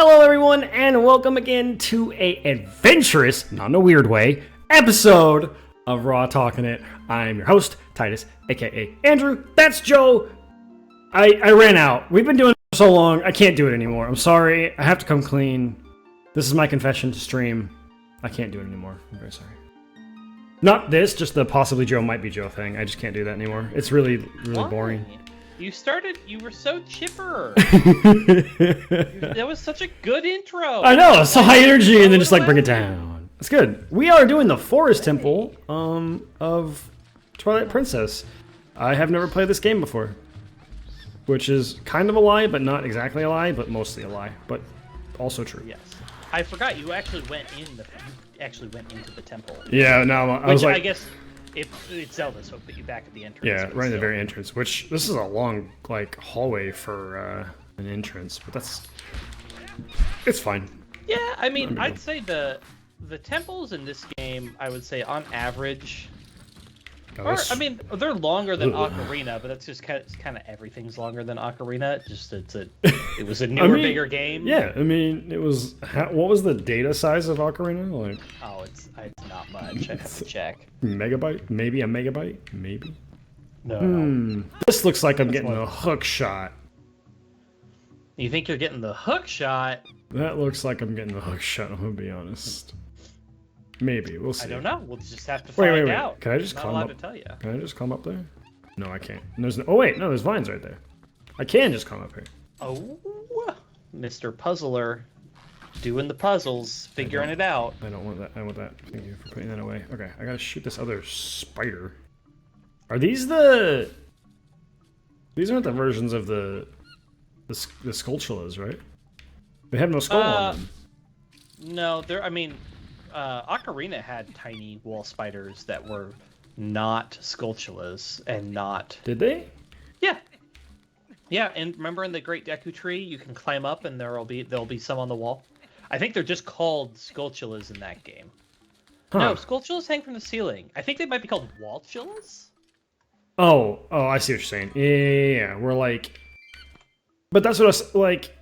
Hello everyone, and welcome again to a adventurous, not in a weird way, episode of Raw Talkin' It. I'm your host, Titus, aka Andrew. That's Joe. I ran out. We've been doing it for so long, I can't do it anymore. I'm sorry, I have to come clean. This is my confession to stream. I can't do it anymore. I'm very sorry. Not this, just the possibly Joe might be Joe thing. I just can't do that anymore. It's really boring. You were so chipper. That was such a good intro. I know, so high energy and then just like bring it down. It's good. We are doing the Forest Temple of Twilight Princess. I have never played this game before, which is kind of a lie, but not exactly a lie, but mostly a lie, but also true. Yes. I forgot you actually went into the temple. Yeah, no, I was like, I guess it's Zelda, so it put you back at the entrance. Yeah, right in the very entrance, which this is a long like hallway for an entrance, but it's fine. Yeah, I mean, I'd say the temples in this game, I would say on average, I mean, they're longer than Ocarina, but that's just kind of everything's longer than Ocarina. It was a newer, bigger game. Yeah, I mean, it was. What was the data size of Ocarina? Like, oh, it's not much. I have to check. Megabyte? Maybe a megabyte? Maybe. No. This looks like I'm getting a hook shot. You think you're getting the hook shot? That looks like I'm getting the hook shot. I'm gonna be honest. Maybe we'll see. I don't know. We'll just have to find out. Can I just climb up? To tell you. Can I just climb up there? No, I can't. There's no. Oh wait, no, there's vines right there. I can just climb up here. Oh, Mr. Puzzler, doing the puzzles, figuring it out. I don't want that. I want that. Thank you for putting that away. Okay, I gotta shoot this other spider. Are these the? These aren't the versions of the Skulltulas, right? They have no skull on them. No, they're. I mean. Ocarina had tiny wall spiders that were not Skulltulas and not... Did they? Yeah. Yeah, and remember in the Great Deku Tree, you can climb up and there'll be some on the wall? I think they're just called Skulltulas in that game. Huh. No, Skulltulas hang from the ceiling. I think they might be called Walltulas? Oh, I see what you're saying. Yeah, we're like... But that's what I was, like...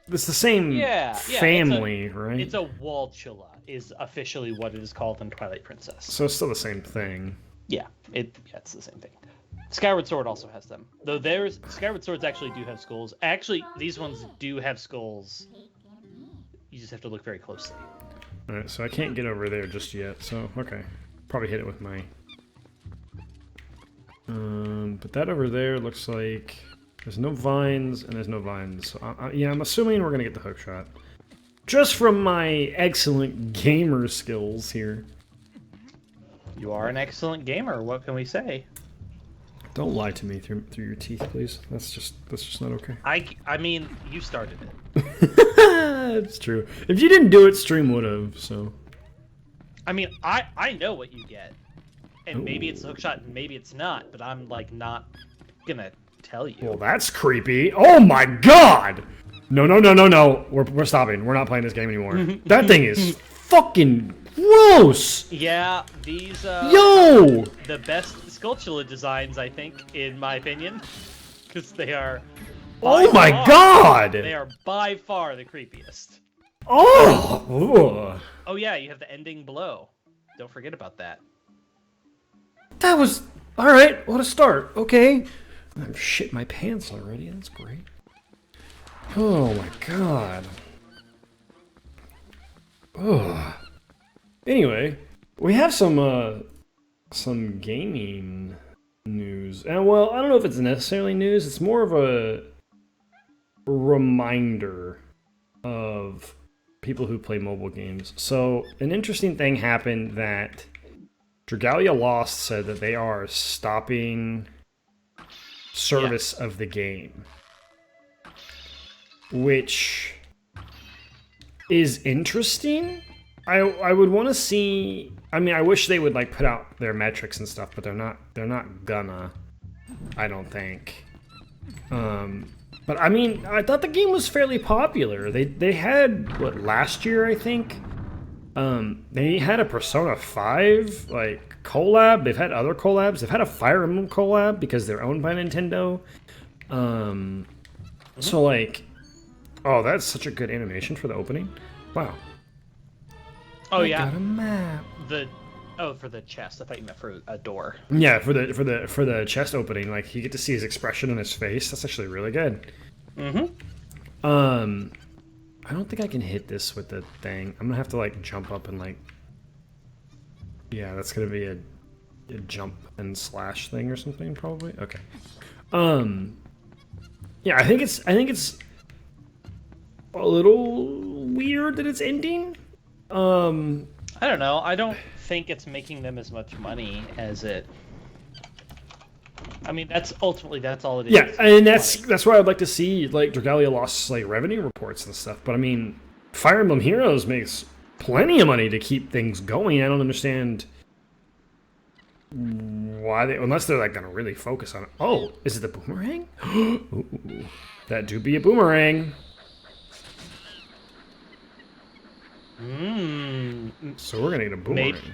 It's the same family, right? It's a Walltula, is officially what it is called in Twilight Princess. So it's still the same thing. Yeah, it's the same thing. Skyward Sword also has them. Though Skyward Swords actually do have skulls. Actually, these ones do have skulls. You just have to look very closely. Alright, so I can't get over there just yet, so, okay. Probably hit it with my... But that over there looks like... There's no vines, and there's no vines. So yeah, I'm assuming we're going to get the hook shot. Just from my excellent gamer skills here. You are an excellent gamer, what can we say? Don't lie to me through your teeth, please. That's just not okay. I mean, you started it. It's true. If you didn't do it, stream would have, so... I mean, I know what you get. And maybe it's a hook shot, and maybe it's not, but I'm, like, not gonna... tell you. Well, that's creepy. Oh my god! No. We're stopping. We're not playing this game anymore. That thing is fucking gross! Yeah, these Yo! The best Skulltula designs, I think, in my opinion. Because they are... Oh my god! They are by far the creepiest. Oh! Oh yeah, you have the ending blow. Don't forget about that. That was... Alright, what a start. Okay. I'm shit my pants already. That's great. Oh my god. Oh. Anyway, we have some gaming news. And well, I don't know if it's necessarily news. It's more of a reminder of people who play mobile games. So, an interesting thing happened that Dragalia Lost said that they are stopping service of the game, which is interesting. I would want to see. I mean, I wish they would like put out their metrics and stuff, but they're not gonna. I don't think. But I mean, I thought the game was fairly popular. They had what last year, I think. They had a Persona 5 like collab. They've had other collabs. They've had a Fire Emblem collab because they're owned by Nintendo. So like, Oh, that's such a good animation for the opening. Wow. Oh I yeah. got a map. For the chest. I thought you meant for a door. Yeah, for the chest opening, like you get to see his expression on his face. That's actually really good. Mm-hmm. I don't think I can hit this with the thing. I'm gonna have to like jump up and like. Yeah, that's gonna be a jump and slash thing or something probably. Okay. Yeah, I think it's a little weird that it's ending. I don't know. I don't think it's making them as much money as it. I mean, that's all it is. Yeah, and that's why I'd like to see like Dragalia Lost's like revenue reports and stuff. But I mean, Fire Emblem Heroes makes plenty of money to keep things going. I don't understand why unless they're like gonna really focus on it. Oh, is it the boomerang? Ooh, that do be a boomerang. So we're gonna get a boomerang. Maybe.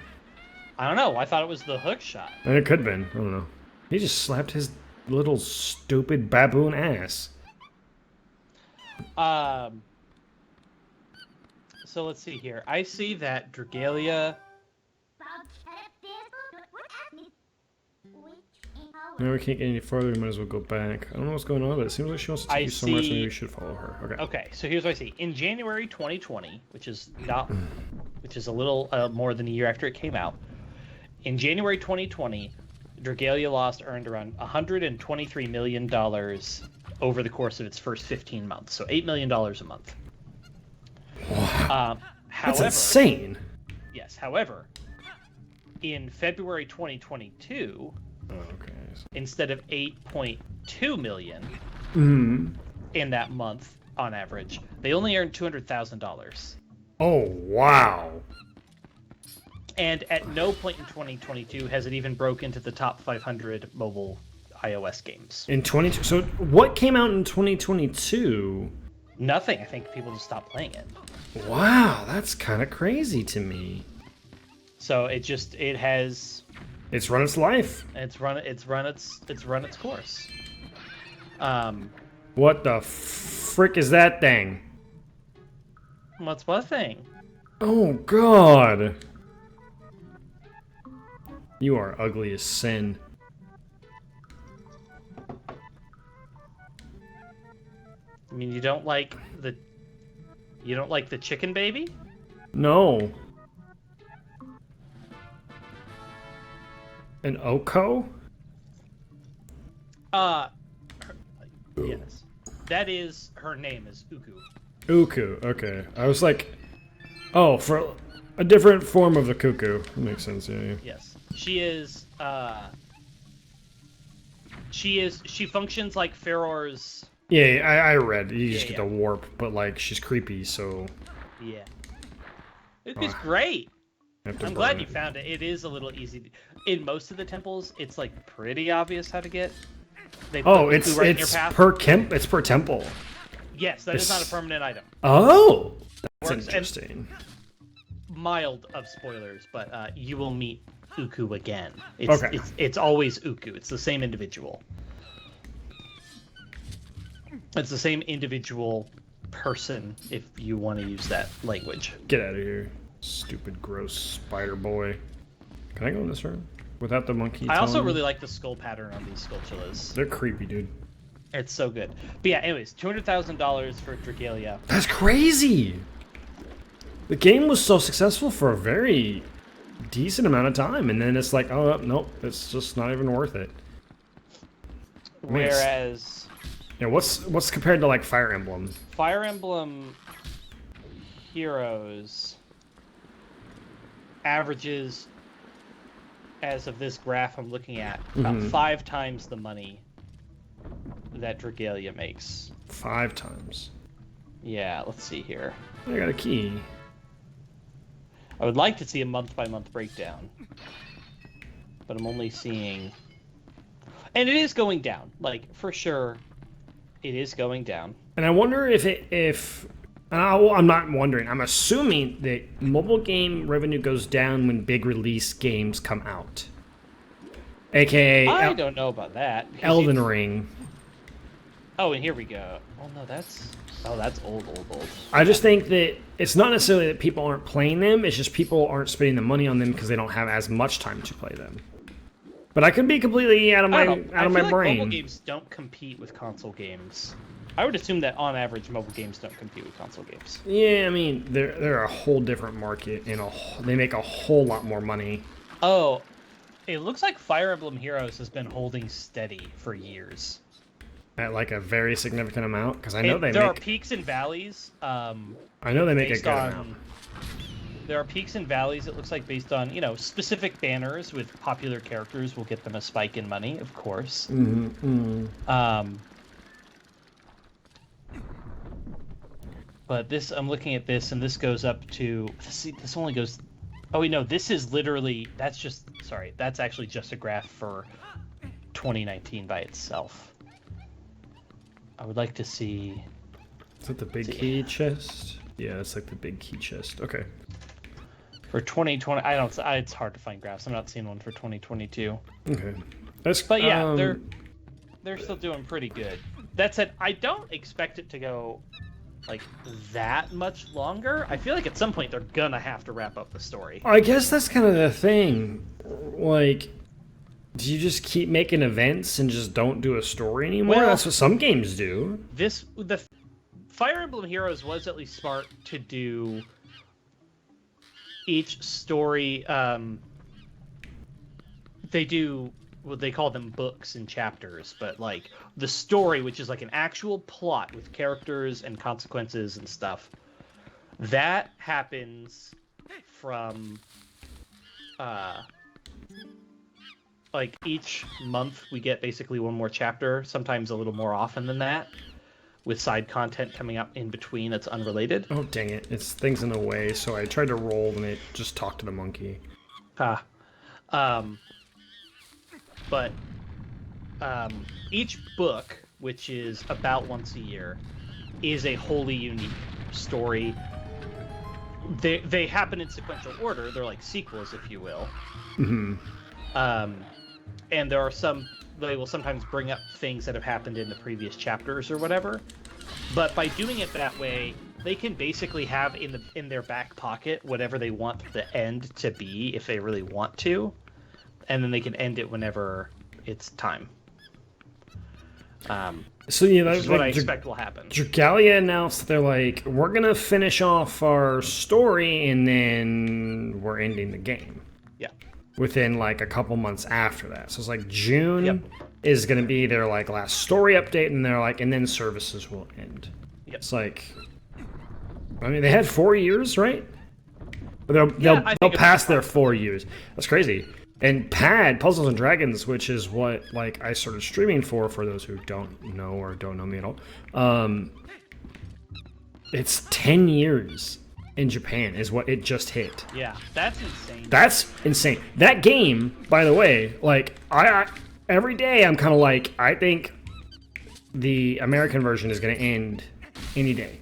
I don't know. I thought it was the hook shot. And it could have been. I don't know. He just slapped his little stupid baboon ass. So let's see here. I see that Dragalia. No, we can't get any farther. We might as well go back. I don't know what's going on, but it seems like she wants to take you somewhere, so maybe we should follow her. Okay. Okay, so here's what I see. In January 2020, which is a little more than a year after it came out. In January 2020, Dragalia Lost earned around $123 million over the course of its first 15 months. So $8 million a month. Wow. That's However, insane. Yes. However, in February 2022, okay. instead of 8.2 million in that month on average, they only earned $200,000. Oh, wow. And at no point in 2022 has it even broke into the top 500 mobile iOS games. In 22, so what came out in 2022? Nothing. I think people just stopped playing it. Wow, that's kind of crazy to me. So it has. It's run its life. It's run its course. What the frick is that thing? What's what thing? Oh God. You are ugly as sin. I mean, you don't like the chicken baby? No. An Oko? Yes. That is her name is Uku. Uku, okay. I was like, oh, for a different form of the cuckoo. That makes sense, yeah. Yes. She functions like Feror's. Yeah, I read. You just get the warp, but like she's creepy, so. Yeah. Uku's great. I'm glad you found it. It is a little easy. In most of the temples, it's like pretty obvious how to get. It's right in your path. It's per temple. Yes, that is not a permanent item. Oh, that's interesting. Mild of spoilers, but you will meet Uku again. Okay. It's always Uku. It's the same individual. It's the same individual person, if you want to use that language. Get out of here, stupid, gross spider boy. Can I go in this room without the monkey? I also really like the skull pattern on these sculpturas. They're creepy, dude. It's so good. But yeah, anyways, $200,000 for Dragalia. That's crazy! The game was so successful for a very decent amount of time, and then it's like, oh, nope, it's just not even worth it. Whereas... Yeah, what's compared to, like, Fire Emblem? Fire Emblem Heroes averages, as of this graph I'm looking at, about 5 times the money that Dragalia makes. 5 times. Yeah, let's see here. I got a key. I would like to see a month-by-month breakdown, but I'm only seeing... And it is going down, like, for sure, it is going down. And I wonder I'm not wondering, I'm assuming that mobile game revenue goes down when big release games come out. AKA... I don't know about that. Elden Ring. Oh, and here we go. Oh, no, that's... Oh, that's old. I just think that it's not necessarily that people aren't playing them, it's just people aren't spending the money on them because they don't have as much time to play them. But I could be completely out of my brain. Mobile games don't compete with console games. I would assume that on average, mobile games don't compete with console games. Yeah, I mean, they're a whole different market, and they make a whole lot more money. Oh, it looks like Fire Emblem Heroes has been holding steady for years. At like a very significant amount, because I know there are peaks and valleys. I know they make a good amount. There are peaks and valleys. It looks like based on specific banners with popular characters will get them a spike in money, of course. But I'm looking at this, and this goes up to. See, this only goes. Oh wait, no, this is literally. That's actually just a graph for 2019 by itself. I would like to see. Is that the big key chest? Yeah, it's like the big key chest. Okay. For 2020, it's hard to find graphs. I'm not seeing one for 2022. Okay. But yeah, they're still doing pretty good. That said, I don't expect it to go like that much longer. I feel like at some point they're gonna have to wrap up the story. I guess that's kind of the thing. Like, do you just keep making events and just don't do a story anymore? Well, that's what some games do. The Fire Emblem Heroes was at least smart to do each story. They do what they call them books and chapters, but like the story, which is like an actual plot with characters and consequences and stuff, that happens from like each month we get basically one more chapter, sometimes a little more often than that, with side content coming up in between that's unrelated. Oh dang it, it's things in the way, so I tried to roll and it just talked to the monkey. But each book, which is about once a year, is a wholly unique story. They happen in sequential order. They're like sequels, if you will. Mm-hmm. And there are they will sometimes bring up things that have happened in the previous chapters or whatever. But by doing it that way, they can basically have in their back pocket whatever they want the end to be if they really want to. And then they can end it whenever it's time. So yeah, that's what I expect will happen. Dragalia announced that they're like, we're gonna finish off our story and then we're ending the game. Yeah. Within like a couple months after that, so it's like June is gonna be their like last story update, and they're like, and then services will end. Yep. It's like, I mean, they had 4 years, right? But they'll pass their 4 years. That's crazy. And PAD, Puzzles and Dragons, which is what like I started streaming for those who don't know or don't know me at all, it's 10 years in Japan is what it just hit. Yeah, that's insane. That's insane. That game, by the way, like I every day I'm kind of like, I think the American version is going to end any day.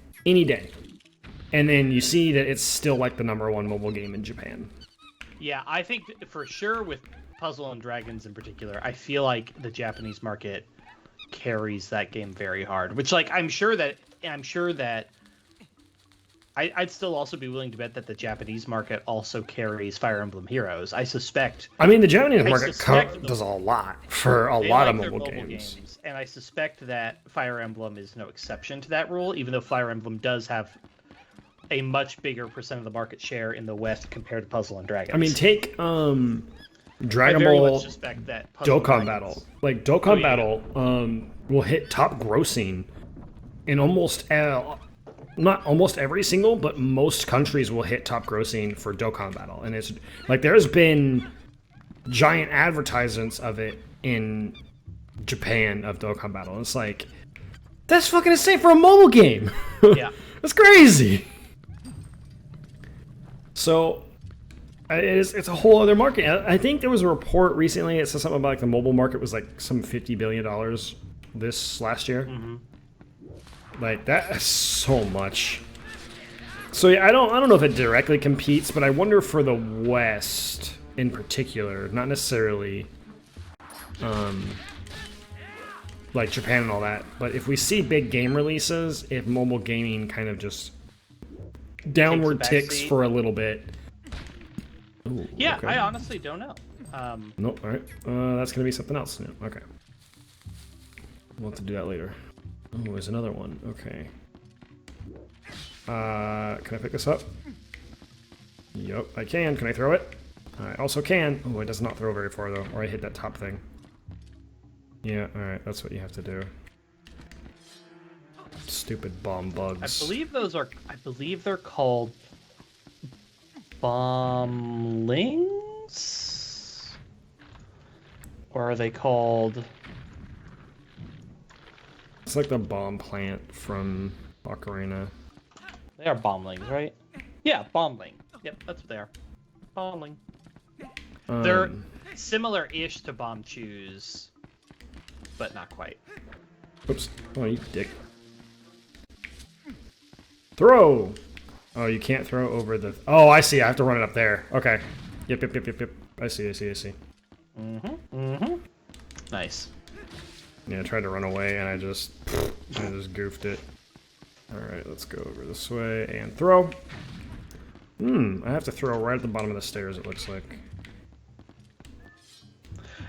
And then you see that it's still like the #1 mobile game in Japan. Yeah, I think for sure with Puzzle and Dragons in particular, I feel like the Japanese market carries that game very hard. Which, like, I'm sure that I'd still also be willing to bet that the Japanese market also carries Fire Emblem Heroes. I suspect. I mean, the Japanese market does a lot for a lot of mobile games. And I suspect that Fire Emblem is no exception to that rule, even though Fire Emblem does have a much bigger percent of the market share in the West compared to Puzzle and Dragons. I mean, take Dragon Ball Dokkan Battle. Like, Dokkan Battle will hit top grossing in not almost every single, but most countries will hit top grossing for Dokkan Battle. And it's like, there's been giant advertisements of it in Japan of Dokkan Battle. And it's like, that's fucking insane for a mobile game. Yeah. That's crazy. So, it's a whole other market. I think there was a report recently that said something about like the mobile market was like some $50 billion this last year. Mm-hmm. Like, that is so much. So yeah, I don't know if it directly competes, but I wonder for the West in particular, not necessarily like Japan and all that. But if we see big game releases, if mobile gaming kind of just downward ticks for a little bit. Ooh, yeah, okay. I honestly don't know. Nope. All right. That's gonna be something else. No, okay. We'll have to do that later. Oh, there's another one. Okay. Can I pick this up? Yep, I can. Can I throw it? I also can. Oh, it does not throw very far though, or I hit that top thing. Yeah, alright, that's what you have to do. Stupid bomb bugs. I believe they're called bomblings? Or are they called... It's like the bomb plant from Ocarina. They are bomblings, right? Yeah, bombling. Yep, that's what they are. Bombling. They're similar-ish to bomb chews, but not quite. Oops. Oh, you dick. Throw! Oh, you can't throw over the... Oh, I see. I have to run it up there. Okay. Yep. I see. Nice. Yeah, I tried to run away, and I just goofed it. Alright, let's go over this way and throw. I have to throw right at the bottom of the stairs, it looks like.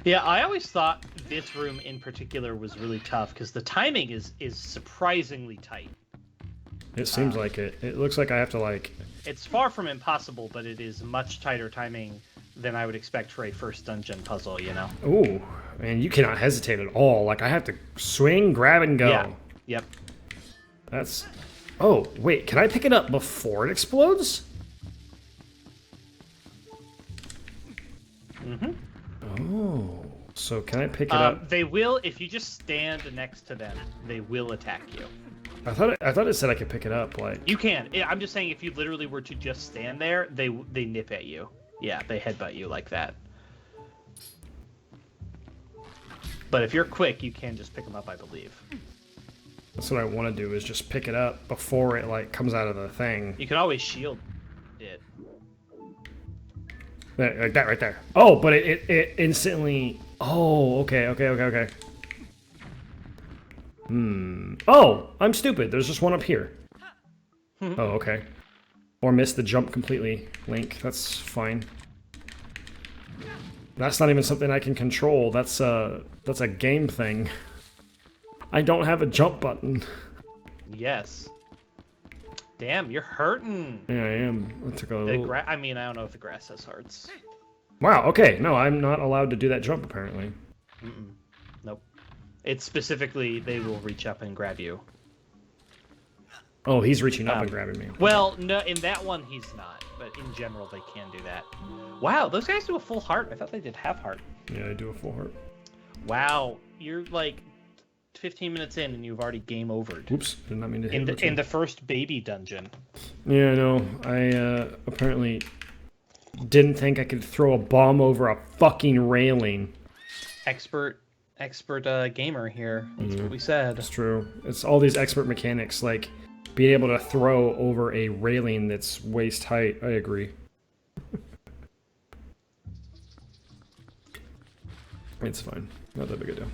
Yeah, I always thought this room in particular was really tough, because the timing is surprisingly tight. It seems like it. It looks like I have to, like... It's far from impossible, but it is much tighter timing than I would expect for a first dungeon puzzle, you know? Ooh, man, you cannot hesitate at all. Like, I have to swing, grab, and go. Yeah, yep. That's... Oh, wait, can I pick it up before it explodes? Oh, so can I pick it up? They will, if you just stand next to them, they will attack you. I thought it said I could pick it up, like... You can. I'm just saying, if you literally were to just stand there, they nip at you. Yeah, they headbutt you like that. But if you're quick, you can just pick them up, I believe. That's what I want to do, is just pick it up before it, like, comes out of the thing. You can always shield it. Like that right there. Oh, but it instantly... Oh, okay. Oh, I'm stupid. There's just one up here. Oh, okay. Or missed the jump completely, Link. That's fine. That's not even something I can control. That's a game thing. I don't have a jump button. Yes. Damn, you're hurting. Yeah, I am. I took a little... I mean, I don't know if the grass has hearts. Wow, okay. No, I'm not allowed to do that jump, apparently. Nope. It's specifically, they will reach up and grab you. Oh, he's reaching up and grabbing me. Well, no, in that one, he's not. But in general, they can do that. Wow, those guys do a full heart. I thought they did half heart. Yeah, I do a full heart. Wow, you're like 15 minutes in and you've already game overed. Oops, did not mean to hit in the first baby dungeon. Yeah, no, I apparently didn't think I could throw a bomb over a fucking railing. Expert gamer here. That's what we said. It's true. It's all these expert mechanics, like being able to throw over a railing that's waist height. I agree. It's fine. Not that big a deal.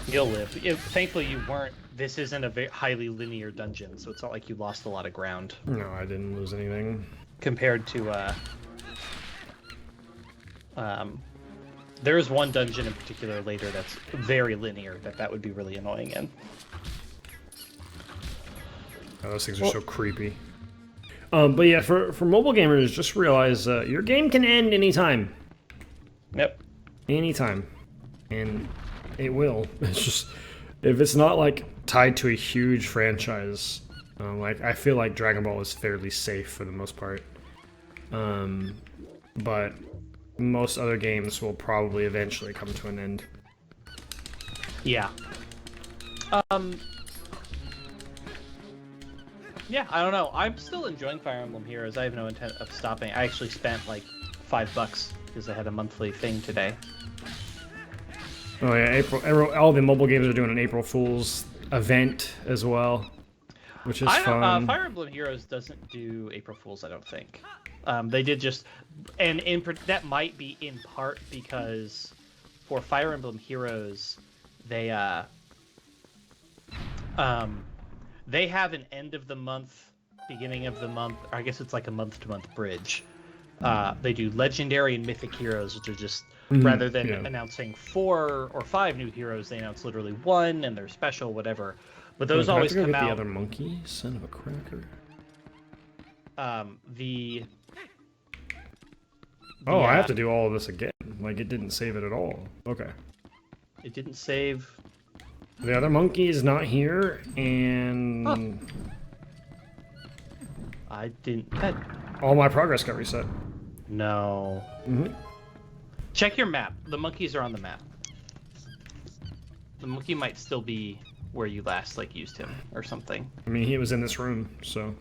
You'll live. Thankfully, you weren't. This isn't a very highly linear dungeon, so it's not like you lost a lot of ground. No, I didn't lose anything. Compared to, there's one dungeon in particular later that's very linear, that would be really annoying in. Oh, those things are so creepy. But yeah, for mobile gamers, just realize your game can end anytime. Yep. Anytime. And it will. It's just, if it's not like tied to a huge franchise, like I feel like Dragon Ball is fairly safe for the most part. But most other games will probably eventually come to an end. Yeah. Yeah, I don't know. I'm still enjoying Fire Emblem Heroes. I have no intent of stopping. I actually spent like $5 because I had a monthly thing today. Oh yeah, all the mobile games are doing an April Fool's event as well, which is fun. Fire Emblem Heroes doesn't do April Fools, I don't think. They did just, and that might be in part because for Fire Emblem Heroes, they have an end of the month, beginning of the month, or I guess it's like a month-to-month bridge. They do legendary and mythic heroes, which are just rather than announcing 4 or 5 new heroes, they announce literally 1, and they're special, whatever. But those always come out. The other monkey, son of a cracker. I have to do all of this again. Like, it didn't save it at all. Okay. It didn't save. The other monkey is not here, and I didn't. All my progress got reset. No. Check your map. The monkeys are on the map. The monkey might still be where you last used him or something. I mean, he was in this room, so.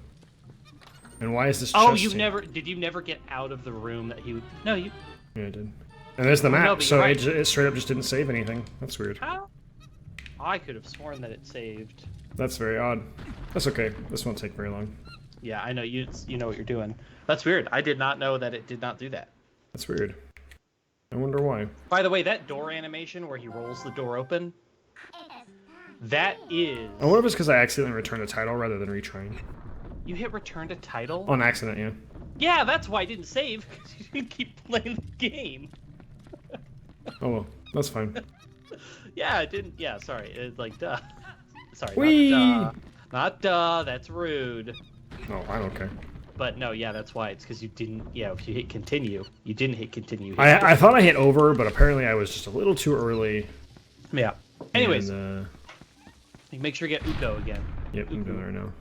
And why is this? Oh, did you never get out of the room that he? No, you. Yeah, I did. And there's the map, so it straight up just didn't save anything. That's weird. How? I could have sworn that it saved. That's very odd. That's okay. This won't take very long. Yeah, I know you know what you're doing. That's weird. I did not know that it did not do that. That's weird. I wonder why. By the way, that door animation where he rolls the door open, that is... I wonder if it's because I accidentally returned a title rather than retrying. You hit return to title? On accident, yeah. Yeah, that's why I didn't save, because you didn't keep playing the game. Oh well, that's fine. Yeah, it didn't... Yeah, sorry. It's like, duh. Sorry, Whee! not duh. Not duh, that's rude. Oh, I don't care. But no, yeah, that's why. It's because you didn't... Yeah, if you hit continue, you didn't hit continue. I thought I hit over, but apparently I was just a little too early. Yeah. Anyways, and, you make sure you get Uko again. Yep, I'm doing it right now.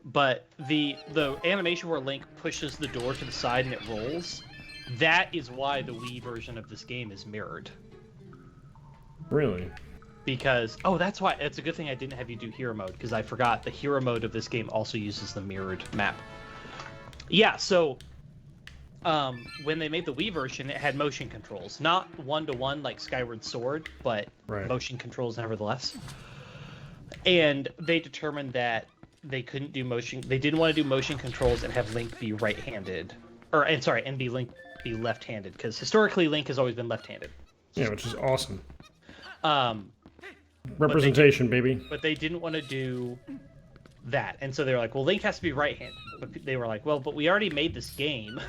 But the animation where Link pushes the door to the side and it rolls, that is why the Wii version of this game is mirrored. Really? Because, that's why, it's a good thing I didn't have you do hero mode, because I forgot the hero mode of this game also uses the mirrored map. Yeah, so, when they made the Wii version, it had motion controls. Not one-to-one like Skyward Sword, but motion controls nevertheless. And they determined that they couldn't do they didn't want to do motion controls and have Link be right-handed. And Link be left-handed, because historically Link has always been left-handed. Yeah, which is awesome. Representation, baby. But they didn't want to do that, and so they were like, well, Link has to be right-handed. But they were like, well, but we already made this game,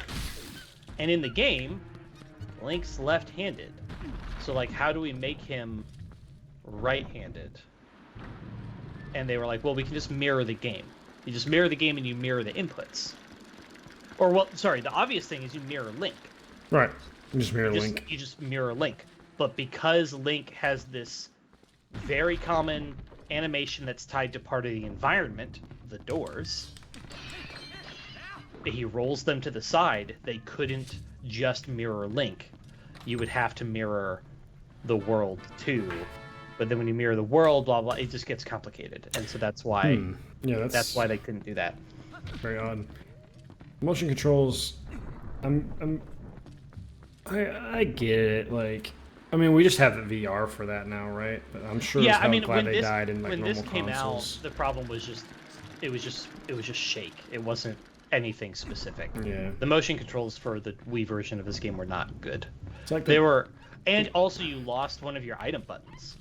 and in the game, Link's left-handed. So, like, how do we make him right-handed? And they were like, well, we can just mirror the game. You just mirror the game and you mirror the inputs. Or, well, sorry, the obvious thing is you mirror Link. Right. You just mirror Link. You just mirror Link. But because Link has this very common animation that's tied to part of the environment, the doors, he rolls them to the side, they couldn't just mirror Link. You would have to mirror the world, too. But then when you mirror the world, blah, blah, it just gets complicated. And so that's why that's why they couldn't do that. Very odd. Motion controls, I get it, like... I mean, we just have the VR for that now, right? But I'm sure glad they died in like normal consoles. When this came out, the problem was it was just shake. It wasn't anything specific. Yeah. The motion controls for the Wii version of this game were not good. It's like they were, and also you lost one of your item buttons,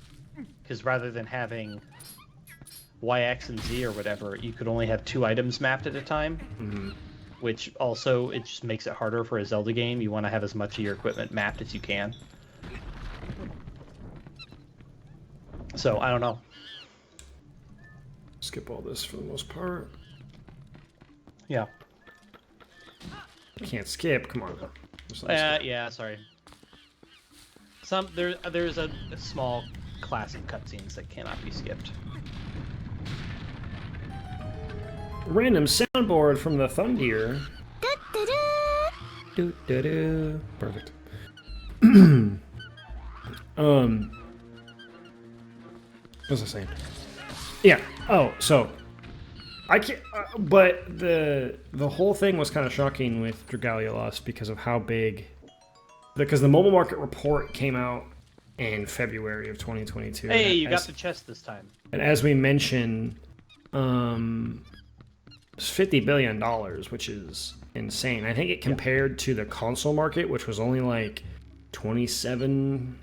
because rather than having Y, X, and Z or whatever, you could only have 2 items mapped at a time. Mm-hmm. Which also it just makes it harder for a Zelda game. You want to have as much of your equipment mapped as you can. So, I don't know. Skip all this for the most part. Yeah. Can't skip, come on. Yeah, sorry. There's a small class of cutscenes that cannot be skipped. Random soundboard from the Thundeer. Perfect. What was I saying? Yeah. Oh, so I can't. But the whole thing was kind of shocking with Dragalia Lost because of how big. Because the mobile market report came out in February of 2022. Hey, you got the chest this time. And as we mentioned, it's $50 billion, which is insane. I think it compared to the console market, which was only like 27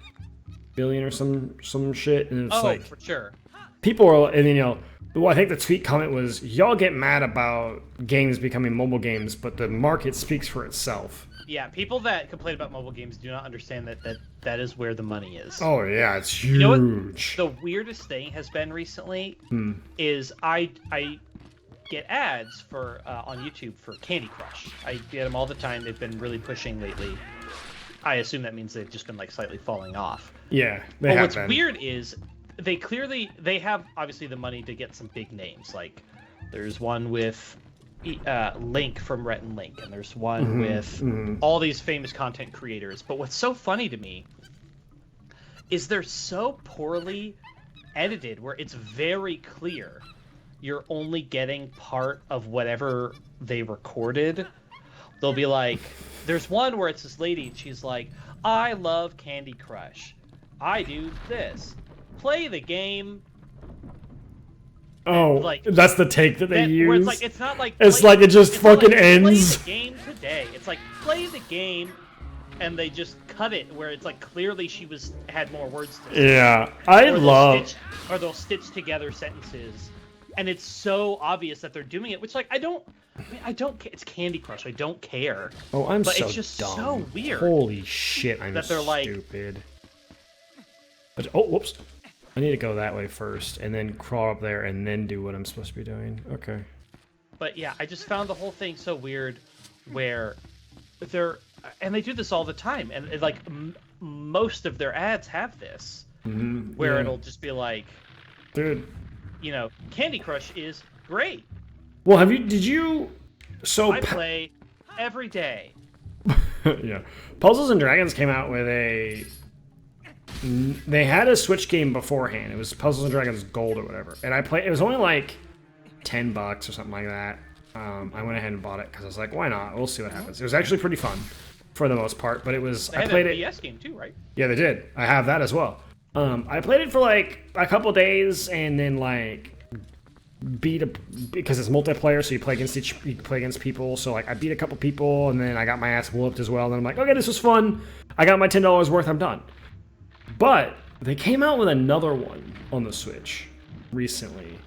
billion or some shit, and it's like for sure. People are, and well, I think the tweet comment was, y'all get mad about games becoming mobile games, but the market speaks for itself. Yeah, people that complain about mobile games do not understand that is where the money is. Oh yeah, it's huge. You know what the weirdest thing has been recently is I get ads for on YouTube for Candy Crush. I get them all the time. They've been really pushing lately. I assume that means they've just been like slightly falling off. Yeah, they have what's been. Weird is they have obviously the money to get some big names. Like there's one with Link from Rhett and Link, and there's one with all these famous content creators. But what's so funny to me is they're so poorly edited where it's very clear you're only getting part of whatever they recorded. They'll be like, there's one where it's this lady and she's like, I love Candy Crush. I do this. Play the game. Oh, like, that's the take that they use. Where it's like, it's not like it's like it just fucking ends. Play the game today. It's like play the game, and they just cut it where it's like clearly she had more words to say. Yeah, or they'll stitch together sentences, and it's so obvious that they're doing it. Which like I don't care. It's Candy Crush. I don't care. Oh, but it's just dumb. So weird. Holy shit! I'm that they're stupid. Oh, whoops. I need to go that way first, and then crawl up there, and then do what I'm supposed to be doing. Okay. But yeah, I just found the whole thing so weird, where and they do this all the time, and like most of their ads have this, where it'll just be like, dude, Candy Crush is great. Well, did you? So I play every day. Yeah, Puzzles and Dragons came out with they had a Switch game beforehand. It was Puzzles and Dragons Gold or whatever. And I played. It was only like $10 or something like that. I went ahead and bought it because I was like, why not? We'll see what happens. It was actually pretty fun for the most part. But it was. I played a PS game too, right? Yeah, they did. I have that as well. I played it for like a couple days and then like because it's multiplayer, so you play against people. So like I beat a couple people and then I got my ass whooped as well. And then I'm like, okay, this was fun. I got my $10 worth. I'm done. But they came out with another one on the Switch recently.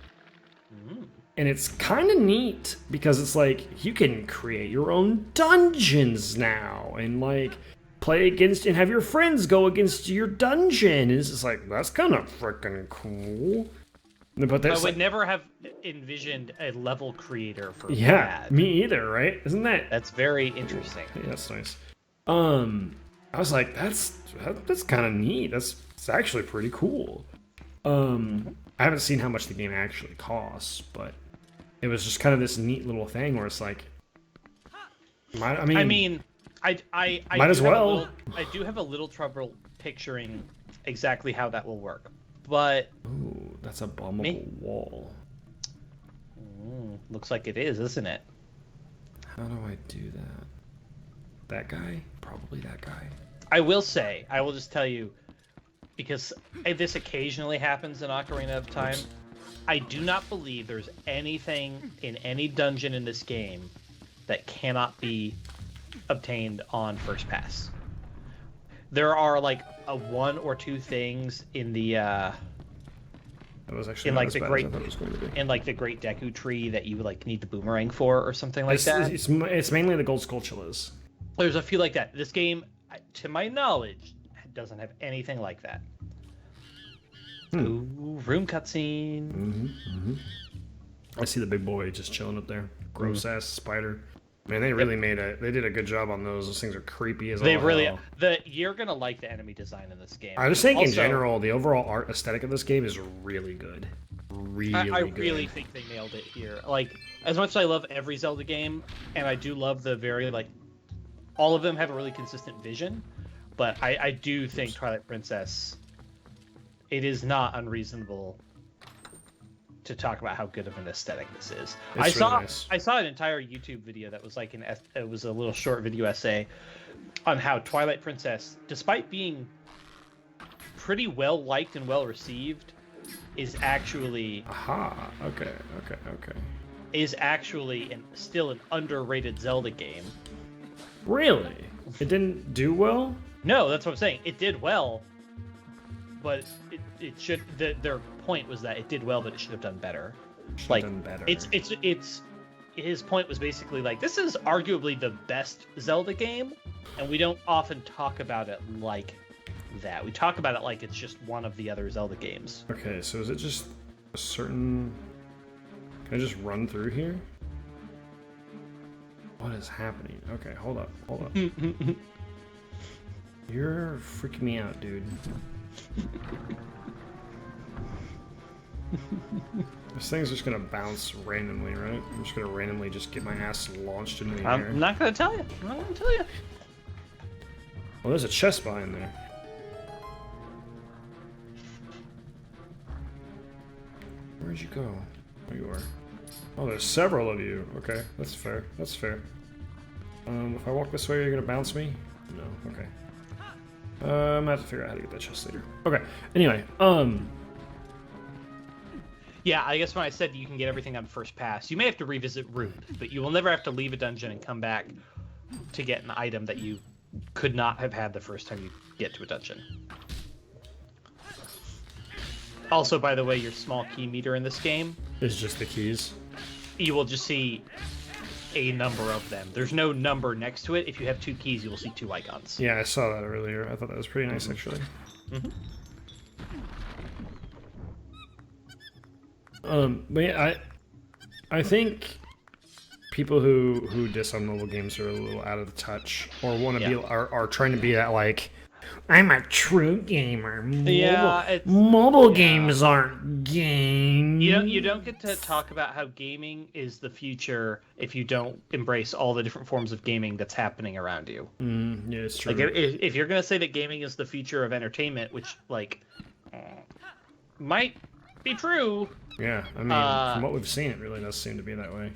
And it's kind of neat because it's like you can create your own dungeons now and like play against and have your friends go against your dungeon. And it's just like, that's kind of freaking cool. But I would never have envisioned a level creator for that. Me either, right? Isn't that? That's very interesting. Yeah, that's nice. I was like, that's kind of neat. It's actually pretty cool. I haven't seen how much the game actually costs, but it was just kind of this neat little thing where it's like, I might as well. I do have a little trouble picturing exactly how that will work, but ooh, that's a bombable wall. Looks like it is, isn't it? How do I do that? That guy? Probably that guy. I will just tell you, because this occasionally happens in Ocarina of Time, I do not believe there's anything in any dungeon in this game that cannot be obtained on first pass. There are like one or two things in the that was actually in like the great Deku tree that you like need the boomerang for or something like that. It's mainly the gold skulltulas. There's a few like that. This game, to my knowledge, doesn't have anything like that. Ooh, room cutscene. I see the big boy just chilling up there. Gross ass spider. Man, they really they did a good job on those. Those things are creepy as all. You're gonna like the enemy design in this game. I just think in general, the overall art aesthetic of this game is really good. I really think they nailed it here. Like, as much as I love every Zelda game, and I do love the very all of them have a really consistent vision, but I do think Twilight Princess, it is not unreasonable to talk about how good of an aesthetic this is. I saw an entire YouTube video that was like it was a little short video essay on how Twilight Princess, despite being pretty well liked and well received, is actually is actually still an underrated Zelda game. Really? It didn't do well? No, that's what I'm saying. It did well, but it should. Their point was that it did well, but it should have done better. Done better. It's his point was basically like, this is arguably the best Zelda game, and we don't often talk about it like that. We talk about it like it's just one of the other Zelda games. Okay, so is it just a certain... Can I just run through here? What is happening? Okay, hold up. You're freaking me out, dude. This thing's just gonna bounce randomly, right? I'm just gonna randomly just get my ass launched into the air. I'm not gonna tell you. I'm not gonna tell you. Well, there's a chest behind there. Where'd you go? There you are. Oh, there's several of you. Okay, that's fair. That's fair. If I walk this way, you're gonna bounce me? No. Okay. I'm gonna have to figure out how to get that chest later. Okay. Anyway, Yeah, I guess when I said you can get everything on first pass, you may have to revisit route, but you will never have to leave a dungeon and come back to get an item that you could not have had the first time you get to a dungeon. Also, by the way, your small key meter in this game it's just the keys. You will just see a number of them. There's no number next to it. If you have 2 keys, you will see 2 icons. Yeah, I saw that earlier. I thought that was pretty nice, actually. But yeah, I think people who diss on mobile games are a little out of touch, or want to be are trying to be that like, I'm a true gamer. Mobile games aren't games. You don't get to talk about how gaming is the future if you don't embrace all the different forms of gaming that's happening around you. Yeah, it's true. Like if you're gonna say that gaming is the future of entertainment, which like might be true. Yeah, I mean, from what we've seen, it really does seem to be that way.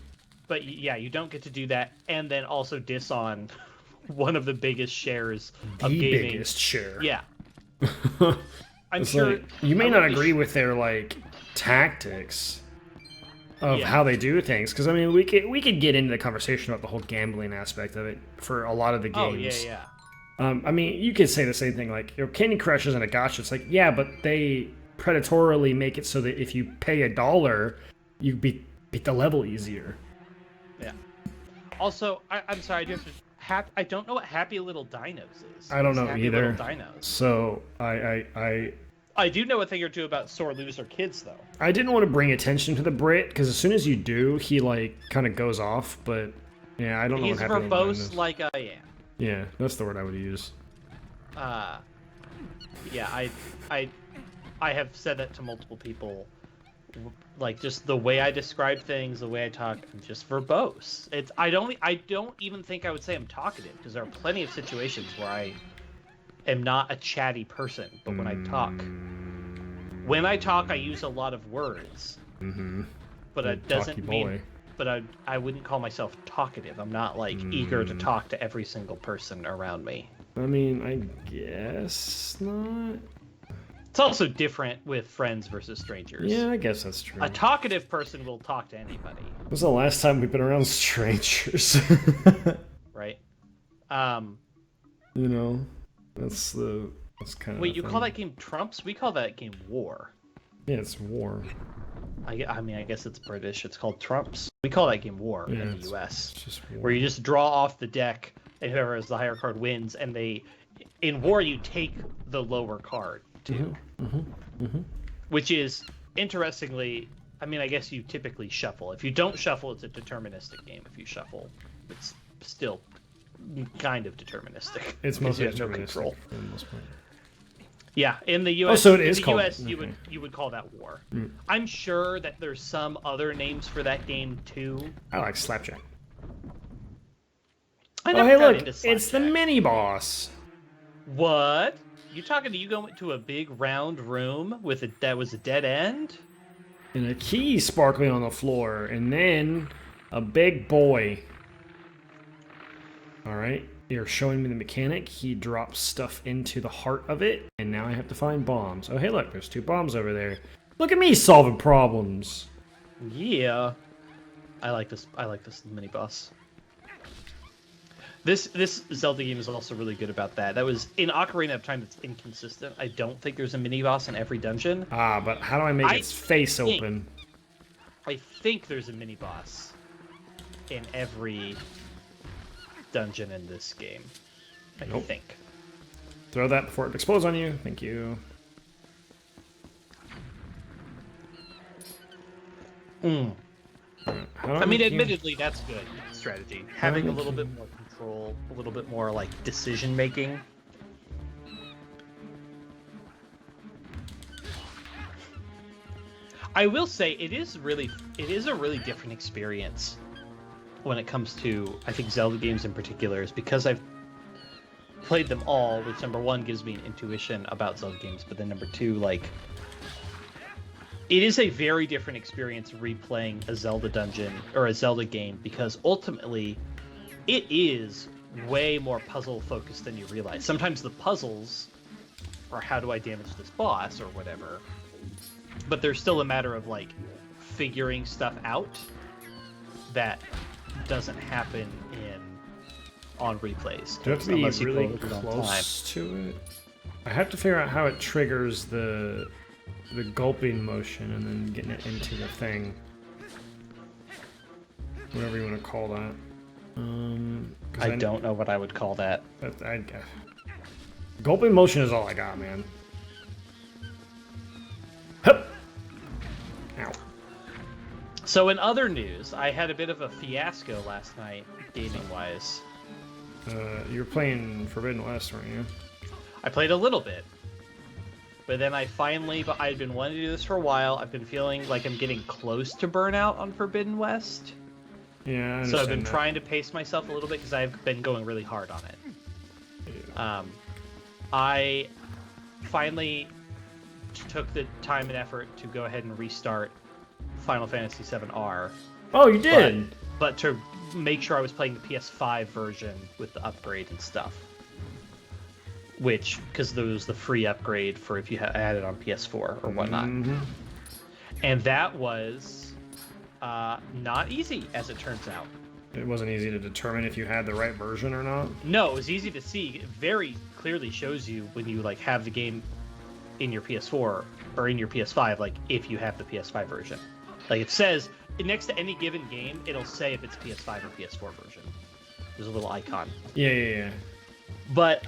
But yeah, you don't get to do that, and then also diss on one of the biggest shares of gaming. The biggest share. Yeah. I'm sure like, you may not agree with their like tactics of how they do things, because I mean, we could get into the conversation about the whole gambling aspect of it for a lot of the games. Oh yeah. I mean, you could say the same thing like, Candy Crush isn't a gacha. It's like, yeah, but they predatorily make it so that if you pay $1, you beat the level easier. Yeah. Also, I'm sorry, I do have to. I don't know what Happy Little Dinos is. I don't know Happy either. Little Dinos. So I do know a thing or two about sore loser kids, though. I didn't want to bring attention to the Brit because as soon as you do, he like kind of goes off. But yeah, I don't know. He's what happened. verbose like I am. Yeah, that's the word I would use. Yeah, I have said that to multiple people. Like, just the way I describe things, the way I talk, I'm just verbose. I don't even think I would say I'm talkative, because there are plenty of situations where I am not a chatty person, but when I talk, I use a lot of words. But it doesn't mean. But I wouldn't call myself talkative. I'm not like eager to talk to every single person around me. I mean, I guess not. It's also different with friends versus strangers. Yeah, I guess that's true. A talkative person will talk to anybody. When was the last time we've been around strangers? Right? You know, that's kind of. Wait, you call that game Trumps? We call that game War. Yeah, it's War. I mean, I guess it's British. It's called Trumps. We call that game War in the U.S. It's just War. Where you just draw off the deck, and whoever has the higher card wins. And in War, you take the lower card too, which is interestingly. I mean, I guess you typically shuffle. If you don't shuffle, it's a deterministic game. If you shuffle, it's still kind of deterministic. It's mostly deterministic. No control. For the most part. Yeah, in the U.S. Oh, so it is in the called. U.S. You would call that War. I'm sure that there's some other names for that game too. I like Slapjack. Hey, look, it's the mini boss. What? You go into a big round room that was a dead end? And a key sparkling on the floor, and then a big boy. All right. You're showing me the mechanic. He drops stuff into the heart of it, and now I have to find bombs. Oh, hey, look, there's 2 bombs over there. Look at me solving problems. Yeah, I like this mini boss. This Zelda game is also really good about that. That was in Ocarina of Time. It's inconsistent. I don't think there's a mini boss in every dungeon. But how do I make its face open? I think there's a mini boss in every dungeon in this game. I think. Throw that before it explodes on you. Thank you. I mean, admittedly, that's good strategy. Having a little bit more control, a little bit more like decision making. I will say it is a really different experience when it comes to, I think, Zelda games in particular, is because I've played them all, which number one gives me an intuition about Zelda games, but then number two, like, it is a very different experience replaying a Zelda dungeon or a Zelda game, because ultimately it is way more puzzle focused than you realize. Sometimes the puzzles are how do I damage this boss or whatever, but there's still a matter of like figuring stuff out that doesn't happen on replays. Do you have to be really close to it? I have to figure out how it triggers the gulping motion and then getting it into the thing. Whatever you want to call that. I don't know what I would call that. Gulping motion is all I got, man. Hup! Ow. So in other news, I had a bit of a fiasco last night, gaming-wise. You were playing Forbidden West, weren't you? I played a little bit. But then I'd been wanting to do this for a while. I've been feeling like I'm getting close to burnout on Forbidden West. Yeah, I so I've been trying to pace myself a little bit because I've been going really hard on it. Yeah. I finally took the time and effort to go ahead and restart Final Fantasy VII-R. Oh, you did? But to make sure I was playing the PS5 version with the upgrade and stuff. Because there was the free upgrade for if you had it on PS4 or whatnot. Mm-hmm. And that was not easy, as it turns out. It wasn't easy to determine if you had the right version or not? No, it was easy to see. It very clearly shows you when you like have the game in your PS4 or in your PS5, like if you have the PS5 version. Like it says, next to any given game, it'll say if it's PS5 or PS4 version. There's a little icon. Yeah. But,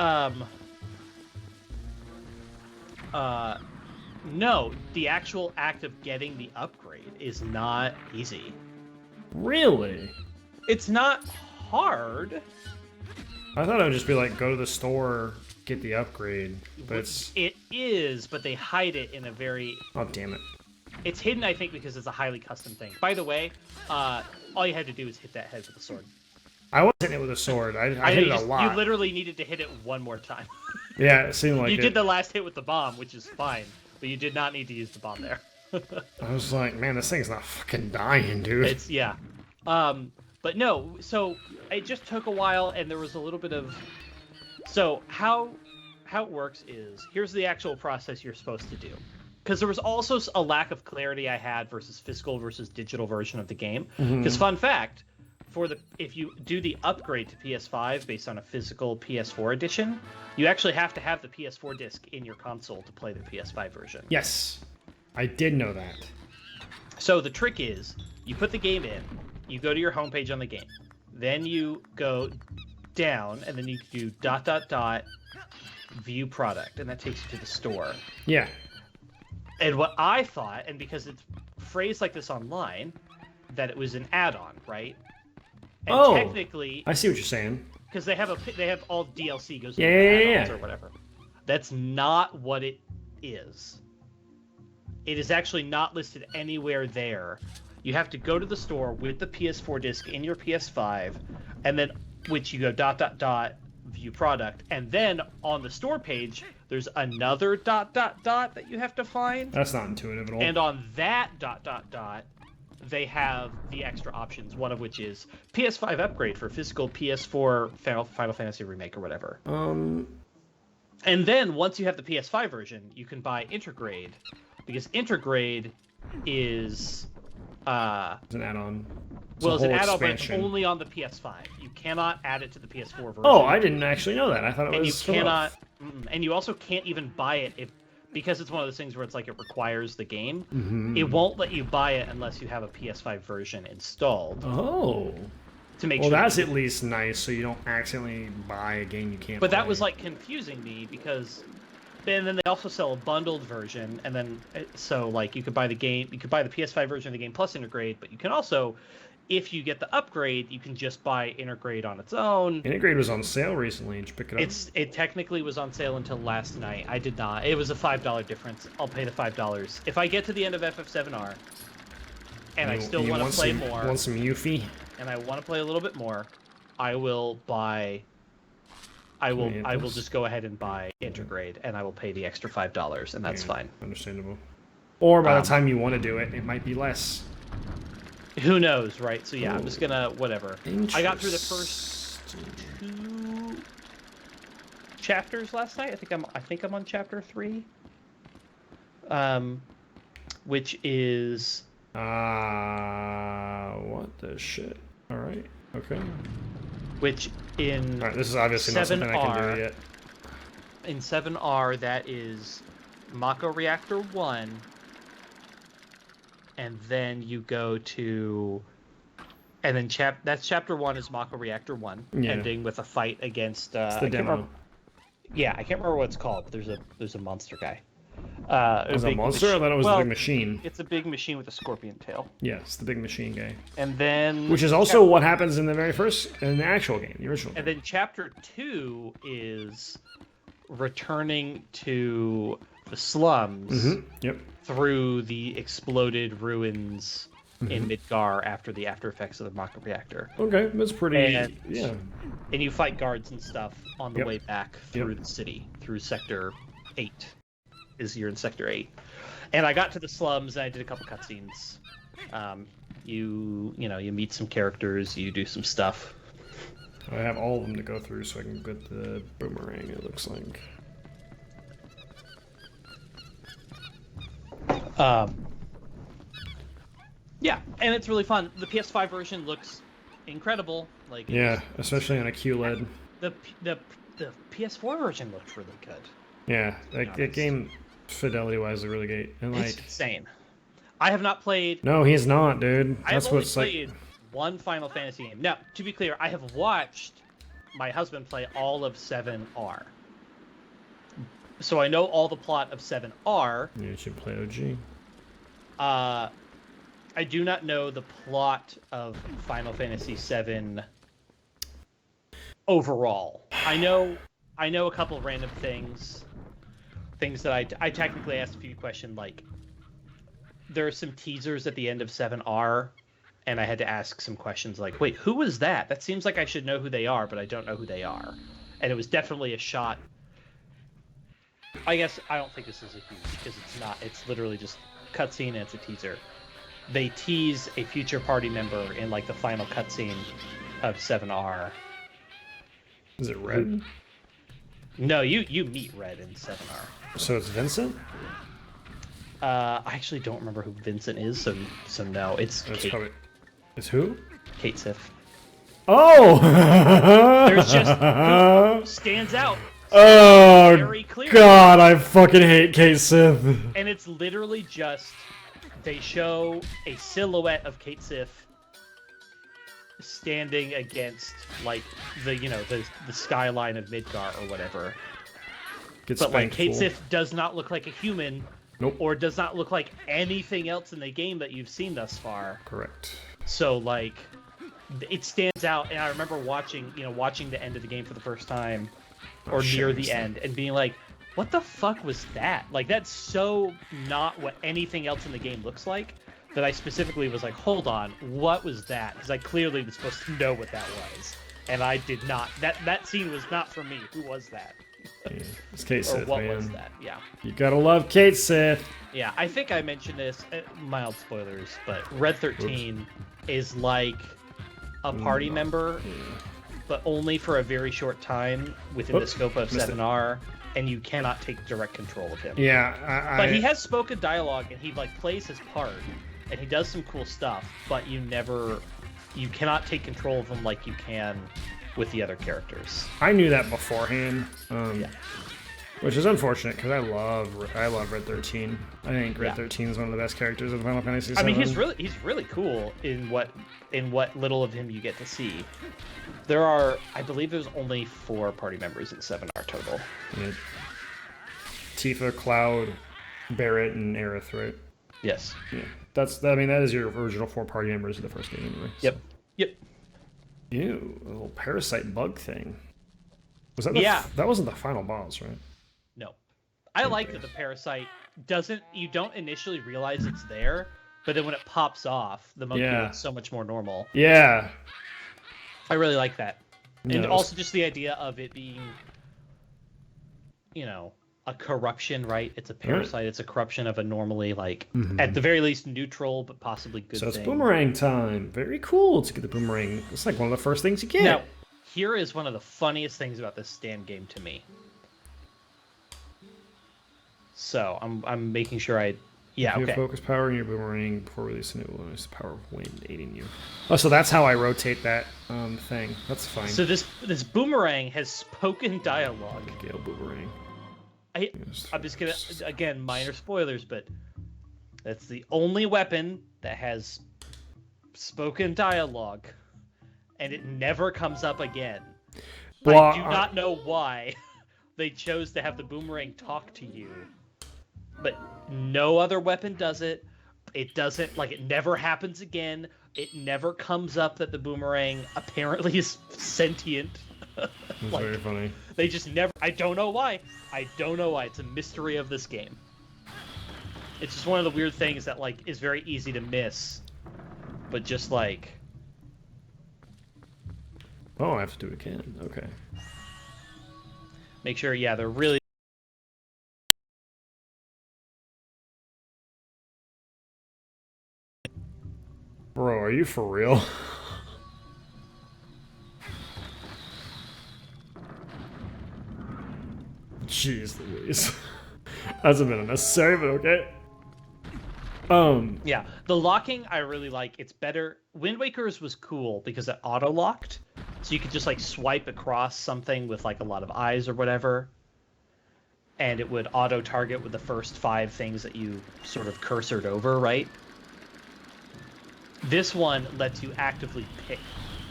no, the actual act of getting the upgrade is not easy. Really? It's not hard. I thought it would just be like, go to the store, get the upgrade, but It is, but they hide it in a very... Oh, damn it. It's hidden, I think, because it's a highly custom thing. By the way, all you had to do is hit that head with a sword. I wasn't hitting it with a sword. I hit it a lot. You literally needed to hit it one more time. Yeah, it seemed like You did the last hit with the bomb, which is fine, but you did not need to use the bomb there. I was like, man, this thing's not fucking dying, dude. Yeah. But no, so it just took a while, and there was a little bit of... So how it works is, here's the actual process you're supposed to do. Because there was also a lack of clarity I had versus physical versus digital version of the game. Because fun fact, if you do the upgrade to PS5 based on a physical PS4 edition, you actually have to have the PS4 disc in your console to play the PS5 version. Yes, I did know that. So the trick is, you put the game in, you go to your homepage on the game, then you go down, and then you do ... view product, and that takes you to the store. Yeah. And what I thought, and because it's phrased like this online, that it was an add-on, right? And technically, I see what you're saying. Because they have all DLC goes with add-ons or whatever. That's not what it is. It is actually not listed anywhere there. You have to go to the store with the PS4 disc in your PS5, and then which you go ... view product, and then on the store page there's another ... that you have to find. That's not intuitive at all. And on that ... they have the extra options, one of which is PS5 upgrade for physical PS4 Final Fantasy Remake or whatever. And then once you have the PS5 version, you can buy Intergrade, because Intergrade is It's an add-on. Well, it's an add-on, but it's only on the PS5. You cannot add it to the PS4 version. Oh, I didn't actually know that. I thought it was. And you cannot, and you also can't even buy it because it's one of those things where it's like it requires the game. Mm-hmm. It won't let you buy it unless you have a PS5 version installed. Oh. To make well, sure that's at least nice, so you don't accidentally buy a game you can't. But play. that was like confusing me because. And then they also sell a bundled version, and then so like you could buy the PS5 version of the game plus Intergrade, but you can also, if you get the upgrade, you can just buy Intergrade on its own. Intergrade was on sale recently. Did you pick it up? It technically was on sale until last night. I did not. It was a $5 difference. I'll pay the $5 if I get to the end of FF7R, and I still want to play more. Want some Yuffie? And I want to play a little bit more. I will buy. I will just go ahead and buy Intergrade, and I will pay the extra $5, and that's fine. Understandable. Or by the time you want to do it, it might be less. Who knows, right? So yeah, I'm just gonna whatever. I got through the first 2 chapters last night. I think I'm on chapter 3. Which is what the shit? All right. Okay. Which in all right, this is obviously not something I can do yet. In 7R, that is Mako Reactor 1, and then you go to, and then that's chapter 1 is Mako Reactor 1, ending with a fight against. It's the demo. I can't remember what it's called. But there's a monster guy. Was it a monster? I thought it was a big machine. It's a big machine with a scorpion tail. Yeah, it's the big machine guy. And then... Which is also what happens in the in the actual game, the original game. And then Chapter 2 is returning to the slums through the exploded ruins in Midgar after the after effects of the Mako Reactor. Okay, that's pretty... And you fight guards and stuff on the way back through the city, through Sector 8. You're in Sector 8. And I got to the slums, and I did a couple cutscenes. You meet some characters, you do some stuff. I have all of them to go through so I can get the boomerang, it looks like. Yeah, and it's really fun. The PS5 version looks incredible. Like especially on a QLED. The PS4 version looked really good. Yeah, that game, fidelity-wise, is really great. And it's insane. I have not played... No, he's not, dude. That's what's played one Final Fantasy game. Now, to be clear, I have watched my husband play all of 7R. So I know all the plot of 7R. Yeah, you should play OG. I do not know the plot of Final Fantasy VII overall. I know a couple of random things that I technically asked a few questions, like there are some teasers at the end of 7R, and I had to ask some questions like, wait, who was that? That seems like I should know who they are, but I don't know who they are. And it was definitely a shot. I guess I don't think this is a huge, because it's not. It's literally just cutscene and it's a teaser. They tease a future party member in like the final cutscene of 7R. Is it Red? No, you meet Red in 7R. So it's Vincent? I actually don't remember who Vincent is, so no, it's Kate. It's who? Cait Sith. Oh! There's just who stands out. Oh, very clearly. God, I fucking hate Cait Sith. And it's literally just, they show a silhouette of Cait Sith standing against, like, the skyline of Midgar or whatever. But like Cait Sith does not look like a human. Nope. Or does not look like anything else in the game that you've seen thus far. Correct. So like, it stands out, and I remember watching the end of the game for the first time, or near the end, and being like, what the fuck was that? Like, that's so not what anything else in the game looks like, that I specifically was like, hold on, what was that? Because I clearly was supposed to know what that was, and I did not. That scene was not for me. Who was that? Yeah, it's Cait Sith, or what man. was that? Yeah. You gotta love Cait Sith. Yeah, I think I mentioned this, mild spoilers, but Red 13 is like a party member, but only for a very short time within the scope of 7R, and you cannot take direct control of him. Yeah, but he has spoken dialogue, and he like plays his part. and he does some cool stuff, but you cannot take control of him like you can with the other characters. I knew that beforehand, Yeah. which is unfortunate because I love Red 13. I think Red Yeah. 13 is one of the best characters in Final Fantasy VII. I mean, he's really cool in what little of him you get to see. I believe there's only 4 party members in 7R total. Yeah. Tifa, Cloud, Barrett, and Aerith, right? Yes. Yeah. That is your original 4 party members of the first game anyway. Yep. So. Yep. Ew, a little parasite bug thing. Was that that wasn't the final boss, right? No. I like that the parasite you don't initially realize it's there, but then when it pops off, the monkey looks so much more normal. Yeah. I really like that. Yeah, And also just the idea of it being, a corruption, right? It's a parasite. It's a corruption of a normally, at the very least, neutral, but possibly good thing. So it's boomerang time. Very cool to get the boomerang. It's like one of the first things you get. Now, here is one of the funniest things about this stand game to me. So, I'm making sure okay. Focus power in your boomerang before releasing it will release the power of wind aiding you. Oh, so that's how I rotate that thing. That's fine. So this boomerang has spoken dialogue. Gale boomerang. I'm just gonna, again, minor spoilers, but that's the only weapon that has spoken dialogue, and it never comes up again. Well, I do not know why they chose to have the boomerang talk to you, but no other weapon does it. It doesn't, it never happens again. It never comes up that the boomerang apparently is sentient. That's very funny. They just never... I don't know why. It's a mystery of this game. It's just one of the weird things that, is very easy to miss. But just, Oh, I have to do it again. Okay. Make sure, they're really... Bro, are you for real? Jeez Louise. That's a bit unnecessary, but okay. Yeah, the locking I really like. It's better. Wind Waker's was cool because it auto-locked. So you could just, swipe across something with, a lot of eyes or whatever. And it would auto-target with the first 5 things that you sort of cursored over, right? This one lets you actively pick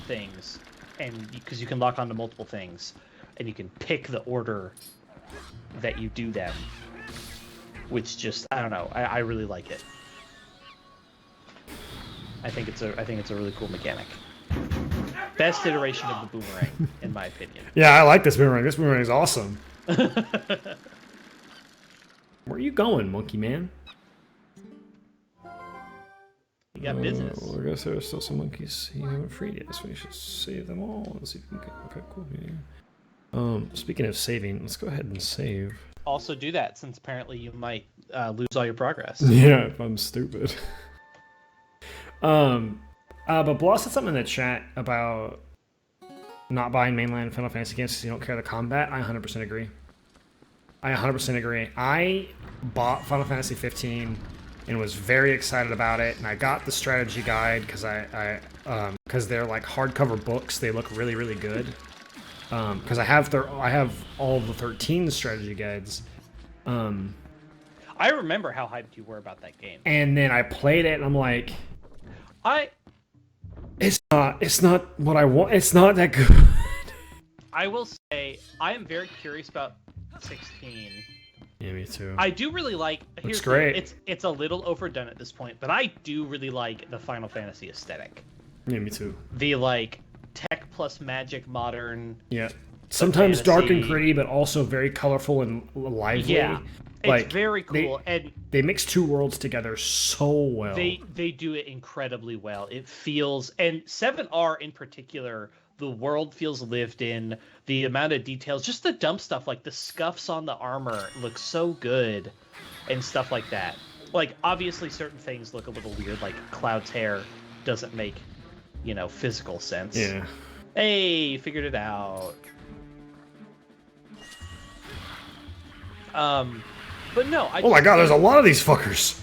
things. And because you can lock onto multiple things. And you can pick the order that you do them, which just, I don't know, I really like it. I think it's a really cool mechanic. Best iteration of the boomerang, in my opinion. Yeah, I like this boomerang. This boomerang is awesome. Where are you going, monkey man? You got business. Well, I guess there are still some monkeys you haven't freed yet, so you should save them all and see if you can get... Okay, cool. Yeah. Speaking of saving, let's go ahead and save. Also do that, since apparently you might lose all your progress. Yeah, if I'm stupid. But Bloss said something in the chat about not buying mainline Final Fantasy games because you don't care the combat. I 100% agree. I bought Final Fantasy 15 and was very excited about it, and I got the strategy guide because because they're hardcover books. They look really, really good. Because I have all the 13 strategy guides. I remember how hyped you were about that game. And then I played it, and I'm like, it's not what I want. It's not that good. I will say, I am very curious about 16. Yeah, me too. I do really like. It's great. It's a little overdone at this point, but I do really like the Final Fantasy aesthetic. Yeah, me too. The tech plus magic modern. Yeah. Sometimes dark and gritty, but also very colorful and lively. Yeah. It's very cool. They mix 2 worlds together so well. They do it incredibly well. It feels, and 7R in particular, the world feels lived in. The amount of details, just the dumb stuff, the scuffs on the armor look so good, and stuff like that. Obviously certain things look a little weird, like Cloud's hair doesn't make, physical sense. Yeah. Hey, figured it out. But no, oh my god, there's a lot of these fuckers.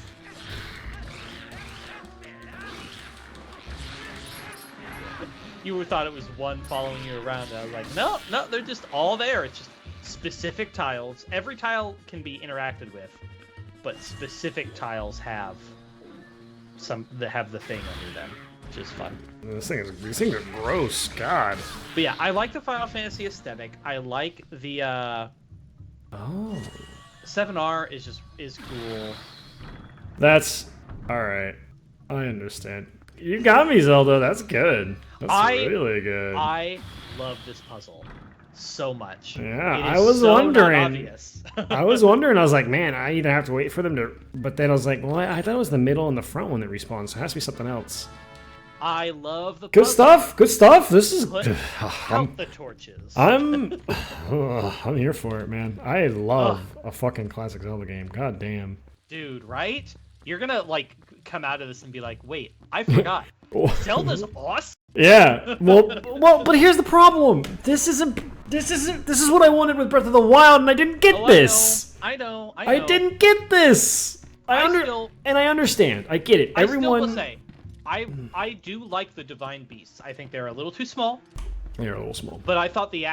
You thought it was one following you around. And I was like, no, they're just all there. It's just specific tiles. Every tile can be interacted with, but specific tiles have the thing under them, which is fun. These things are gross. God. But yeah, I like the Final Fantasy aesthetic. I like the 7R is cool. That's all right. I understand. You got me, Zelda. That's good. That's really good. I love this puzzle so much. Yeah, I was wondering. I was wondering. I was like, man, I either have to wait for them to. But then I was like, well, I thought it was the middle and the front one that respawns. So it has to be something else. I love the good stuff. Good stuff. This is. Count the torches. I'm here for it, man. I love a fucking classic Zelda game. God damn. Dude, right? You're gonna like come out of this and be like, wait, I forgot. Zelda's awesome. Yeah. Well, but here's the problem. This is what I wanted with Breath of the Wild, and I didn't get this. I know. I didn't get this. I understand. I get it. Everyone. I still will say, I do like the Divine Beasts. I think they're a little too small. They're a little small. But I thought the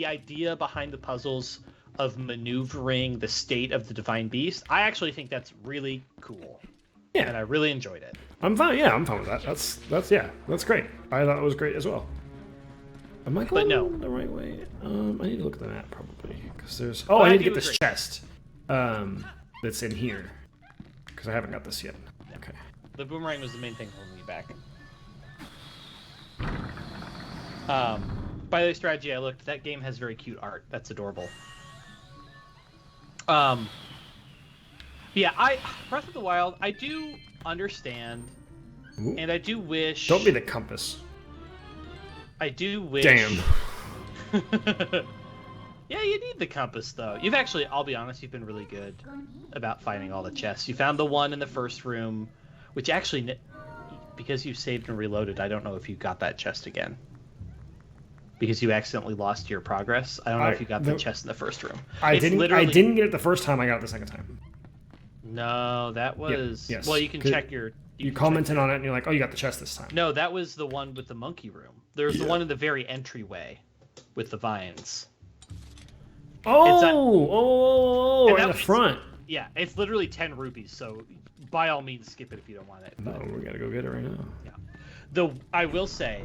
idea behind the puzzles of maneuvering the state of the Divine Beast, I actually think that's really cool. Yeah. And I really enjoyed it. I'm fine. Yeah, I'm fine with that. That's great. I thought it was great as well. Am I going the right way? I need to look at the map probably because there's. Oh, I need to get this chest. That's in here because I haven't got this yet. Yeah. Okay. The boomerang was the main thing holding me back. By the strategy I looked, that game has very cute art. That's adorable. Yeah, Breath of the Wild, I do understand, and I do wish. Don't be the compass. I do wish. Damn. Yeah, you need the compass though. I'll be honest, you've been really good about finding all the chests. You found the one in the first room, which actually, because you saved and reloaded, I don't know if you got that chest again. Because you accidentally lost your progress. I don't know if you got the chest in the first room. I didn't get it the first time. I got it the second time. No, that was. Yes. Well, you can check your. You commented on it and you're like, oh, you got the chest this time. No, that was the one with the monkey room. There's the one in the very entryway with the vines. Oh, in the front. Yeah, it's literally 10 rupees, so by all means skip it if you don't want it. No, we gotta go get it right now. Yeah. I will say,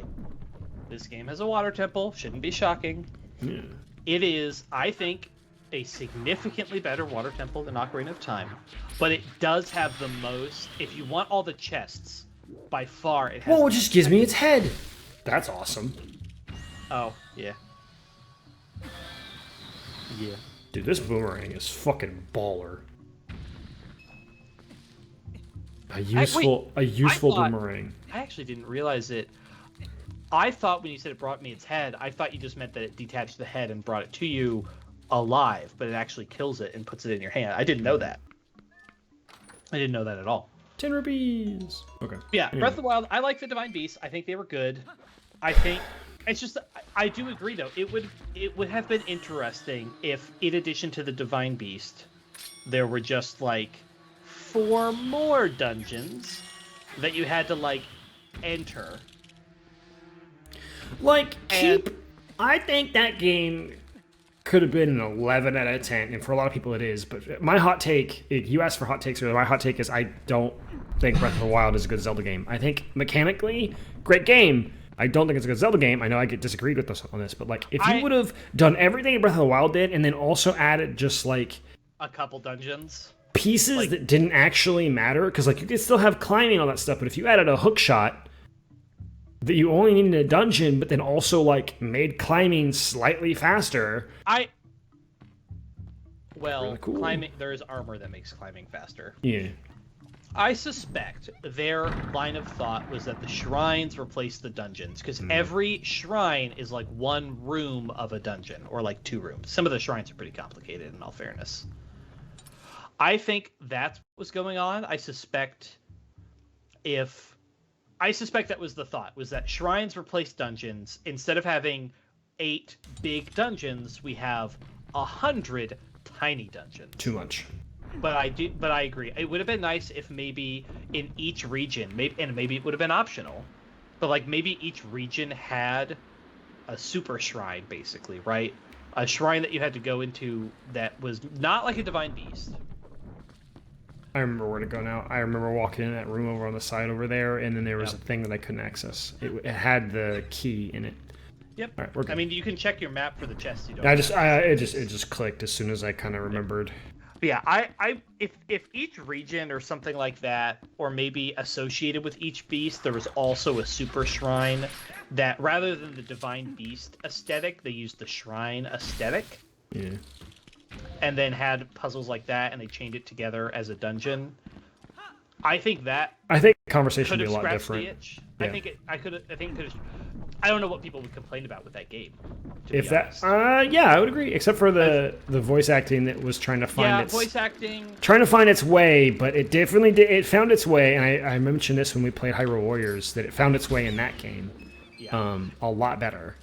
this game has a water temple. Shouldn't be shocking. Yeah. It is, I think, a significantly better water temple than Ocarina of Time. But it does have the most, if you want all the chests, by far it has... Well, it just gives me its head. That's awesome. Oh, yeah. Yeah. Dude, this boomerang is fucking baller. A useful boomerang. I actually didn't realize it. I thought when you said it brought me its head, I thought you just meant that it detached the head and brought it to you alive, but it actually kills it and puts it in your hand. I didn't know that. I didn't know that at all. 10 rupees. Okay. Yeah, anyway. Breath of the Wild, I like the Divine Beasts. I think they were good. I think it's just I do agree though. It would have been interesting if in addition to the Divine Beast, there were just like 4 more dungeons that you had to like enter. I think that game could have been an 11 out of 10, and for a lot of people it is, but my hot take, you asked for hot takes earlier, my hot take is I don't think Breath of the Wild is a good Zelda game. I think mechanically, great game. I don't think it's a good Zelda game. I know I get disagreed with us on this, but like if you would have done everything Breath of the Wild did, and then also added just like a couple dungeons, pieces that didn't actually matter, because like you could still have climbing and all that stuff, but if you added a hook shot that you only needed a dungeon, but then also like made climbing slightly faster. Really cool. Climbing, there is armor that makes climbing faster. Yeah. I suspect their line of thought was that the shrines replaced the dungeons, because every shrine is like one room of a dungeon, or like 2 rooms. Some of the shrines are pretty complicated, in all fairness. I think that's what was going on. I suspect that was the thought, was that shrines replaced dungeons. Instead of having 8 big dungeons, we have 100 tiny dungeons. Too much. But I agree. It would have been nice if maybe in each region, maybe it would have been optional, but like maybe each region had a super shrine, basically, right? A shrine that you had to go into that was not like a divine beast. I remember where to go now. I remember walking in that room over on the side over there, and then there was a Yep. thing that I couldn't access. It had the key in it. Yep. All right, we're good. I mean, you can check your map for the chests you don't. It just clicked as soon as I kind of remembered. But yeah, if each region or something like that, or maybe associated with each beast, there was also a super shrine that rather than the divine beast aesthetic, they used the shrine aesthetic. Yeah. And then had puzzles like that, and they chained it together as a dungeon. I think the conversation would could be a have lot scratched the different. itch. Yeah. I think it could have. I don't know what people would complain about with that game. If that, yeah, I would agree. Except for the voice acting that was trying to find voice acting, trying to find its way, but it definitely did. It found its way, and I mentioned this when we played Hyrule Warriors that it found its way in that game. Yeah. A lot better.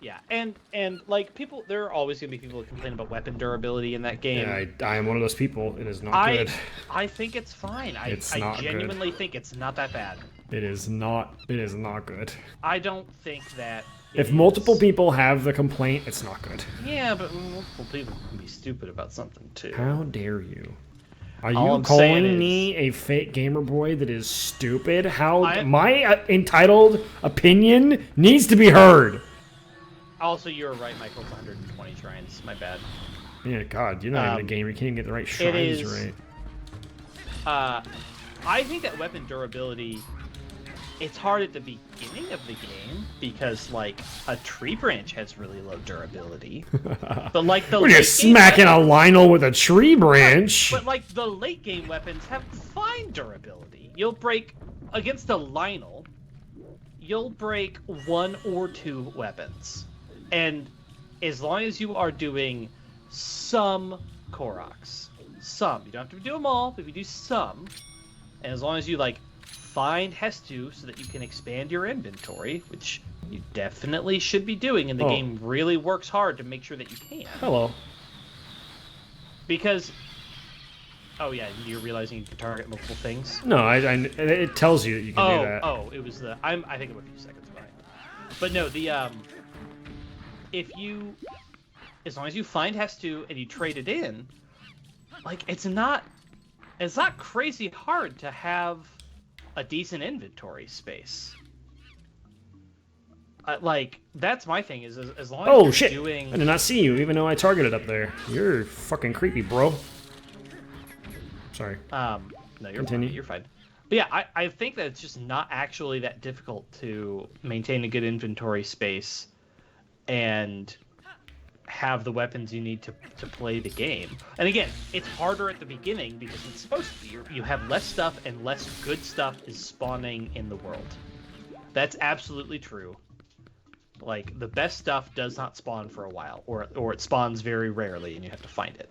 Yeah, and like people, there are always gonna be people that complain about weapon durability in that game. Yeah, I am one of those people. It is not good. I think it's fine. I genuinely think it's not that bad. It is not. It is not good. I don't think that. If multiple people have the complaint, it's not good. Yeah, but multiple people can be stupid about something too. How dare you? Are All you I'm calling saying me a fake gamer boy that is stupid? My entitled opinion needs to be heard. Also, you were right, Michael. It's 120 shrines. My bad. Yeah, God, you're not even a gamer. You can't even get the right shrines right. I think that weapon durability, it's hard at the beginning of the game because, like, a tree branch has really low durability. But, like, when you're smacking a Lionel with a tree branch. But, like, the late game weapons have fine durability. You'll break, against a Lionel, you'll break 1 or 2 weapons. And as long as you are doing some Koroks, some, you don't have to do them all, but if you do some, and as long as you, like, find Hestu so that you can expand your inventory, which you definitely should be doing, and the game really works hard to make sure that you can. Hello. Because, oh yeah, you're realizing you can target multiple things? No, it tells you that you can do that. Oh, it was the, I think I'm a few seconds behind. But no, the, if you, as long as you find Hestu and you trade it in, like, it's not crazy hard to have a decent inventory space. Like, that's my thing, is as long as you're doing... I did not see you, even though I targeted up there. You're fucking creepy, bro. Sorry. No, you're fine. You're fine. But yeah, I think that it's just not actually that difficult to maintain a good inventory space and have the weapons you need to play the game. And again, it's harder at the beginning because it's supposed to be. You have less stuff, and less good stuff is spawning in the world. That's absolutely true. Like, the best stuff does not spawn for a while, or it spawns very rarely and you have to find it.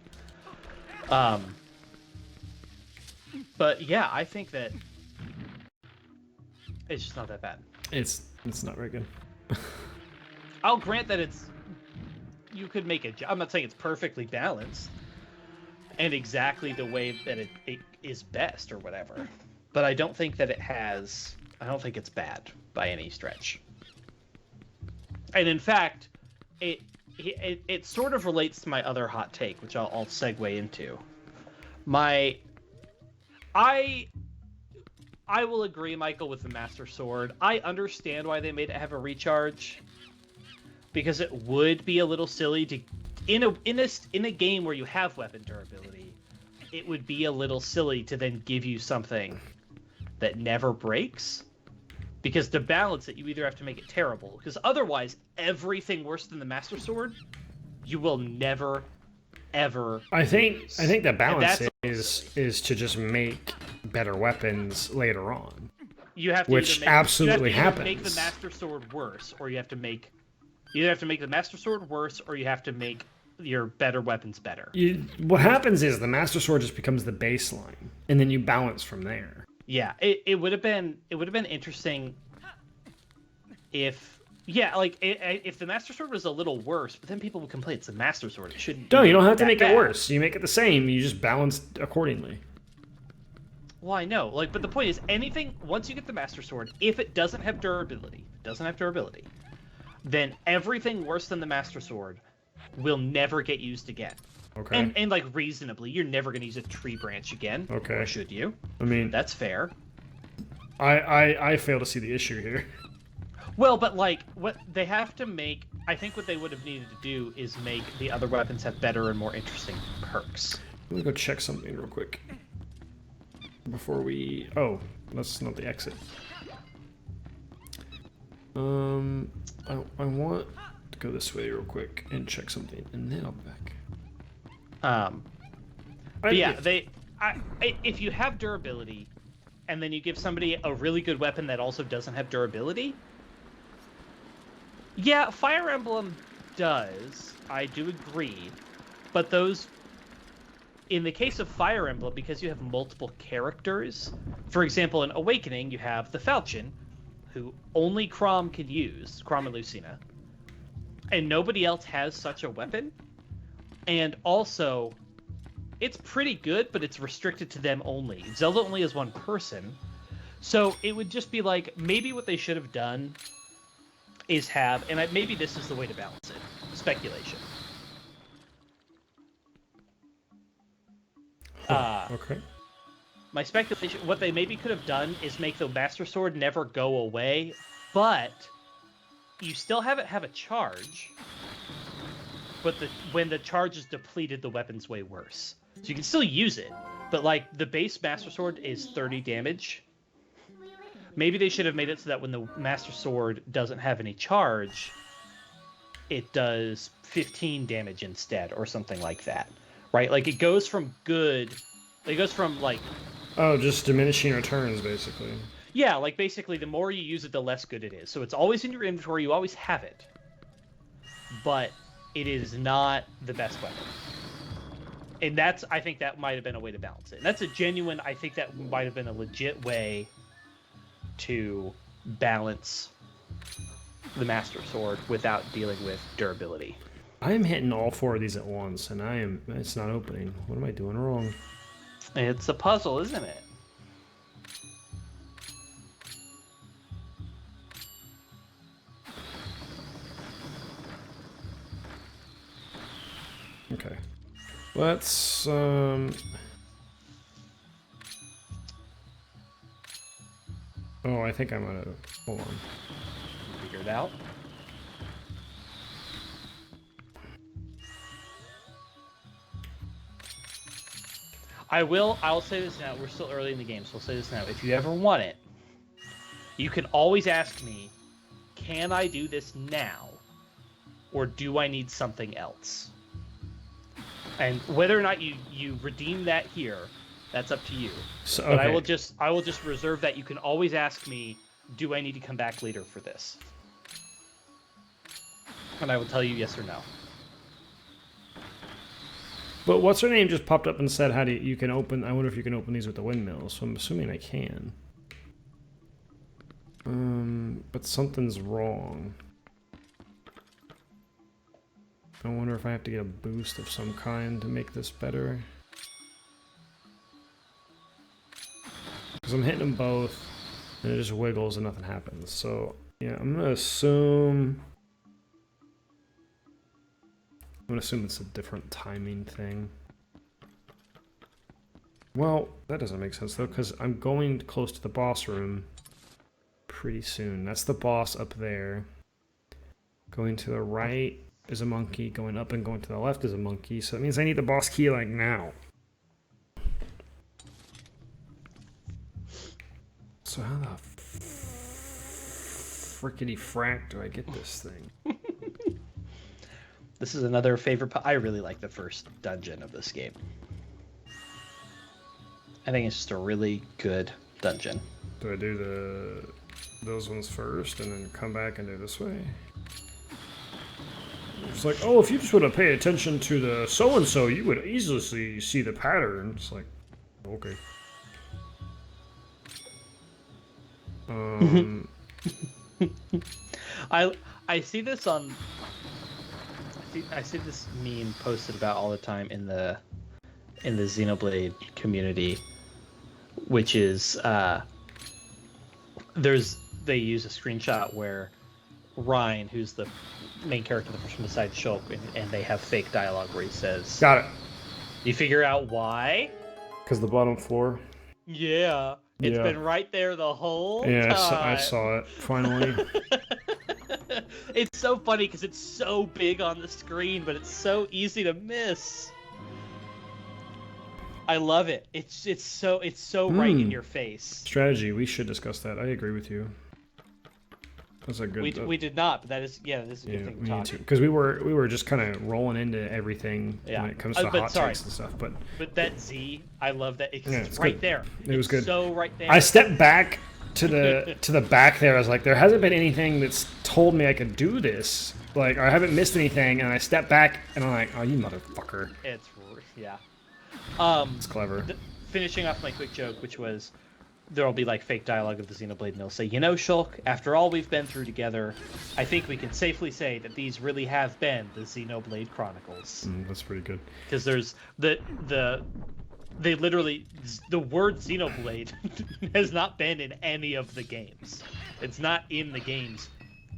But yeah, I think that it's just not that bad. It's not very good. I'll grant that you could make it. I'm not saying it's perfectly balanced and exactly the way that it is best or whatever, but I don't think that I don't think it's bad by any stretch. And in fact, it sort of relates to my other hot take, which I'll segue into. I will agree, Michael, with the Master Sword. I understand why they made it have a recharge, because it would be a little silly to, in a game where you have weapon durability, it would be a little silly to then give you something that never breaks, because to balance it, you either have to make it terrible, because otherwise, everything worse than the Master Sword, you will never, ever. I think the balance is to just make better weapons later on. You have to which absolutely happens. Make the Master Sword worse, or you have to make. You either have to make the Master Sword worse, or you have to make your better weapons better. What happens is the Master Sword just becomes the baseline, and then you balance from there. Yeah, it would have been interesting if if the Master Sword was a little worse, but then people would complain it's the Master Sword. It shouldn't. No, you don't have to make it worse. You make it the same. You just balance accordingly. Well, I know, like, but the point is, anything once you get the Master Sword, if it doesn't have durability, then everything worse than the Master Sword will never get used again. Okay. And like reasonably, you're never going to use a tree branch again. Okay. Or should you? I mean, that's fair. I fail to see the issue here. Well, but like what they have to make, I think what they would have needed to do is make the other weapons have better and more interesting perks. Let me go check something real quick. Before we... Oh, that's not the exit. I want to go this way real quick and check something, and then I'll be back. But yeah, if you have durability, and then you give somebody a really good weapon that also doesn't have durability, yeah, Fire Emblem does. I do agree, but those... In the case of Fire Emblem, because you have multiple characters, for example, in Awakening, you have the Falchion, who only Chrom can use, Chrom and Lucina, and nobody else has such a weapon. And also, it's pretty good, but it's restricted to them only. Zelda only has one person, so it would just be like, maybe what they should have done is have, and maybe this is the way to balance it, speculation. Okay. My speculation, what they maybe could have done is make the Master Sword never go away, but you still have it have a charge, but when the charge is depleted, the weapon's way worse. So you can still use it, but like the base Master Sword is 30 damage. Maybe they should have made it so that when the Master Sword doesn't have any charge, it does 15 damage instead, or something like that. Right? Like, it goes from good... It goes from, like... Oh, just diminishing returns, basically. Yeah, like, basically, the more you use it, the less good it is. So it's always in your inventory, you always have it. But it is not the best weapon. And that's... I think that might have been a way to balance it. And that's a genuine... I think that might have been a legit way to balance the Master Sword without dealing with durability. I am hitting all 4 of these at once, and it's not opening. What am I doing wrong? It's a puzzle, isn't it? Okay. Let's, Oh, I think I'm gonna... Hold on. Figure it out. I'll say this now. We're still early in the game, so I'll say this now. If you ever want it, you can always ask me, can I do this now? Or do I need something else? And whether or not you redeem that here, that's up to you. So, but okay. I will just reserve that you can always ask me, do I need to come back later for this? And I will tell you yes or no. But what's her name just popped up and said, you can open... I wonder if you can open these with the windmills, so I'm assuming I can. But something's wrong. I wonder if I have to get a boost of some kind to make this better. Because I'm hitting them both, and it just wiggles and nothing happens. So, yeah, I'm gonna assume it's a different timing thing. Well, that doesn't make sense, though, because I'm going close to the boss room pretty soon. That's the boss up there. Going to the right is a monkey. Going up and going to the left is a monkey. So that means I need the boss key, like, now. So how the frickety frack do I get this thing? This is another favorite. I really like the first dungeon of this game. I think it's just a really good dungeon. Do I do those ones first and then come back and do this way? It's like, oh, if you just would have paid attention to the so-and-so, you would easily see the pattern. It's like, okay. I see this on... I see this meme posted about all the time in the Xenoblade community, which is they use a screenshot where Ryan, who's the main character, the person beside Shulk, and they have fake dialogue where he says, "Got it." You figure out why? Because the bottom floor. Yeah, it's been right there the whole time. Yeah, I saw it finally. It's so funny because it's so big on the screen, but it's so easy to miss. I love it. It's so right in your face. Strategy. We should discuss that. I agree with you. That's a good. We did not, but this is a good thing to talk. Because we were just kind of rolling into everything when it comes to hot takes and stuff. But that Z, I love that. It's right there. It was good. So right there. I stepped back to the back there. I was like, there hasn't been anything that's told me I could do this. Like, I haven't missed anything. And I stepped back and I'm like, oh, you motherfucker. It's It's clever. Finishing off my quick joke, which was, there'll be like fake dialogue of the Xenoblade, and they'll say, you know, Shulk, after all we've been through together, I think we can safely say that these really have been the Xenoblade Chronicles. That's pretty good. Because there's they literally, the word Xenoblade has not been in any of the games. It's not in the games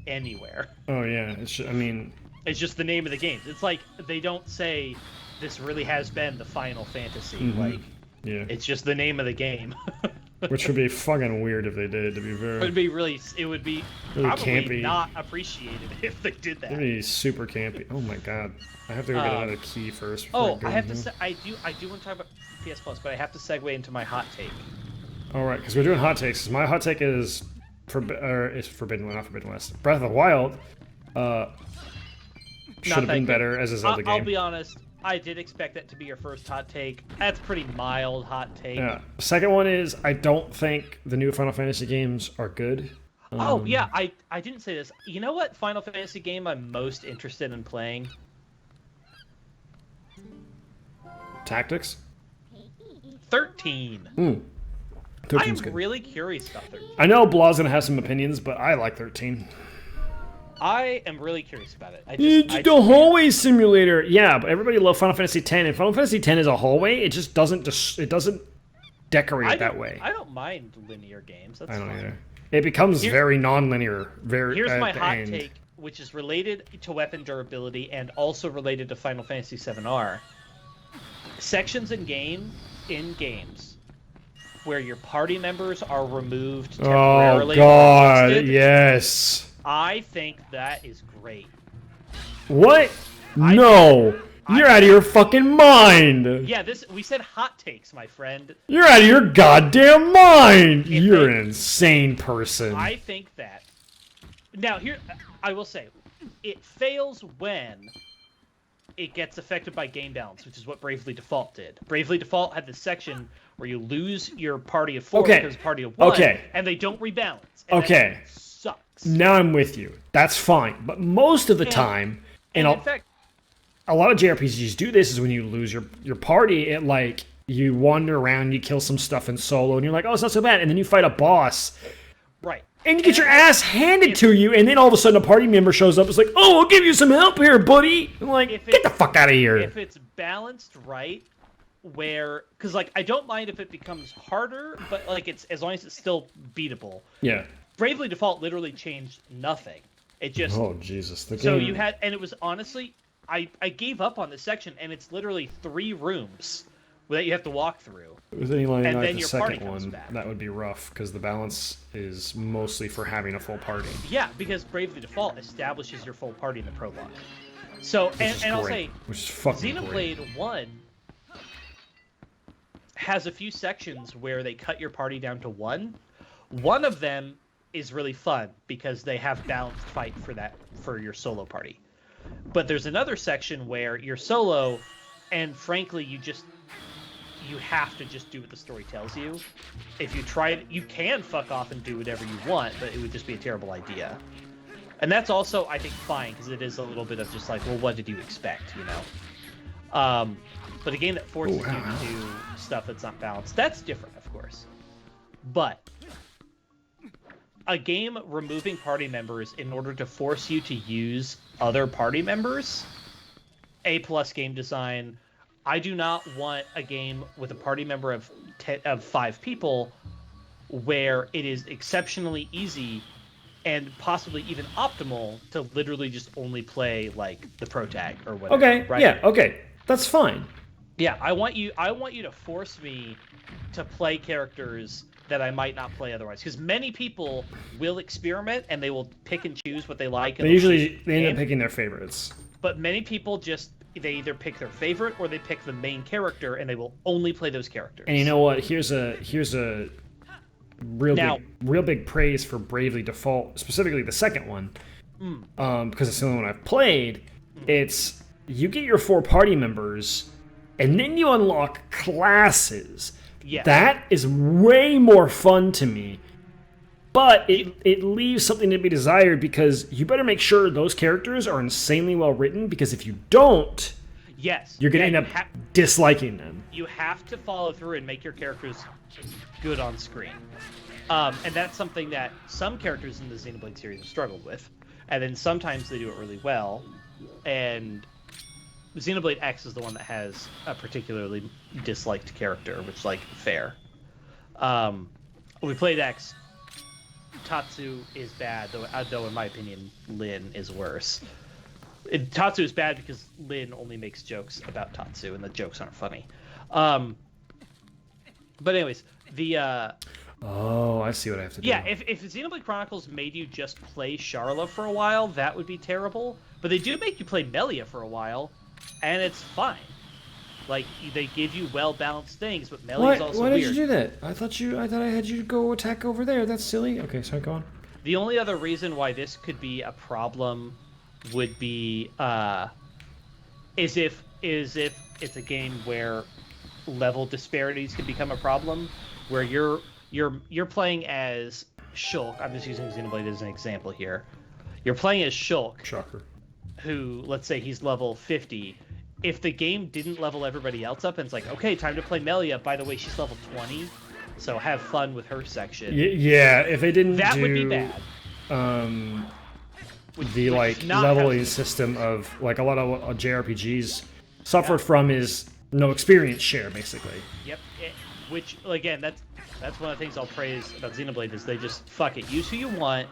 anywhere. Oh yeah, it's just the name of the games. It's like they don't say this really has been the Final Fantasy. Like, it's just the name of the game. Which would be fucking weird if they did, to be very... It would be really probably campy. Not appreciated if they did that. It'd be super campy. Oh my god. I have to go get another key first. I have to I do want to talk about PS Plus, but I have to segue into my hot take. Alright, because we're doing hot takes. My hot take is... Forbidden West. Breath of the Wild should have been better as a Zelda game. I'll be honest. I did expect that to be your first hot take. That's pretty mild hot take. Yeah. Second one is, I don't think the new Final Fantasy games are good. I didn't say this. You know what Final Fantasy game I'm most interested in playing? Tactics? 13. 13's I'm good. really curious about 13. I know Blah's gonna have some opinions, but I like 13. I am really curious about it. It's a hallway simulator. Yeah, but everybody loves Final Fantasy X, and Final Fantasy X is a hallway. It just doesn't decorate it that way. I don't mind linear games. That's fine. Either. It becomes very non-linear. Here's my hot take, which is related to weapon durability and also related to Final Fantasy VII-R. Sections in games where your party members are removed temporarily. Oh God! Yes. I think that is great. What? No! You're out of your fucking mind! Yeah, we said hot takes, my friend. You're out of your goddamn mind! You're an insane person. I think that... Now, here, I will say, it fails when it gets affected by game balance, which is what Bravely Default did. Bravely Default had this section where you lose your party of 4 because party of 1, and they don't rebalance. And okay. Sucks. Now I'm with you. That's fine. But most of the time, in fact, a lot of JRPGs do this, is when you lose your party, it like, you wander around, you kill some stuff in solo, and you're like, oh, it's not so bad. And then you fight a boss. Right. And you get your ass handed to you, and then all of a sudden a party member shows up. It's like, oh, I'll give you some help here, buddy. I'm like, get the fuck out of here. If it's balanced right, because like I don't mind if it becomes harder, but like it's as long as it's still beatable. Yeah. Bravely Default literally changed nothing. It just Jesus. So you had, and it was honestly, I gave up on this section, and it's literally 3 rooms that you have to walk through. It was anything and like then the your party second comes one, back. that would be rough because the balance is mostly for having a full party. Yeah, because Bravely Default establishes your full party in the prologue. So and I'll say, which is fucking Xenoblade great. 1 has a few sections where they cut your party down to 1. One of them is really fun because they have balanced fight for your solo party. But there's another section where you're solo, and frankly, you have to just do what the story tells you. If you try it, you can fuck off and do whatever you want, but it would just be a terrible idea. And that's also, I think, fine, because it is a little bit of just like, well, what did you expect, you know? But a game that forces you to do stuff that's not balanced, that's different, of course. But a game removing party members in order to force you to use other party members, A+ game design, I do not want a game with a party member of 5 people where it is exceptionally easy and possibly even optimal to literally just only play like the pro tag or whatever. Okay, right? yeah, okay, that's fine. Yeah, I want you to force me to play characters that I might not play otherwise, because many people will experiment and they will pick and choose what they like. They usually end up picking their favorites. But many people they either pick their favorite or they pick the main character and they will only play those characters. And you know what? Here's a real big praise for Bravely Default, specifically the second one, because it's the only one I've played. It's you get your 4 party members, and then you unlock classes. Yes. That is way more fun to me. But it leaves something to be desired, because you better make sure those characters are insanely well written, because if you don't, you're going to end up disliking them. You have to follow through and make your characters good on screen. And that's something that some characters in the Xenoblade series have struggled with. And then sometimes they do it really well. And Xenoblade X is the one that has a particularly disliked character, which, like, fair. We played X. Tatsu is bad, though in my opinion, Lin is worse. Tatsu is bad because Lin only makes jokes about Tatsu, and the jokes aren't funny. But anyways, Oh, I see what I have to do. Yeah, if Xenoblade Chronicles made you just play Sharla for a while, that would be terrible. But they do make you play Melia for a while, and it's fine. Like, they give you well-balanced things, but Melia's also weird. Why did you do that? I thought I had you go attack over there. That's silly. Okay, sorry, go on. The only other reason why this could be a problem would be is if it's a game where level disparities could become a problem, where you're playing as Shulk. I'm just using Xenoblade as an example here. You're playing as Shulk. Shocker. Who, let's say he's level 50. If the game didn't level everybody else up and it's like, okay, time to play Melia. By the way, she's level 20, so have fun with her section. Yeah, if they didn't would be bad. The leveling system of, like, a lot of JRPGs suffered from is no experience share, basically. Yep. Which, again, that's one of the things I'll praise about Xenoblade is they just, fuck it, use who you want.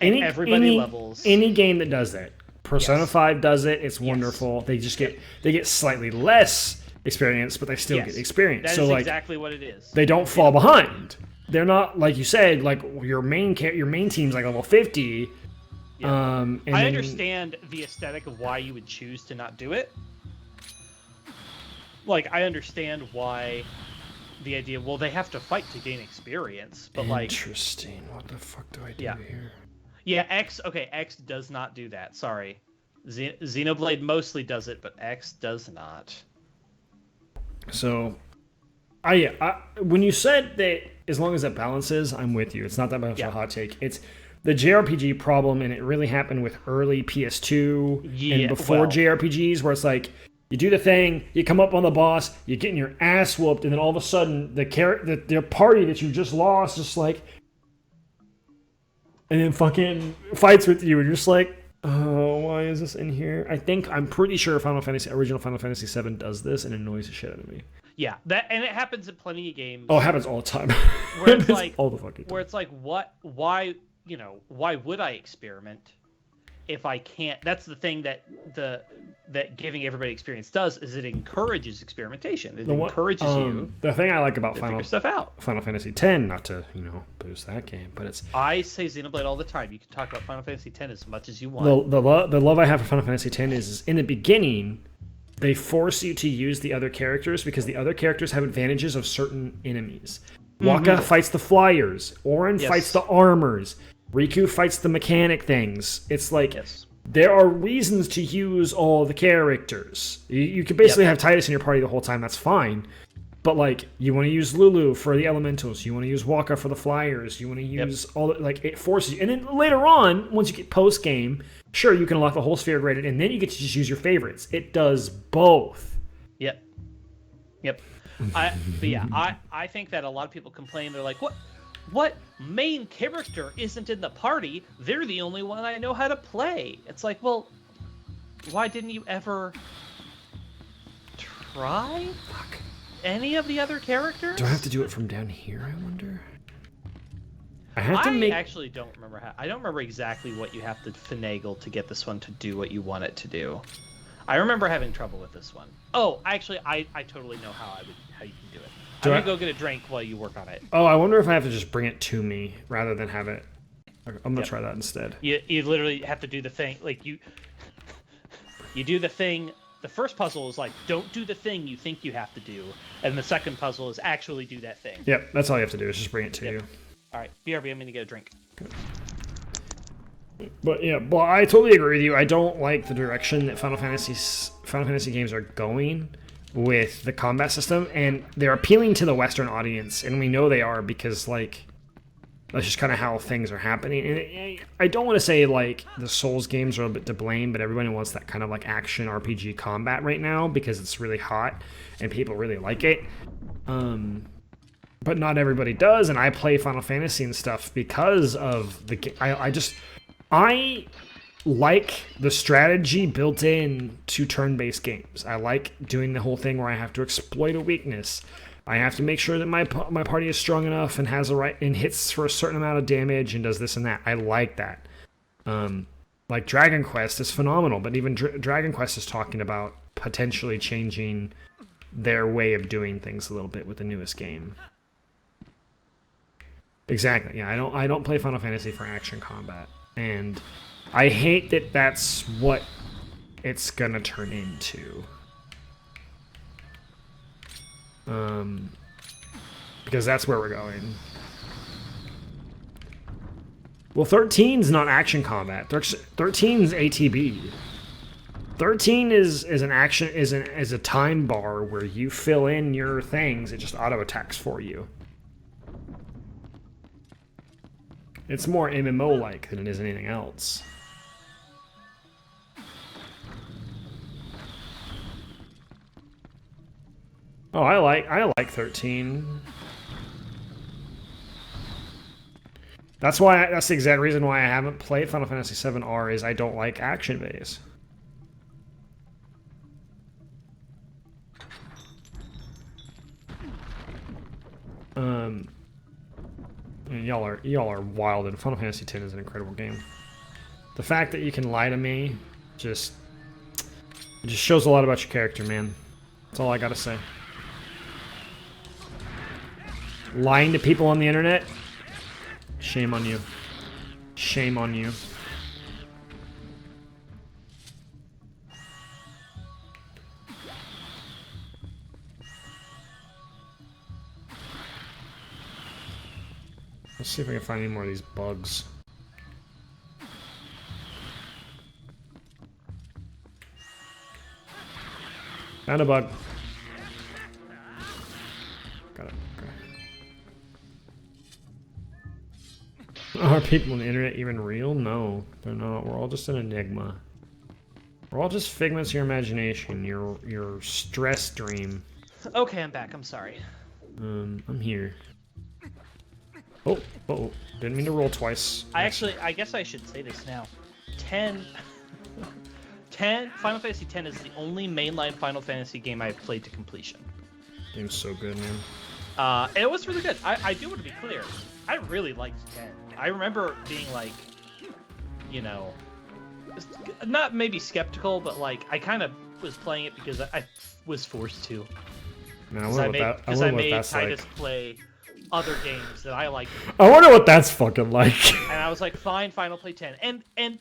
Everybody levels. Any game that does that. Persona 5 does it. It's wonderful. They just get slightly less experience, but they still get experience. That is exactly what it is. They don't fall behind. They're not, like you said, like your main team's like level 50. Yeah. I understand the aesthetic of why you would choose to not do it. Like, I understand why the idea, well, they have to fight to gain experience, but Interesting. What the fuck do I do here? Yeah, X does not do that. Sorry. Xenoblade mostly does it, but X does not. So, when you said that as long as it balances, I'm with you. It's not that much of a hot take. It's the JRPG problem, and it really happened with early PS2 and before JRPGs, where it's like, you do the thing, you come up on the boss, you're getting your ass whooped, and then all of a sudden, the party that you just lost just like, and then fucking fights with you, and you're just like, oh, why is this in here? I'm pretty sure original Final Fantasy VII does this, and it annoys the shit out of me. Yeah, and it happens in plenty of games. Oh, it happens all the time. Where it's like all the fucking time. Where it's like, why would I experiment if I can't? That's the thing that giving everybody experience does, is it encourages experimentation. It encourages you. The thing I like about figure stuff out. Final Fantasy X, not to boost that game, but it's. I say Xenoblade all the time. You can talk about Final Fantasy X as much as you want. The love I have for Final Fantasy X is in the beginning, they force you to use the other characters because the other characters have advantages of certain enemies. Wakka fights the flyers. Auron fights the armors. Riku fights the mechanic things. It's like there are reasons to use all the characters. You could basically have Tidus in your party the whole time. That's fine. But like, you want to use Lulu for the elementals. You want to use Wakka for the flyers. You want to use it forces you. And then later on, once you get post game, sure, you can unlock the whole sphere graded, and then you get to just use your favorites. It does both. Yep. I think that a lot of people complain. They're like, what main character isn't in the party? They're the only one I know how to play. It's like, well, why didn't you ever try any of the other characters. Do I have to do it from down here, I wonder? I actually don't remember how. I don't remember exactly what you have to finagle to get this one to do what you want it to do. I remember having trouble with this one. Oh, actually, I totally know how you can do it. I'm gonna go get a drink while you work on it. Oh, I wonder if I have to just bring it to me rather than have it. I'm gonna try that instead. You literally have to do the thing, like you do the thing. The first puzzle is like, don't do the thing you think you have to do, and the second puzzle is actually do that thing. Yep, that's all you have to do is just bring it to you. All right, BRB, I'm gonna get a drink. Okay. But yeah, well, I totally agree with you. I don't like the direction that Final Fantasy games are going with the combat system, and they're appealing to the Western audience, and we know they are because like that's just kind of how things are happening. And I don't want to say like the Souls games are a bit to blame, but everybody wants that kind of like action RPG combat right now because it's really hot and people really like it. But not everybody does, and I play Final Fantasy and stuff because of the game. I like the strategy built in to turn-based games. I like doing the whole thing where I have to exploit a weakness. I have to make sure that my party is strong enough and has and hits for a certain amount of damage and does this and that. I like that. Like Dragon Quest is phenomenal, but even Dragon Quest is talking about potentially changing their way of doing things a little bit with the newest game. Exactly. Yeah, I don't play Final Fantasy for action combat. And I hate that that's what it's gonna turn into. Because that's where we're going. Well, 13's not action combat. 13's ATB. 13 is a time bar where you fill in your things. It just auto attacks for you. It's more MMO-like than it is anything else. Oh, I like 13. That's the exact reason why I haven't played Final Fantasy VII R is I don't like action base. Y'all are wild, and Final Fantasy X is an incredible game. The fact that you can lie to me just shows a lot about your character, man. That's all I gotta say. Lying to people on the internet? Shame on you. Shame on you. Let's see if I can find any more of these bugs. Found a bug. Got it. Okay. Are people on the internet even real? No, they're not. We're all just an enigma. We're all just figments of your imagination, your stress dream. Okay, I'm back. I'm sorry. I'm here. Oh, didn't mean to roll twice. I guess I should say this now. 10, Final Fantasy X is the only mainline Final Fantasy game I've played to completion. Game's so good, man. It was really good. I do want to be clear. I really liked 10. I remember being like, you know, not maybe skeptical, but like I kind of was playing it because I was forced to. Man, I made Titus play other games that I like. I wonder what that's fucking like. And I was like, fine, I'll play 10. And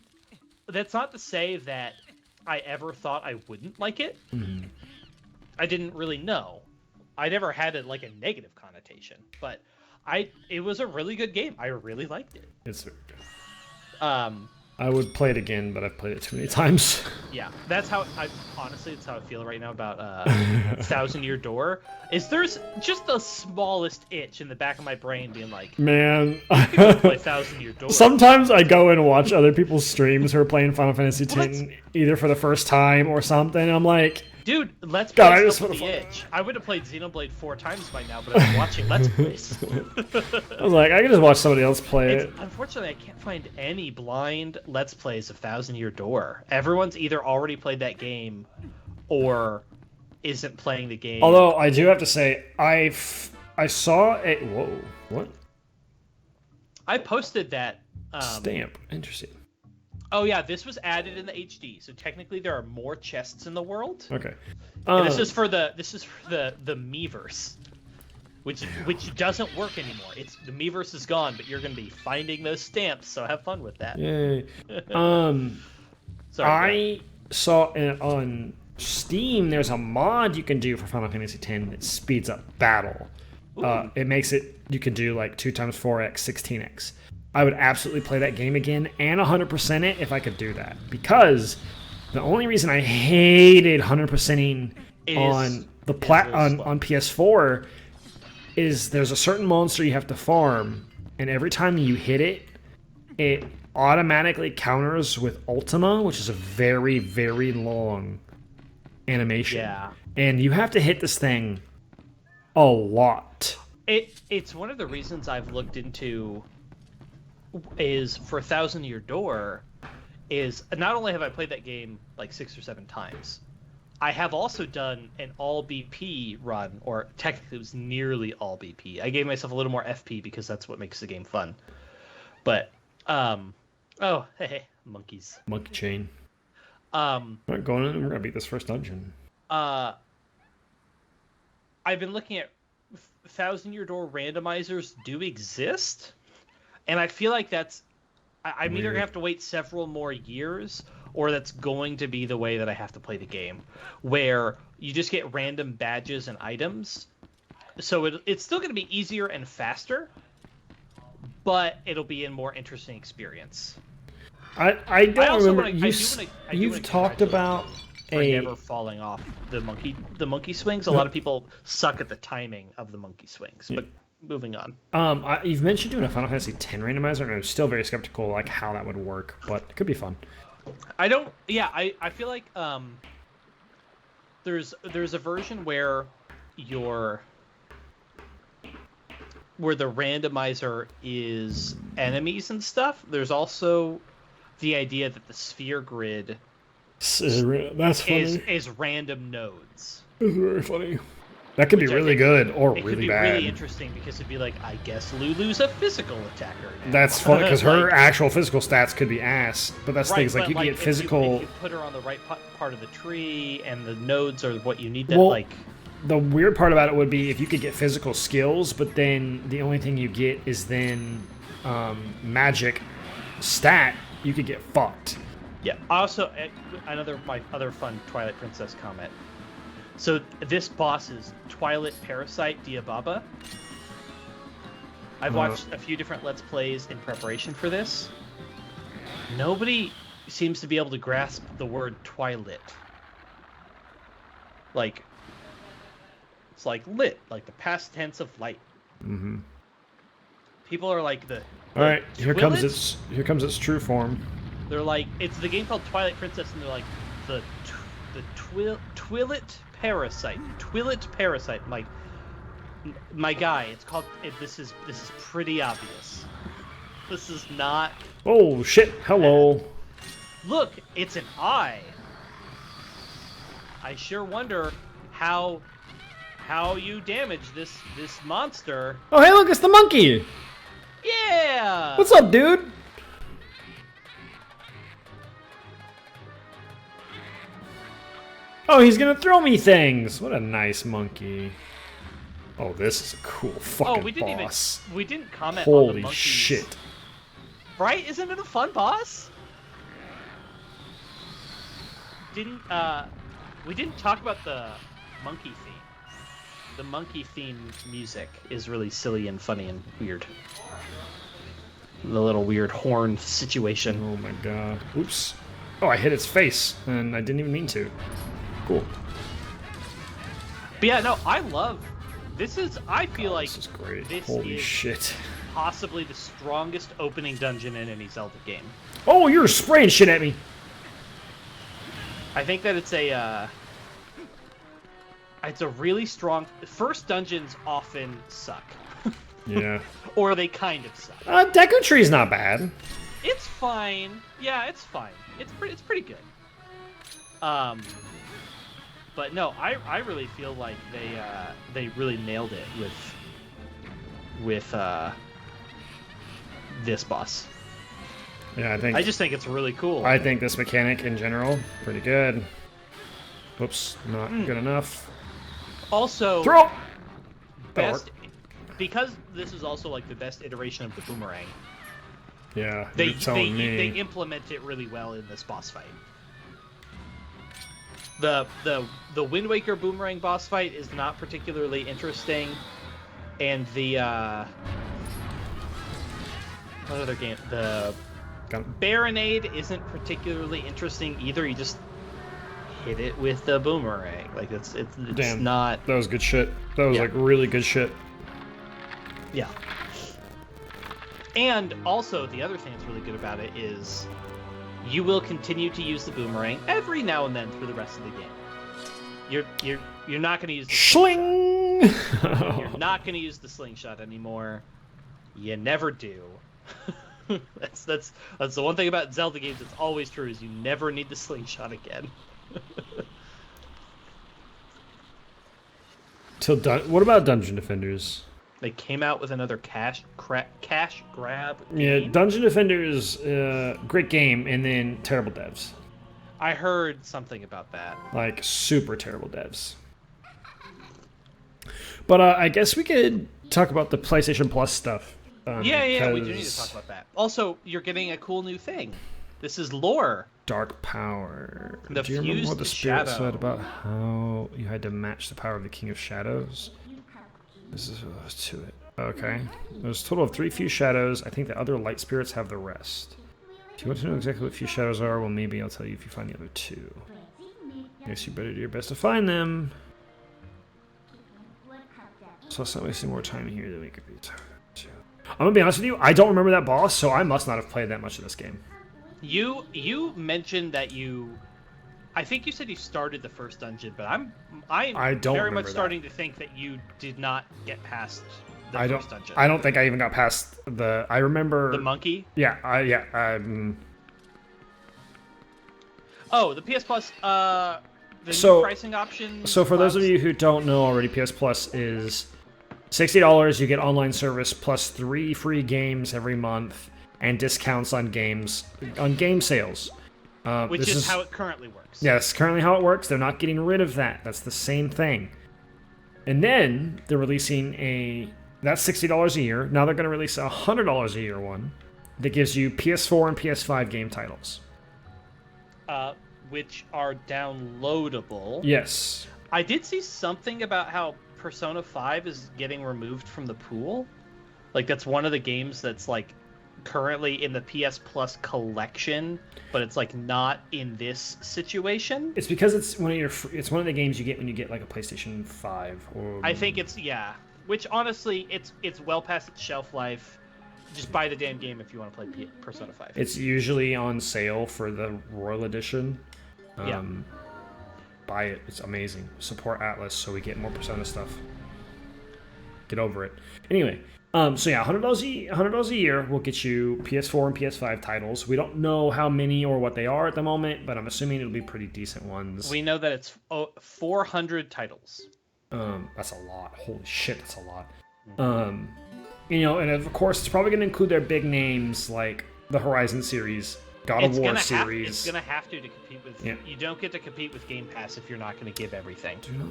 that's not to say that I ever thought I wouldn't like it. Mm-hmm. I didn't really know. I never had a negative connotation, but it was a really good game. I really liked it. It's very good. I would play it again, but I've played it too many times. Yeah, that's how honestly, it's how I feel right now about Thousand Year Door. There's just the smallest itch in the back of my brain being like, man, play Thousand Year Door. Sometimes I go and watch other people's streams who are playing Final Fantasy X either for the first time or something. And I'm like, dude, Let's Plays the itch. I would have played Xenoblade 4 times by now, but I was watching Let's Plays. I was like, I can just watch somebody else play it. Unfortunately, I can't find any blind Let's Plays of Thousand Year Door. Everyone's either already played that game or isn't playing the game. Although I do have to say, I saw a whoa, what? I posted that Stamp. Interesting. Oh yeah, this was added in the HD, so technically there are more chests in the world. Okay. And this is for the Miiverse, which doesn't work anymore. The Miiverse is gone, but you're going to be finding those stamps, so have fun with that. Yay. Sorry, I saw on Steam there's a mod you can do for Final Fantasy X that speeds up battle. It makes it you can do like 2x4x 16x. I would absolutely play that game again and 100% it if I could do that, because the only reason I hated 100%ing on the on PS4 is there's a certain monster you have to farm, and every time you hit it, it automatically counters with Ultima, which is a very, very long animation. Yeah. And you have to hit this thing a lot. It's one of the reasons I've looked into is for Thousand Year Door is not only have I played that game like 6 or 7 times, I have also done an all BP run, or technically it was nearly all BP. I gave myself a little more FP because that's what makes the game fun. But oh hey, monkeys. Monkey chain. We're going in and we're gonna beat this first dungeon. I've been looking at Thousand Year Door randomizers do exist. And I feel like I'm either going to have to wait several more years, or that's going to be the way that I have to play the game, where you just get random badges and items. So it's still going to be easier and faster, but it'll be a more interesting experience. I don't remember. You've talked about never falling off the monkey swings. A lot of people suck at the timing of the monkey swings, but moving on. You've mentioned doing a Final Fantasy X randomizer, and I'm still very skeptical like how that would work, but it could be fun. I feel like there's a version where the randomizer is enemies and stuff. There's also the idea that the sphere grid that's funny. is random nodes. It's very funny. That could be really good or really bad. It could be really interesting because it'd be like, I guess Lulu's a physical attacker now. That's funny because her actual physical stats could be ass. But that's the thing, is like you can get physical. If you put her on the right part of the tree, and the nodes are what you need to The weird part about it would be if you could get physical skills, but then the only thing you get is then magic stat. You could get fucked. Yeah. Also, my other fun Twilight Princess comment. So this boss is Twilight Parasite Diababa. I've watched a few different Let's Plays in preparation for this. Nobody seems to be able to grasp the word Twilight. Like, it's like lit, like the past tense of light. Mm-hmm. People are like all right, here comes its true form. They're like, it's the game called Twilight Princess, and they're like the Twilight Parasite. I'm like, my guy, it's called. This is pretty obvious. This is not. Oh shit! Hello. Look, it's an eye. I sure wonder how you damage this monster. Oh hey, look, it's the monkey. Yeah. What's up, dude? Oh, he's gonna throw me things. What a nice monkey. Oh, this is a cool fucking boss. We didn't comment Holy on the monkeys. Shit. Right? Isn't it a fun boss? We didn't talk about the monkey theme. The monkey theme music is really silly and funny and weird. The little weird horn situation. Oh my god. Oops. Oh, I hit its face, and I didn't even mean to. Cool. But yeah, no, I love this. I feel like this is great. This Holy is shit! Possibly the strongest opening dungeon in any Zelda game. Oh, you're spraying shit at me. I think that it's a really strong. First dungeons often suck. Yeah. Or they kind of suck. Deku Tree's not bad. It's fine. Yeah, it's fine. It's pretty good. But But no, I really feel like they really nailed it with this boss. Yeah, I just think it's really cool. I think this mechanic in general, pretty good. Whoops, not good enough. Also, throw! Because this is also like the best iteration of the boomerang. Yeah, they implement it really well in this boss fight. The Wind Waker boomerang boss fight is not particularly interesting, and the what other game? The Baronade isn't particularly interesting either. You just hit it with the boomerang. Like it's Damn, not. That was good shit. That was like really good shit. Yeah. And also the other thing that's really good about it is you will continue to use the boomerang every now and then through the rest of the game. You're not going to use the Schling. You're not going to use the slingshot anymore. You never do. That's the one thing about Zelda games that's always true is you never need the slingshot again. What about Dungeon Defenders? They came out with another cash grab game. Yeah, Dungeon Defenders, great game, and then terrible devs. I heard something about that. Like, super terrible devs. But I guess we could talk about the PlayStation Plus stuff. Yeah, we do need to talk about that. Also, you're getting a cool new thing. This is lore. Dark power. The Do you remember what the Spirit Shadow. said about how you had to match the power of the King of Shadows? This is to it. Okay. There's a total of 3 Fused Shadows. I think the other light spirits have the rest. If you want to know exactly what Fused Shadows are, well, maybe I'll tell you if you find the other 2. Guess you better do your best to find them. So let's not wasting more time here than we could be. I'm gonna be honest with you. I don't remember that boss, so I must not have played that much of this game. You mentioned that I think you said you started the first dungeon, but I'm don't very much remember starting to think that you did not get past the first dungeon. I don't think I even got past the. I remember the monkey. Yeah, Oh, the PS Plus. The new pricing option. So for those of you who don't know already, PS Plus is $60. You get online service plus 3 free games every month and discounts on games on game sales. Which is how it currently works. Yes, currently how it works. They're not getting rid of that. That's the same thing. And then they're releasing that's $60 a year. Now they're going to release a $100 a year one that gives you PS4 and PS5 game titles. Which are downloadable. Yes. I did see something about how Persona 5 is getting removed from the pool. Like that's one of the games that's like currently in the PS Plus collection, but it's like not in this situation. It's because it's one of the games you get when you get like a PlayStation 5 or I think which honestly it's well past its shelf life. Just buy the damn game if you want to play Persona 5. It's usually on sale for the Royal Edition. Buy it. It's amazing. Support Atlas so we get more Persona stuff. Get over it. Anyway, so yeah, $100 a year will get you PS4 and PS5 titles. We don't know how many or what they are at the moment, but I'm assuming it'll be pretty decent ones. We know that it's 400 titles. That's a lot. Holy shit, that's a lot. And of course, it's probably going to include their big names like the Horizon series, God of War series. It's going to have to compete with. Yeah. You don't get to compete with Game Pass if you're not going to give everything. Do not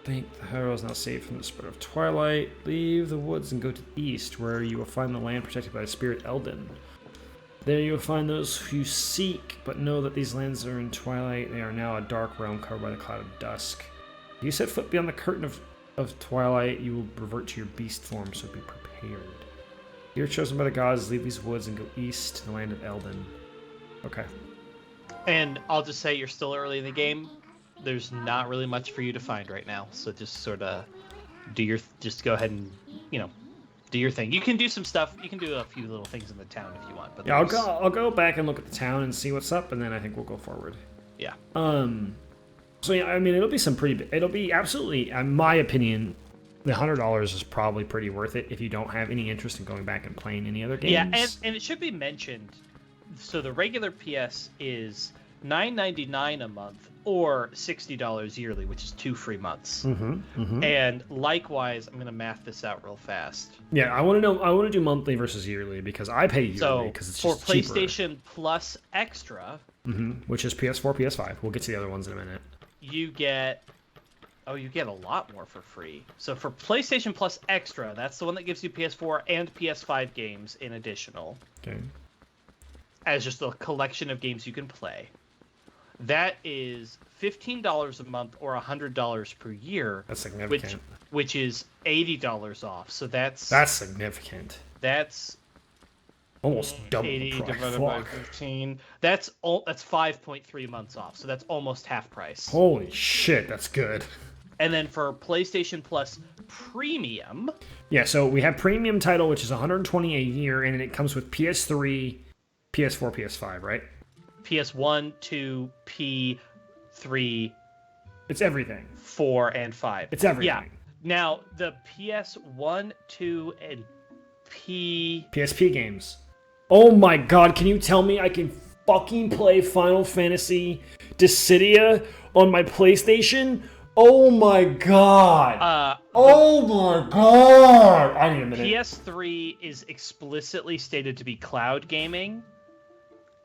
think the hero is now safe from the spread of Twilight. Leave the woods and go to the east, where you will find the land protected by the spirit Eldin. There you will find those who seek, but know that these lands are in Twilight. They are now a dark realm covered by the cloud of dusk. If you set foot beyond the curtain of Twilight, you will revert to your beast form, so be prepared. You're chosen by the gods. Leave these woods and go east to the land of Eldin. Okay. And I'll just say you're still early in the game. There's not really much for you to find right now, so just sort of just go ahead and do your thing. You can do some stuff. You can do a few little things in the town if you want. But yeah, I'll go back and look at the town and see what's up, and then I think we'll go forward. Yeah. So yeah, I mean, it'll be absolutely, in my opinion, the $100 is probably pretty worth it if you don't have any interest in going back and playing any other games. Yeah, and it should be mentioned. So the regular PS is $9.99 a month or $60 yearly, which is 2 free months. And likewise, I'm gonna math this out real fast. Yeah, I want to know. I want to do monthly versus yearly because I pay yearly because it's just for PlayStation cheaper. Plus Extra, Which is PS4, PS5. We'll get to the other ones in a minute. you get a lot more for free. So for PlayStation Plus Extra, that's the one that gives you PS4 and PS5 games in additional. Okay. As just a collection of games you can play. That is $15 a month or $100 per year. That's significant. Which is $80 off. So that's significant. That's almost double 80 the price. divided by 15. That's 5.3 months off. So that's almost half price. Holy shit, that's good. And then for PlayStation Plus Premium, yeah, so we have Premium title, which is $120 a year, and it comes with PS3, PS4, PS5, right? PS1, 2, P3. It's everything. 4 and 5. It's everything. Yeah. Now the PS1, 2, and PSP games. Oh my god, can you tell me I can fucking play Final Fantasy Dissidia on my PlayStation? Oh my god. Oh my god. I need a minute. PS3 is explicitly stated to be cloud gaming.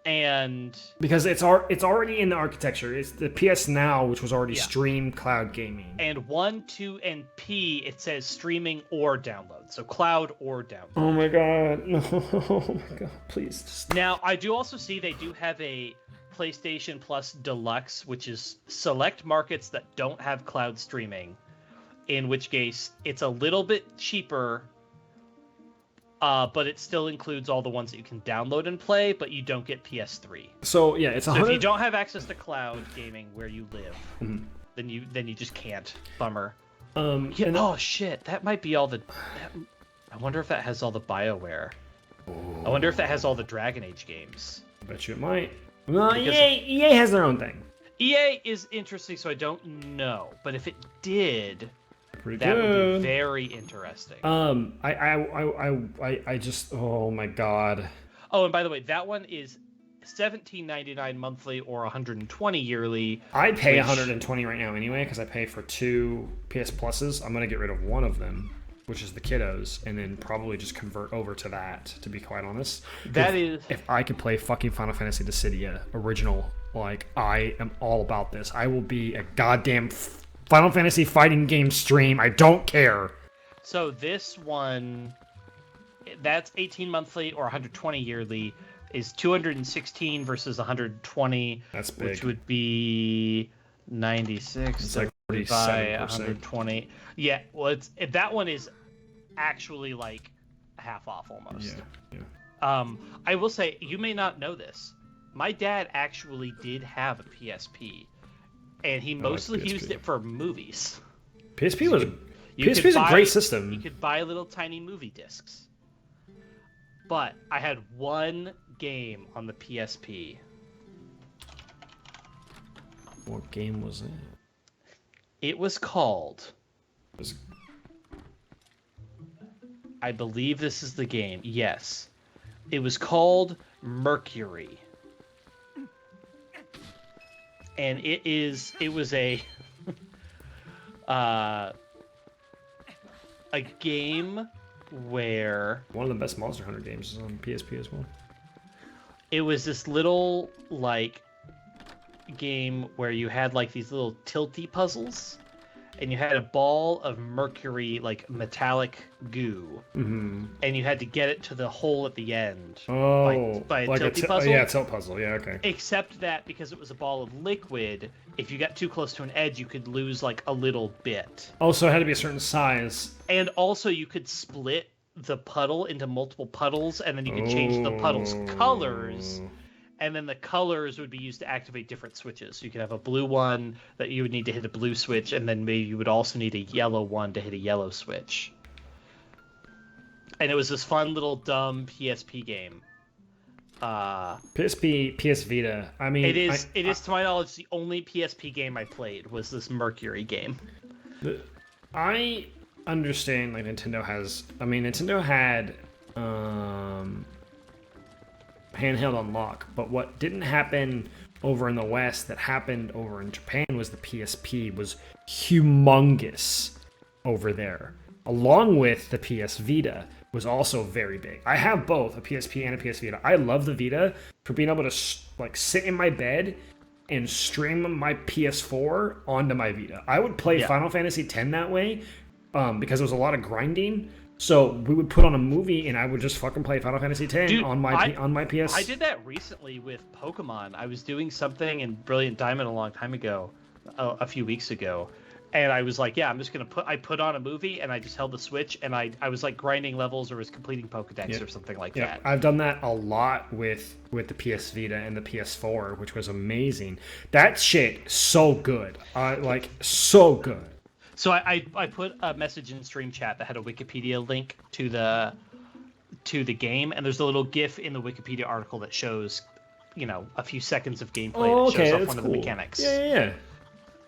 And because it's already in the architecture. It's the PS Now, which was already streamed cloud gaming. And 1, 2, and P, it says streaming or download. So cloud or download. Oh my god. No. Oh my god. Please. Just... Now, I do also see they do have a PlayStation Plus Deluxe, which is select markets that don't have cloud streaming. In which case, it's a little bit cheaper. But it still includes all the ones that you can download and play, but you don't get PS3. So yeah, it's 100... So if you don't have access to cloud gaming where you live, then you just can't. Bummer. Oh shit, that might be all the. I wonder if that has all the BioWare. Oh. I wonder if that has all the Dragon Age games. I bet you it might. Well, EA has their own thing. EA is interesting, so I don't know. But if it did. Pretty that good. would be very interesting. I just, oh my god. Oh, and by the way, that one is $17.99 monthly or $120 yearly. I pay $120 right now anyway because I pay for 2 PS Pluses. I'm gonna get rid of one of them, which is the kiddos, and then probably just convert over to that. To be quite honest, if I could play fucking Final Fantasy Dissidia original, like I am all about this. I will be a goddamn Final Fantasy fighting game stream. I don't care. So this one, that's 18 monthly or 120 yearly, is 216 versus 120. That's big. Which would be 96 it's like by 120. Yeah, well, that one is actually like half off almost. Yeah. I will say, you may not know this. My dad actually did have a PSP. And he mostly used it for movies. PSP is a great system. You could buy little tiny movie discs. But I had one game on the PSP. What game was it? It was called... I believe this is the game. Yes. It was called Mercury. And it was a a game where one of the best Monster Hunter games is on PSP as well. It was this little like game where you had like these little tilty puzzles, and you had a ball of mercury, like metallic goo, and you had to get it to the hole at the end by a like tilty puzzle. Yeah, tilt puzzle. Yeah, okay. Except that because it was a ball of liquid, if you got too close to an edge, you could lose like a little bit. Also, it had to be a certain size. And also, you could split the puddle into multiple puddles, and then you could change the puddles' colors. And then the colors would be used to activate different switches. So you could have a blue one that you would need to hit a blue switch, and then maybe you would also need a yellow one to hit a yellow switch. And it was this fun little dumb PSP game. PSP, PS Vita. I mean, it is to my knowledge the only PSP game I played was this Mercury game. I understand like Nintendo had handheld unlock, but what didn't happen over in the West that happened over in Japan was the PSP was humongous over there, along with the PS Vita was also very big. I have both, a PSP and a PS Vita. I love the Vita for being able to like sit in my bed and stream my PS4 onto my Vita. I would play Final Fantasy X that way because there was a lot of grinding. So we would put on a movie and I would just fucking play Final Fantasy X on my PS. I did that recently with Pokemon. I was doing something in Brilliant Diamond a long time ago, a few weeks ago. And I was like, yeah, I'm just going to I put on a movie and I just held the Switch and I was like grinding levels or was completing Pokedex or something like that. I've done that a lot with the PS Vita and the PS4, which was amazing. That shit, so good. So good. So I put a message in stream chat that had a Wikipedia link to the game. And there's a little GIF in the Wikipedia article that shows, a few seconds of gameplay that shows off one of the mechanics. Yeah.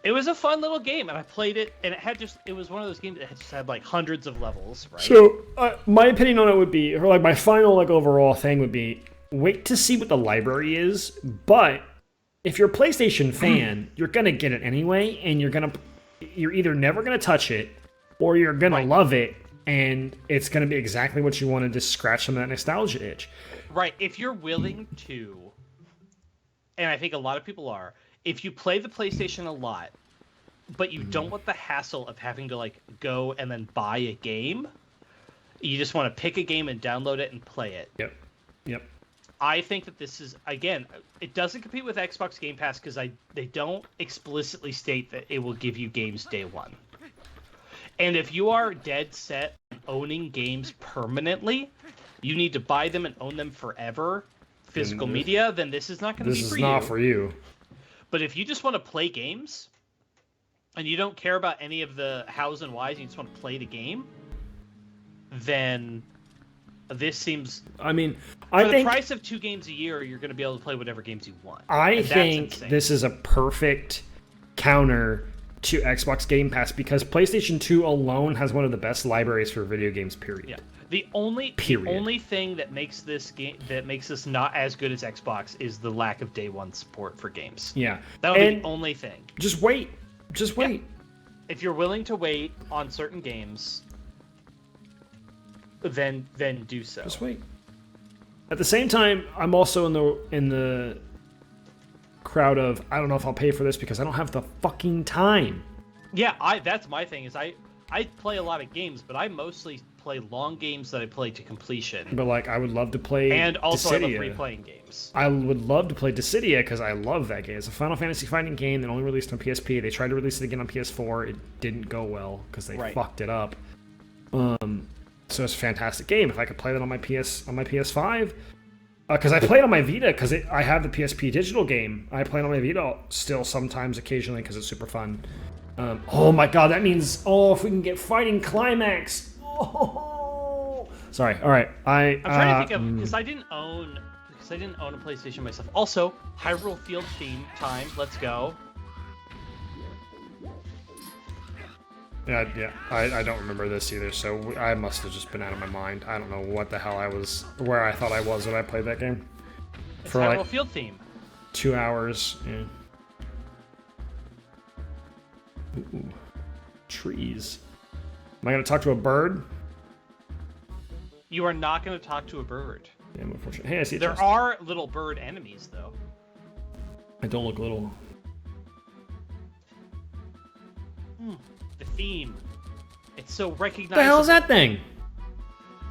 It was a fun little game, and I played it, and it was one of those games that just had like hundreds of levels, right? So, my opinion on it would be, or like my final like overall thing would be, wait to see what the library is, but if you're a PlayStation fan, you're gonna get it anyway, and you're either never gonna touch it, or you're gonna love it, and it's gonna be exactly what you wanted to scratch some of that nostalgia itch. Right, if you're willing to, and I think a lot of people are, if you play the PlayStation a lot, but you don't want the hassle of having to like go and then buy a game, you just want to pick a game and download it and play it. Yep. I think that this is, again, it doesn't compete with Xbox Game Pass because they don't explicitly state that it will give you games day one. And if you are dead set on owning games permanently, you need to buy them and own them forever, physical media, then this is not going to be for you. This is not for you. But if you just want to play games, and you don't care about any of the hows and whys, you just want to play the game, then this seems... I think the price of 2 games a year, you're going to be able to play whatever games you want. I think this is a perfect counter to Xbox Game Pass because PlayStation 2 alone has one of the best libraries for video games, period. Yeah. The only thing that makes this not as good as Xbox is the lack of day one support for games. Yeah. That would be the only thing. Just wait. Yeah. If you're willing to wait on certain games, then do so. Just wait. At the same time, I'm also in the crowd of I don't know if I'll pay for this because I don't have the fucking time. Yeah, that's my thing is I play a lot of games, but I mostly play long games that I play to completion. But like I would love to play and also Dissidia. I love replaying games. I would love to play Dissidia because I love that game. It's a Final Fantasy fighting game that only released on PSP. They tried to release it again on PS4. It didn't go well because they fucked it up. So it's a fantastic game. If I could play that on my PS5, because I play it on my Vita because I have the PSP digital game. I play it on my Vita still sometimes, occasionally because it's super fun. Oh my god, that means if we can get fighting climax. Oh, sorry. All right, I'm trying to think of because I didn't own a PlayStation myself. Also, Hyrule Field theme time. Let's go. Yeah. I don't remember this either, so I must have just been out of my mind. I don't know what the hell where I thought I was when I played that game. It's Hyrule Field theme. 2 hours. Yeah. Ooh. Trees. Am I going to talk to a bird? You are not going to talk to a bird. Yeah, I'm unfortunate. Hey, I see. There are little bird enemies, though. I don't look little. The theme. It's so recognizable. What the hell is that thing?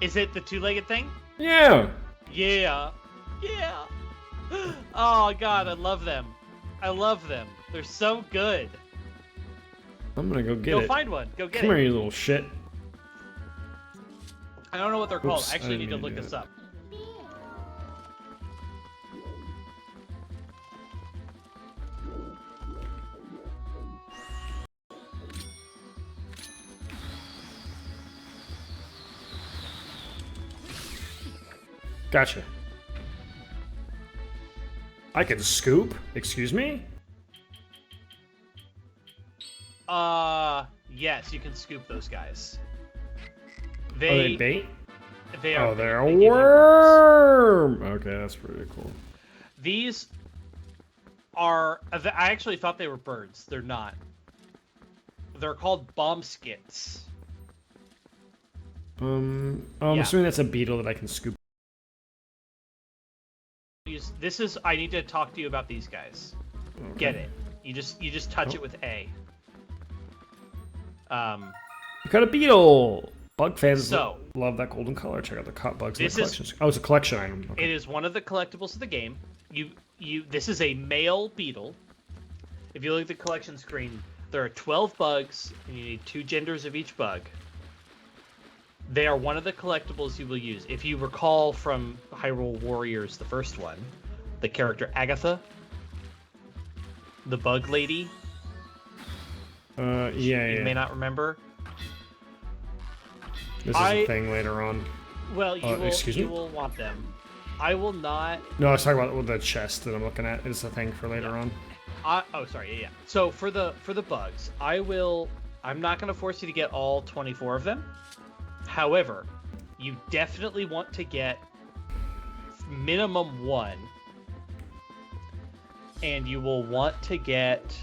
Is it the two-legged thing? Yeah. Yeah. Oh, God, I love them. They're so good. I'm gonna go get it. Go find one. Go get it. Come here, you little shit. I don't know what they're called. I actually need to look this up. Gotcha. I can scoop? Excuse me? Yes, you can scoop those guys. Are they bait? They are. Oh, they're a worm! Okay, that's pretty cool. These are... I actually thought they were birds. They're not. They're called bomb skits. I'm assuming that's a beetle that I can scoop. This is... I need to talk to you about these guys. Okay. Get it. You just touch it with A. You got a beetle! Bug fans love that golden color. Check out the bugs in the collections. Oh, it's a collection item. Okay. It is one of the collectibles of the game. This is a male beetle. If you look at the collection screen, there are 12 bugs, and you need 2 genders of each bug. They are one of the collectibles you will use. If you recall from Hyrule Warriors, the first one, the character Agatha, the bug lady. You may not remember. This is a thing later on. Well, you will want them. I will not... No, I was talking about the chest that I'm looking at. It's a thing for later on. Sorry, yeah. So for the bugs, I'm not going to force you to get all 24 of them. However, you definitely want to get minimum 1. And you will want to get...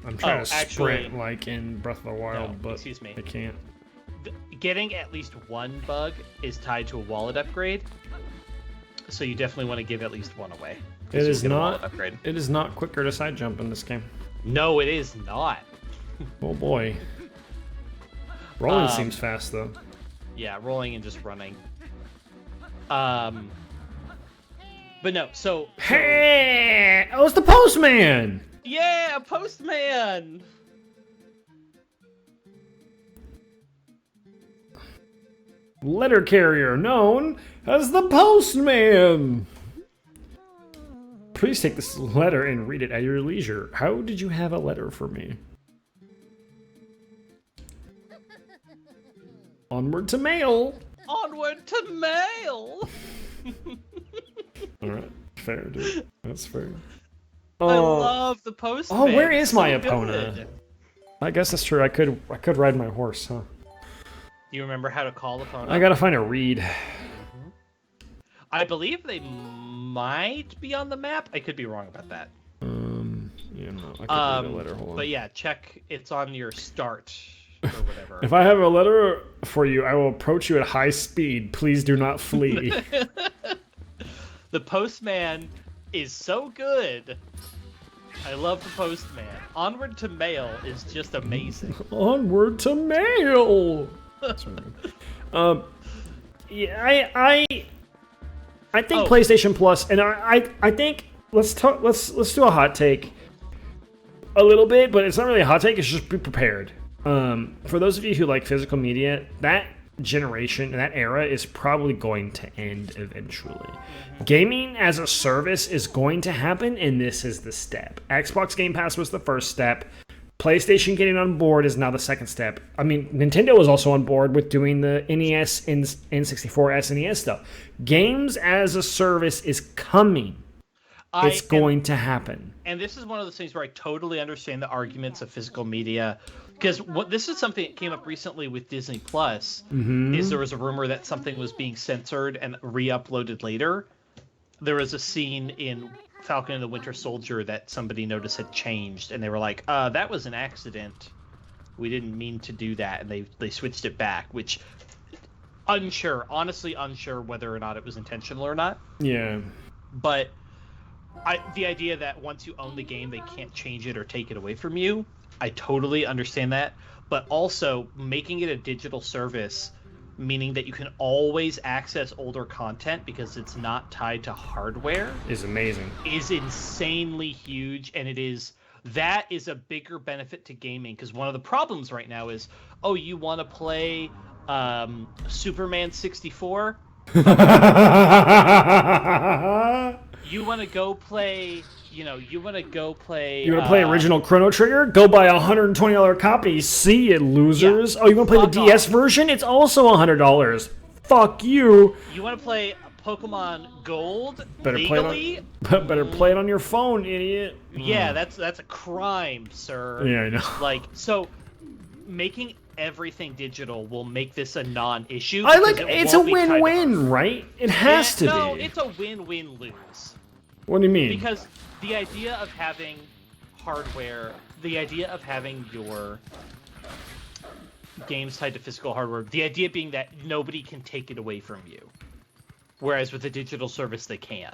I'm trying to sprint like in Breath of the Wild, but excuse me. I can't. Getting at least 1 bug is tied to a wallet upgrade, so you definitely want to give at least 1 away. It is not. It is not quicker to side jump in this game. No, it is not. Oh boy. Rolling seems fast though. Yeah, rolling and just running. But no, so hey, oh, it's the postman. Yeah, postman! Letter carrier known as the postman! Please take this letter and read it at your leisure. How did you have a letter for me? Onward to mail! Onward to mail! Alright, fair, dude. That's fair. I love the postman. Oh, where is my opponent? Good. I guess that's true. I could ride my horse, huh? Do you remember how to call the opponent? I gotta find a reed. I believe they might be on the map. I could be wrong about that. Yeah, no, I could read a letter. Hold on. But yeah, check. It's on your start or whatever. If I have a letter for you, I will approach you at high speed. Please do not flee. The postman is so good. I love the postman. Onward to mail is just amazing. Onward to mail. Yeah, I think PlayStation Plus, and I think let's do a hot take a little bit, but it's not really a hot take. It's just be prepared. For those of you who like physical media, that generation, that era is probably going to end eventually. Gaming as a service is going to happen, and this is the step. Xbox Game Pass was the first step. PlayStation getting on board is now the second step. I mean, Nintendo was also on board with doing the NES, N64, SNES stuff. Games as a service is coming. It's going to happen. And this is one of those things where I totally understand the arguments of physical media. Because this is something that came up recently with Disney Plus. Is there was a rumor that something was being censored and re-uploaded later. There was a scene in Falcon and the Winter Soldier that somebody noticed had changed, and they were like, that was an accident. We didn't mean to do that, and they switched it back, which honestly unsure whether or not it was intentional or not. Yeah. But the idea that once you own the game, they can't change it or take it away from you, I totally understand that. But also, making it a digital service, meaning that you can always access older content because it's not tied to hardware, is amazing. Is insanely huge, and that is a bigger benefit to gaming, because one of the problems right now is, you want to play Superman 64? You want to go play... You want to play original Chrono Trigger? Go buy a $120 copy. See it, losers. Yeah. Oh, you want to play the DS version? It's also $100. Fuck you. You want to play Pokemon Gold legally? Better play it on your phone, idiot. Yeah, that's a crime, sir. Yeah, I know. So making everything digital will make this a non-issue. It's a win-win, right? It has to be. No, it's a win-win-lose. What do you mean? Because the idea of having hardware, the idea of having your games tied to physical hardware, the idea being that nobody can take it away from you. Whereas with a digital service, they can.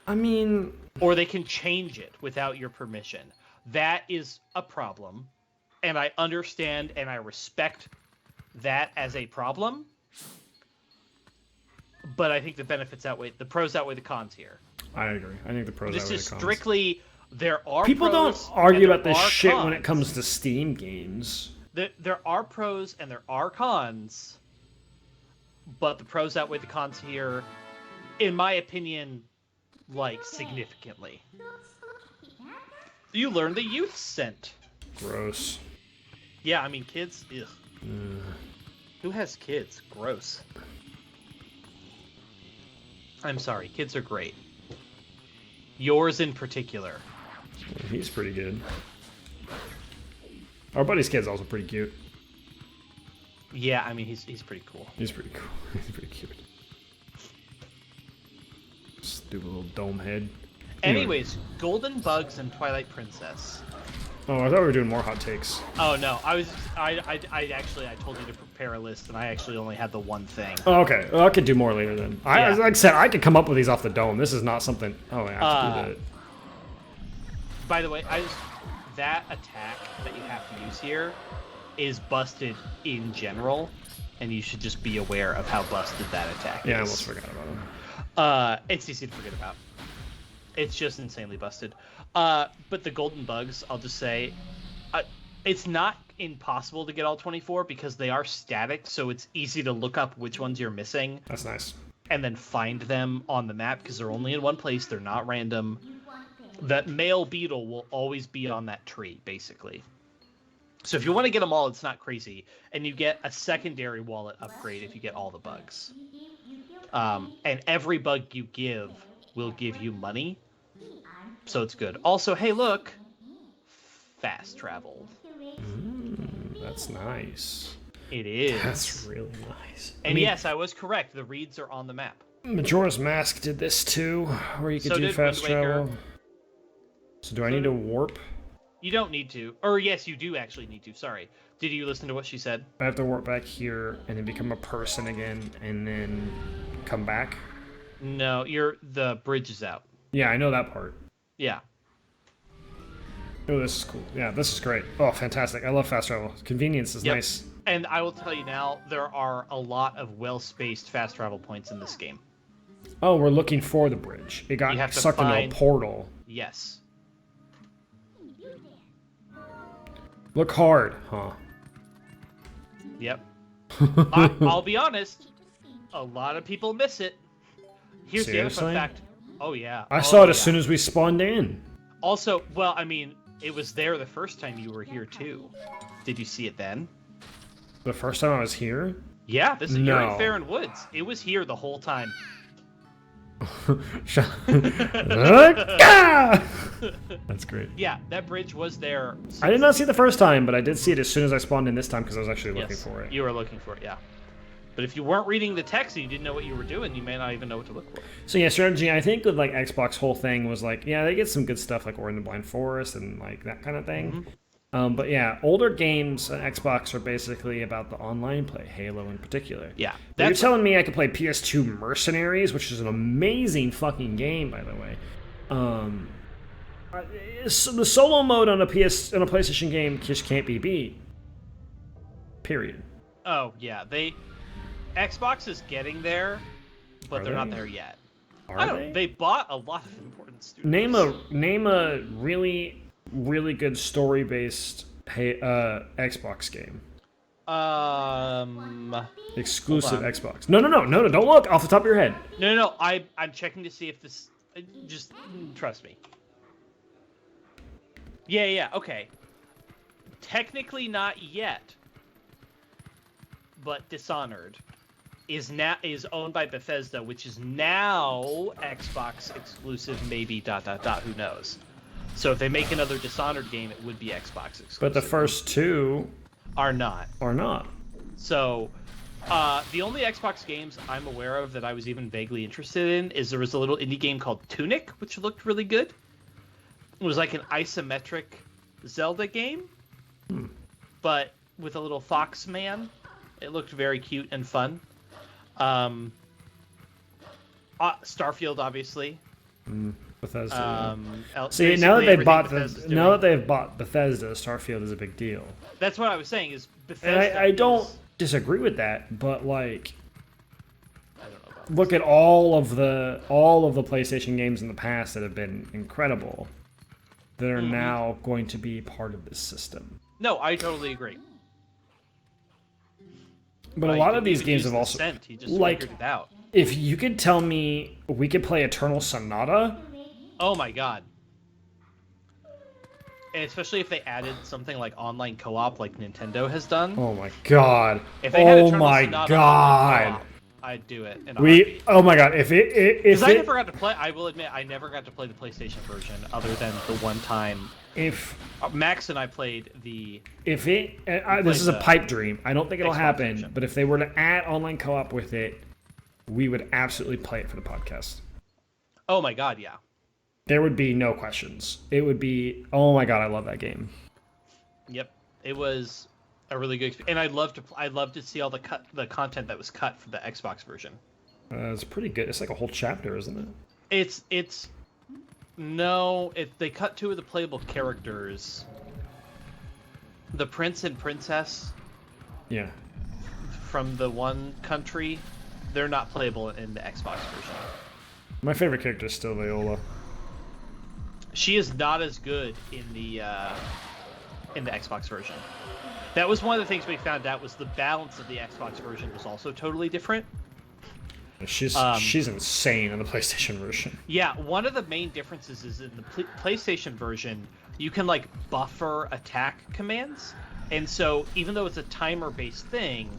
I mean... Or they can change it without your permission. That is a problem. And I understand and I respect that as a problem. But I think the pros outweigh the cons here. I agree. I think the pros outweigh the cons. This is strictly, there are People pros don't argue about this shit cons. when it comes to Steam games. There are pros and there are cons. But the pros outweigh the cons here, in my opinion, like, significantly. You learn the youth scent. Gross. Yeah, I mean, kids, ugh. Who has kids? Gross. I'm sorry, kids are great. Yours in particular. He's pretty good. Our buddy's kid's also pretty cute. Yeah, I mean, he's pretty cool. He's pretty cool. He's pretty cute. Stupid little dome head. Anyways, Golden Bugs and Twilight Princess. Oh, I thought we were doing more hot takes. Oh no, I told you to prepare a list, and I actually only had the one thing. Oh, okay. Well, I could do more later then. Yeah. Like I said, I could come up with these off the dome. This is not something. Oh, I have to do that. By the way, that attack that you have to use here is busted in general, and you should just be aware of how busted that attack is. Yeah, I almost forgot about him. It's easy to forget about. It's just insanely busted. But the Golden Bugs, I'll just say, it's not impossible to get all 24 because they are static, so it's easy to look up which ones you're missing. That's nice. And then find them on the map because they're only in one place. They're not random. That male beetle will always be on that tree, basically. So if you want to get them all, it's not crazy. And you get a secondary wallet upgrade if you get all the bugs. And every bug you give will give you money. So it's good. Also, hey, look. Fast travel. That's nice. It is. That's really nice. And yes, I was correct. The reeds are on the map. Majora's Mask did this too, where you could do fast travel. So do I need to warp? You don't need to. Or yes, you do actually need to. Sorry. Did you listen to what she said? I have to warp back here and then become a person again and then come back? No, the bridge is out. Yeah, I know that part. Yeah. Oh, this is cool. Yeah, this is great. Oh, fantastic. I love fast travel. Convenience is nice. And I will tell you now, there are a lot of well-spaced fast travel points in this game. Oh, we're looking for the bridge. It got sucked into a portal. Yes. Look hard, huh? Yep. I'll be honest, a lot of people miss it. Here's the other fun fact. Oh, yeah. I saw it as soon as we spawned in. Also, well, I mean, it was there the first time you were here, too. Did you see it then? The first time I was here? Yeah, you're in Farron Woods. It was here the whole time. That's great. Yeah, that bridge was there. I did not see it the first time, but I did see it as soon as I spawned in this time because I was actually looking for it. You were looking for it, yeah. But if you weren't reading the text and you didn't know what you were doing, you may not even know what to look for. So yeah, strategy, I think with like Xbox whole thing was like, yeah, they get some good stuff like Ori and the Blind Forest and like that kind of thing. But yeah, older games on Xbox are basically about the online play, Halo in particular. Yeah. You're telling me I could play PS2 Mercenaries, which is an amazing fucking game, by the way. So the solo mode on a PlayStation game just can't be beat. Period. Oh yeah, Xbox is getting there, but they're not there yet. They bought a lot of important studios. Name a really good story-based Xbox game. Exclusive Xbox. No, don't look off the top of your head. No, I'm checking to see if this. Just trust me. Yeah, okay. Technically not yet, but Dishonored is owned by Bethesda, which is now Xbox exclusive, maybe ... Who knows? So if they make another Dishonored game, it would be Xbox exclusive. But the first two are not. Are not. So The only Xbox games I'm aware of that I was even vaguely interested in is there was a little indie game called Tunic, which looked really good. It was like an isometric Zelda game, but with a little fox man. It looked very cute and fun. Starfield, obviously. Bethesda. See, now that they've bought Bethesda, Starfield is a big deal. That's what I was saying. Is Bethesda? And I don't disagree with that, but like, look at all of the PlayStation games in the past that have been incredible, that are now going to be part of this system. No, I totally agree. But a lot of these games have also like, figured it out. If you could tell me we could play Eternal Sonata. Oh my god. And especially if they added something like online co-op like Nintendo has done. Oh my god. If they had Eternal Sonata online co-op, I'd do it. Oh my god, if I never got to play, I will admit, I never got to play the PlayStation version other than the one time. If Max and I played the... this is a pipe dream. I don't think it'll happen, version. but if they were to add online co-op with it, we would absolutely play it for the podcast. Oh my god, yeah. There would be no questions. It would be, oh my god, I love that game. Yep, it was a really good experience, and I'd love to see all the content that was cut for the Xbox version. It's pretty good. It's like a whole chapter, isn't it? They cut 2 of the playable characters. The prince and princess. Yeah. From the one country, they're not playable in the Xbox version. My favorite character is still Viola. She is not as good in the Xbox version. That was one of the things we found out, was the balance of the Xbox version was also totally different. She's insane in the PlayStation version. Yeah, one of the main differences is in the PlayStation version, you can like buffer attack commands, and so even though it's a timer-based thing,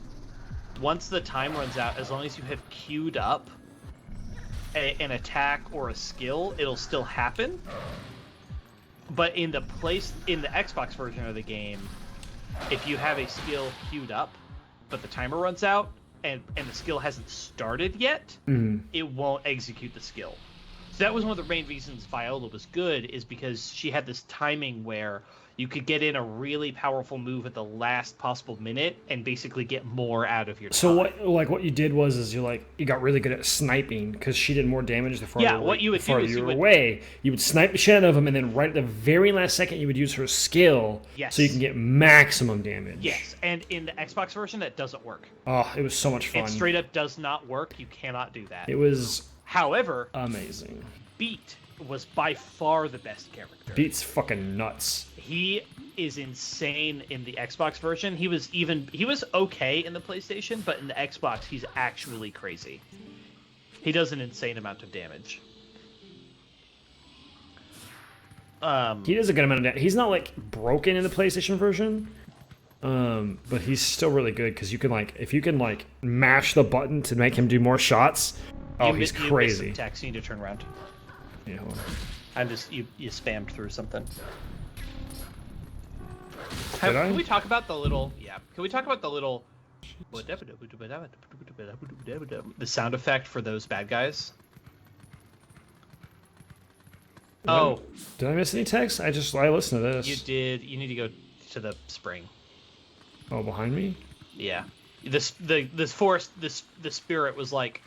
once the time runs out, as long as you have queued up an attack or a skill, it'll still happen. But in the Xbox version of the game, if you have a skill queued up, but the timer runs out, and the skill hasn't started yet, it won't execute the skill. So that was one of the main reasons Viola was good, is because she had this timing where you could get in a really powerful move at the last possible minute and basically get more out of your time. So what you did was you got really good at sniping, because she did more damage the farther you were away. You would snipe the shit out of them, and then right at the very last second you would use her skill, so you can get maximum damage. Yes, and in the Xbox version that doesn't work. Oh, it was so much fun. It straight up does not work. You cannot do that. It was, however, amazing. Beat was by far the best character. Beat's fucking nuts. He is insane in the Xbox version. He was okay in the PlayStation, but in the Xbox, he's actually crazy. He does an insane amount of damage. He does a good amount of damage. He's not like broken in the PlayStation version, but he's still really good, because you can if you can mash the button to make him do more shots. He's crazy. You text. You need to turn around. Yeah, hold on. I'm just you spammed through something. Did I? Can we talk about the little? Yeah. Can we talk about the little? The sound effect for those bad guys. Did I miss any text? I listened to this. You did. You need to go to the spring. Oh, behind me? Yeah. This forest. The spirit was like,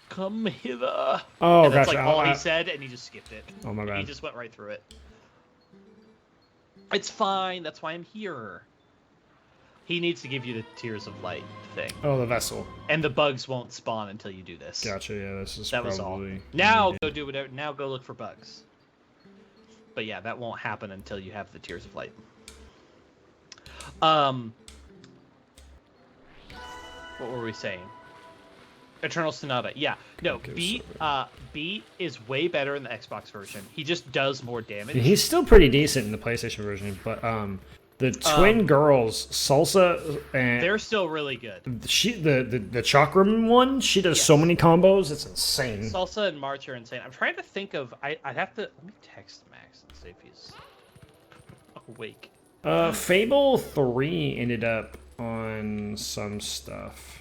"Come hither." Oh, and that's gotcha. all he said, and he just skipped it. Oh my bad. He just went right through it. It's fine. That's why I'm here. He needs to give you the Tears of Light thing. Oh, the vessel. And the bugs won't spawn until you do this. Gotcha. Yeah, this is that probably... was all. Now go do whatever. Now go look for bugs. But yeah, that won't happen until you have the Tears of Light. What were we saying? Eternal Sonata. Yeah. No, Beat is way better in the Xbox version. He just does more damage. He's still pretty decent in the PlayStation version, but the twin girls, Salsa and they're still really good. The chakra one, she does so many combos, it's insane. Salsa and March are insane. I'm trying to think of I'd have to let me text Max and see if he's awake. Fable 3 ended up on some stuff.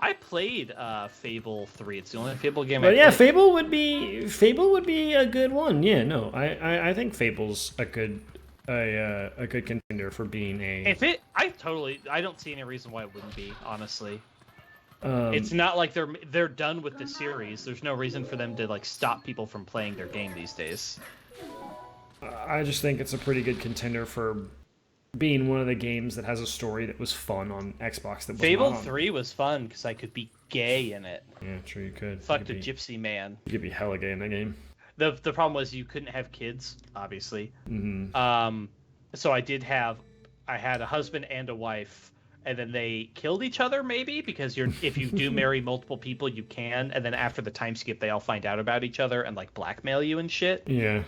I played Fable 3. It's the only Fable game. But yeah, Fable would be a good one. Yeah, no, I think Fable's a good contender for being a. I don't see any reason why it wouldn't be. Honestly, it's not like they're done with the series. There's no reason for them to like stop people from playing their game these days. I just think it's a pretty good contender for being one of the games that has a story that was fun on Xbox. That Fable 3 was fun because I could be gay in it. Yeah, true, you could. Fucked a gypsy man. You could be hella gay in that game. The problem was you couldn't have kids, obviously. Mm-hmm. So I had a husband and a wife, and then they killed each other, maybe, because if you do marry multiple people, you can, and then after the time skip, they all find out about each other and like blackmail you and shit. Yeah.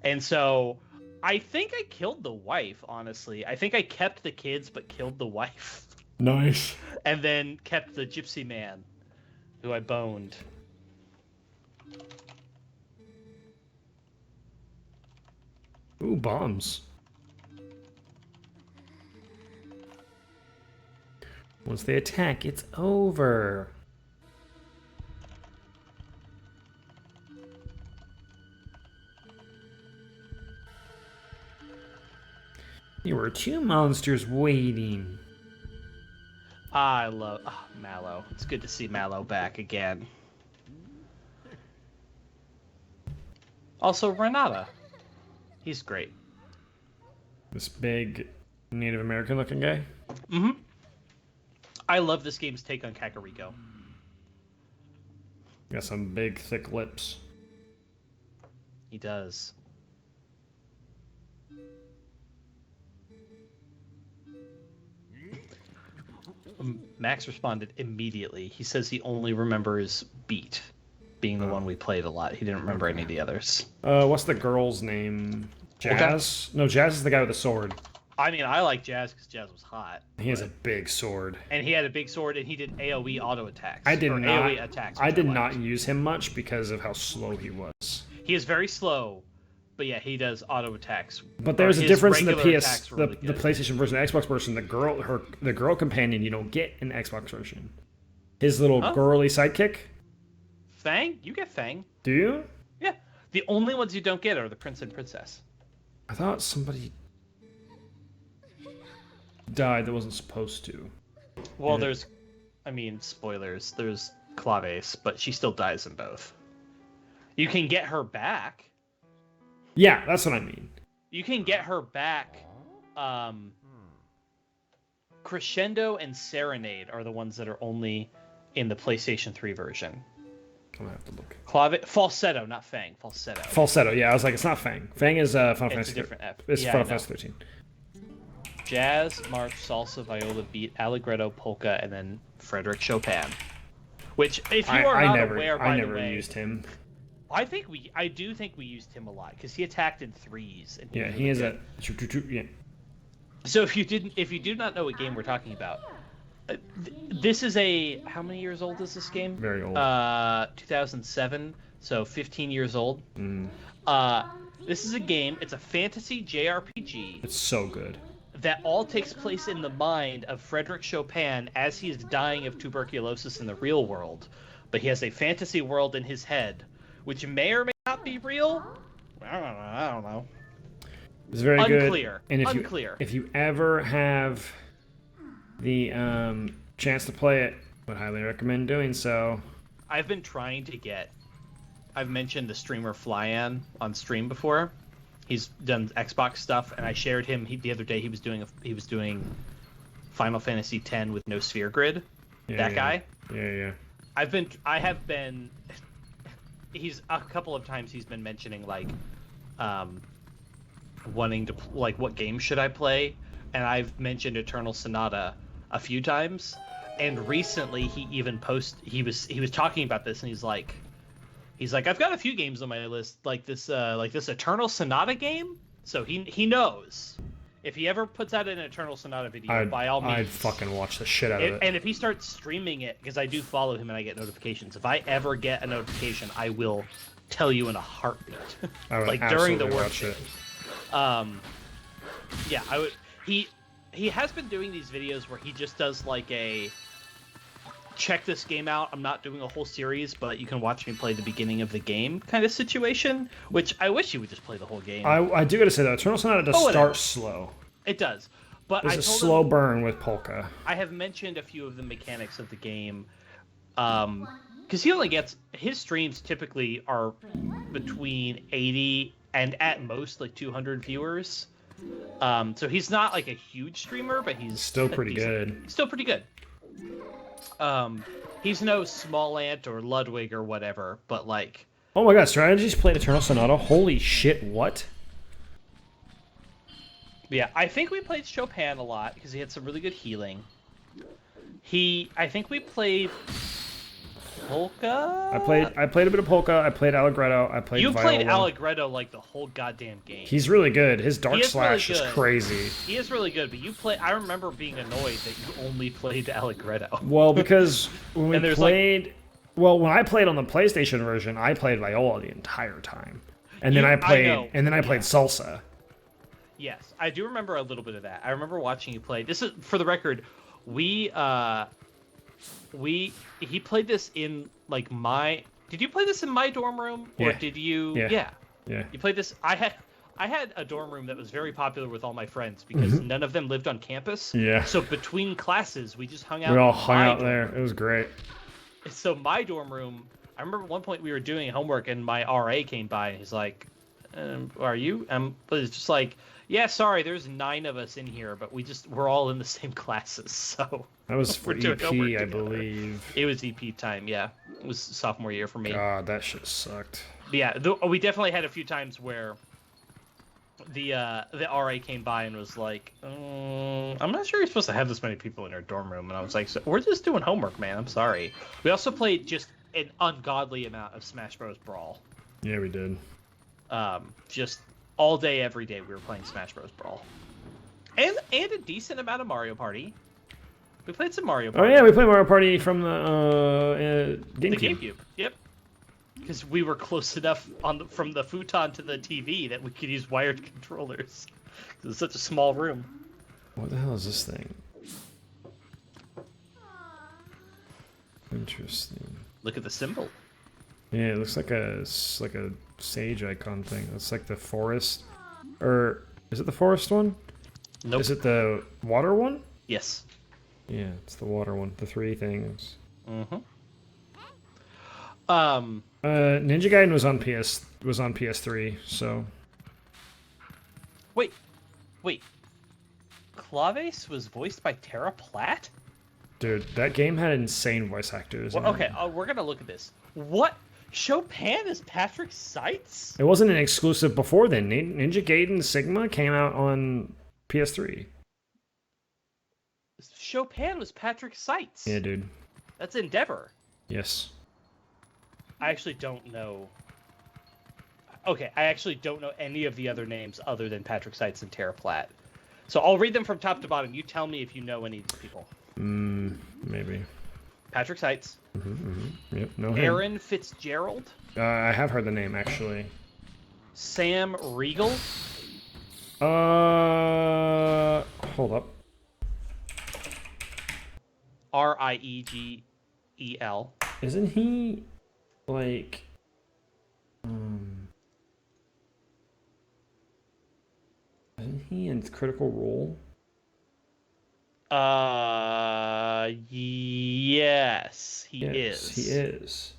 And so I think I killed the wife, honestly. I think I kept the kids but killed the wife. Nice. And then kept the gypsy man, who I boned. Ooh, bombs. Once they attack, it's over. There were 2 monsters waiting. I love Mallow. It's good to see Mallow back again. Also, Renata. He's great. This big Native American looking guy? Mm-hmm. I love this game's take on Kakariko. Got some big, thick lips. He does. Max responded immediately. He says he only remembers Beat being the one we played a lot. He didn't remember any of the others. What's the girl's name? Jazz? No, Jazz is the guy with the sword. I mean, I like Jazz because Jazz was hot. He has a big sword. And he had a big sword, and he did AoE auto attacks. AoE attacks. I did not use him much because of how slow he was. He is very slow, but yeah, he does auto attacks. But there's a difference in the PS, the PlayStation version, the Xbox version. The girl companion you don't get in the Xbox version. His little girly sidekick. Fang? You get Fang. Do you? Yeah. The only ones you don't get are the Prince and Princess. I thought somebody died that wasn't supposed to. Well, spoilers. There's Claves, but she still dies in both. You can get her back. Yeah, that's what I mean. You can get her back. Crescendo and Serenade are the ones that are only in the PlayStation 3 version. I'm gonna have to look. Falsetto, not Fang. Falsetto. Falsetto, yeah. I was like, it's not Fang. Fang is Final Fantasy. It's a different F. It's Final Fantasy 13. Jazz, march, salsa, viola, beat, allegretto, polka, and then Frederick Chopin. Which, if you are not aware, by the way, I never used him. I do think we used him a lot because he attacked in threes. And yeah, he is a. Yeah. So if you do not know what game we're talking about, this is how many years old is this game? Very old. 2007, so 15 years old. Mm. This is a game. It's a fantasy JRPG. It's so good. That all takes place in the mind of Frederick Chopin as he is dying of tuberculosis in the real world, but he has a fantasy world in his head, which may or may not be real. I don't know. It's very Unclear. good. And Unclear. If you ever have the chance to play it, I would highly recommend doing so. I've been trying to get. I've mentioned the streamer Flyan on stream before. He's done Xbox stuff, and I shared him. The other day he was doing Final Fantasy X with no sphere grid. Guy. Yeah. I have been. He's a couple of times he's been mentioning like, wanting to like what game should I play, and I've mentioned Eternal Sonata a few times, and recently he even he was talking about this, and he's like I've got a few games on my list like this Eternal Sonata game, so he knows. If he ever puts out an Eternal Sonata video, by all means, I'd fucking watch the shit out of it. And if he starts streaming it, because I do follow him and I get notifications, if I ever get a notification, I will tell you in a heartbeat. I would like during the work watch it. Yeah, I would. He has been doing these videos where he just does like check this game out. I'm not doing a whole series, but you can watch me play the beginning of the game kind of situation, which I wish you would just play the whole game. I do got to say, though, Eternal Sonata does start slow. It does. But there's a slow burn with Polka. I have mentioned a few of the mechanics of the game. Because he only gets... His streams typically are between 80 and at most like 200 viewers. So he's not like a huge streamer, but he's still pretty good. Still pretty good. He's no Smallant or Ludwig or whatever, but like... Oh my god, Strategies played Eternal Sonata? Holy shit, what? Yeah, I think we played Chopin a lot, because he had some really good healing. I think we played... Polka? I played a bit of Polka, I played Allegretto, I played Viola. Played Allegretto like the whole goddamn game. He's really good. His Dark Slash is crazy. He is really good, but I remember being annoyed that you only played Allegretto. Well, because when we played... when I played on the PlayStation version, I played Viola the entire time. And then I played Salsa. Yes, I do remember a little bit of that. I remember watching you play. This is, for the record, he played this in like did you play this in my dorm room, or did you? Yeah. You played this. I had a dorm room that was very popular with all my friends because none of them lived on campus. Yeah. So between classes, we just hung out. We all hung out there. It was great. So my dorm room, I remember at one point we were doing homework and my RA came by and he's like, "Are you?" But it's just like, "Yeah, sorry, there's 9 of us in here, but we're all in the same classes." So that was for EP, I believe. It was EP time, yeah. It was sophomore year for me. God, that shit sucked. But yeah, we definitely had a few times where the RA came by and was like, "I'm not sure you're supposed to have this many people in our dorm room." And I was like, "We're just doing homework, man. I'm sorry." We also played just an ungodly amount of Smash Bros. Brawl. Yeah, we did. Just all day, every day, we were playing Smash Bros. Brawl. And a decent amount of Mario Party. We played some Mario Party. Oh yeah, we played Mario Party from the GameCube. The GameCube, yep. Because we were close enough from the futon to the TV that we could use wired controllers. Because it's such a small room. What the hell is this thing? Interesting. Look at the symbol. Yeah, it looks like a sage icon thing. It's like the forest, or is it the forest one? Nope. Is it the water one? Yes. Yeah, it's the water one. The 3 things. Mm-hmm. Ninja Gaiden was on PS3, so. Wait. Claves was voiced by Tara Platt? Dude, that game had insane voice actors. Well, okay, we're gonna look at this. What? Chopin is Patrick Seitz? It wasn't an exclusive before then. Ninja Gaiden Sigma came out on PS3. Chopin was Patrick Seitz. Yeah, dude. That's Endeavor. Yes. I actually don't know. Okay, I actually don't know any of the other names other than Patrick Seitz and Tara Platt. So I'll read them from top to bottom. You tell me if you know any of these people. Maybe. Patrick Seitz. Yep, no him. Aaron Fitzgerald. I have heard the name, actually. Sam Riegel. Hold up. Riegel. Isn't he, like... Isn't he in Critical Role? Yes, he is. He is.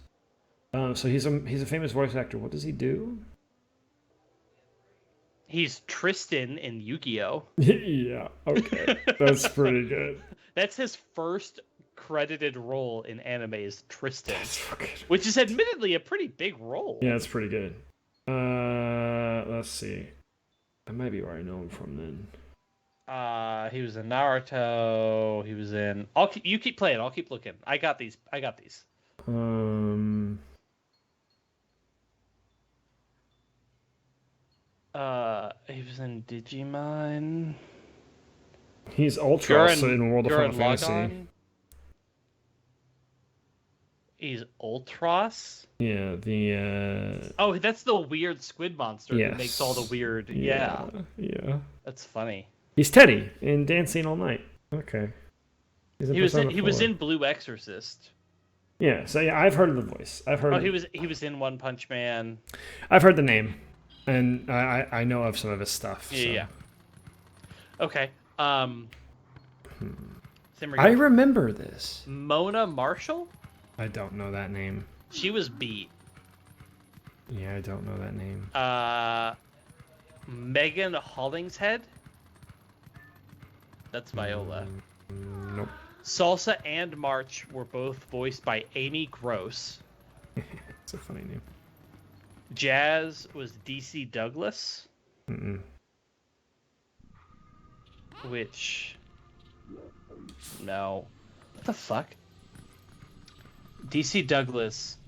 So he's a famous voice actor. What does he do? He's Tristan in Yu-Gi-Oh! Yeah, okay. That's pretty good. That's his first credited role in anime is Tristan, which is admittedly a pretty big role. Yeah, it's pretty good. Let's see. That might be where I know him from then. He was in Naruto. He was in. You keep playing. I'll keep looking. I got these. He was in Digimon. He's Ultros in World of Final Fantasy. He's Ultros? Yeah, the... Oh, that's the weird squid monster that makes all the weird... Yeah. Yeah. That's funny. He's Teddy in Dancing All Night. Okay. He was in Blue Exorcist. Yeah, so yeah, I've heard of the voice. I've heard. Oh, he was in One Punch Man. I've heard the name, and I know of some of his stuff. Yeah. So. Yeah. Okay. I remember this. Mona Marshall? I don't know that name. She was beat. Yeah, I don't know that name. Megan Hollingshead? That's Viola. Nope. Salsa and March were both voiced by Amy Gross. It's a funny name. Jazz was DC Douglas. Mm-mm. Which... No. What the fuck? DC Douglas.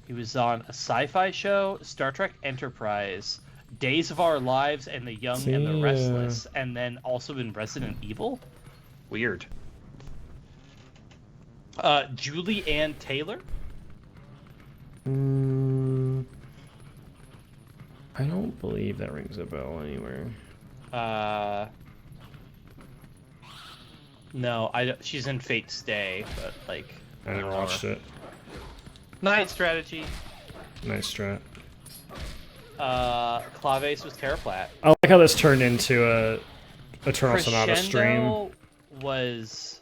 He was on a sci-fi show, Star Trek Enterprise, Days of Our Lives, and The Young and the Restless, and then also in Resident Evil? Weird. Julie Ann Taylor? I don't believe that rings a bell anywhere. No, she's in Fate Stay, but like... I never watched it. Night Strategy. Nice strat. Claves was Terraplat. I like how this turned into a Eternal Sonata stream. Was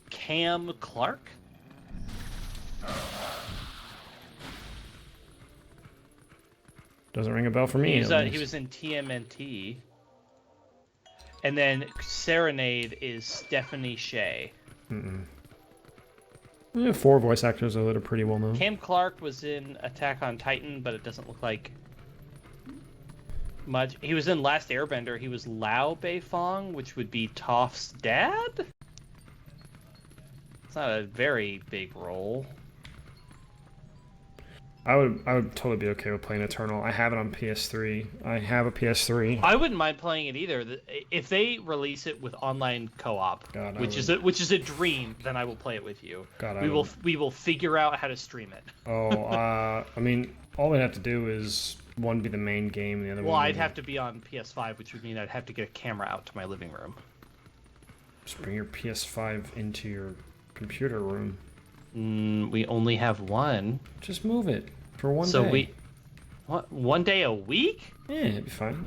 Cam Clark? Doesn't ring a bell for me. He was in TMNT. And then Serenade is Stephanie Shea. We have 4 voice actors though that are pretty well known. Cam Clark was in Attack on Titan, but it doesn't look like much. He was in Last Airbender. He was Lao Beifong, which would be Toph's dad? It's not a very big role. I would totally be okay with playing Eternal. I have it on PS3. I have a PS3. I wouldn't mind playing it either. If they release it with online co-op, which is a dream, then I will play it with you. We will figure out how to stream it. I mean, all we have to do is one be the main game, and the other one. Well, I'd have to be on PS5, which would mean I'd have to get a camera out to my living room. Just bring your PS5 into your computer room. We only have one. Just move it for one day. So what? One day a week? Yeah, it'd be fine.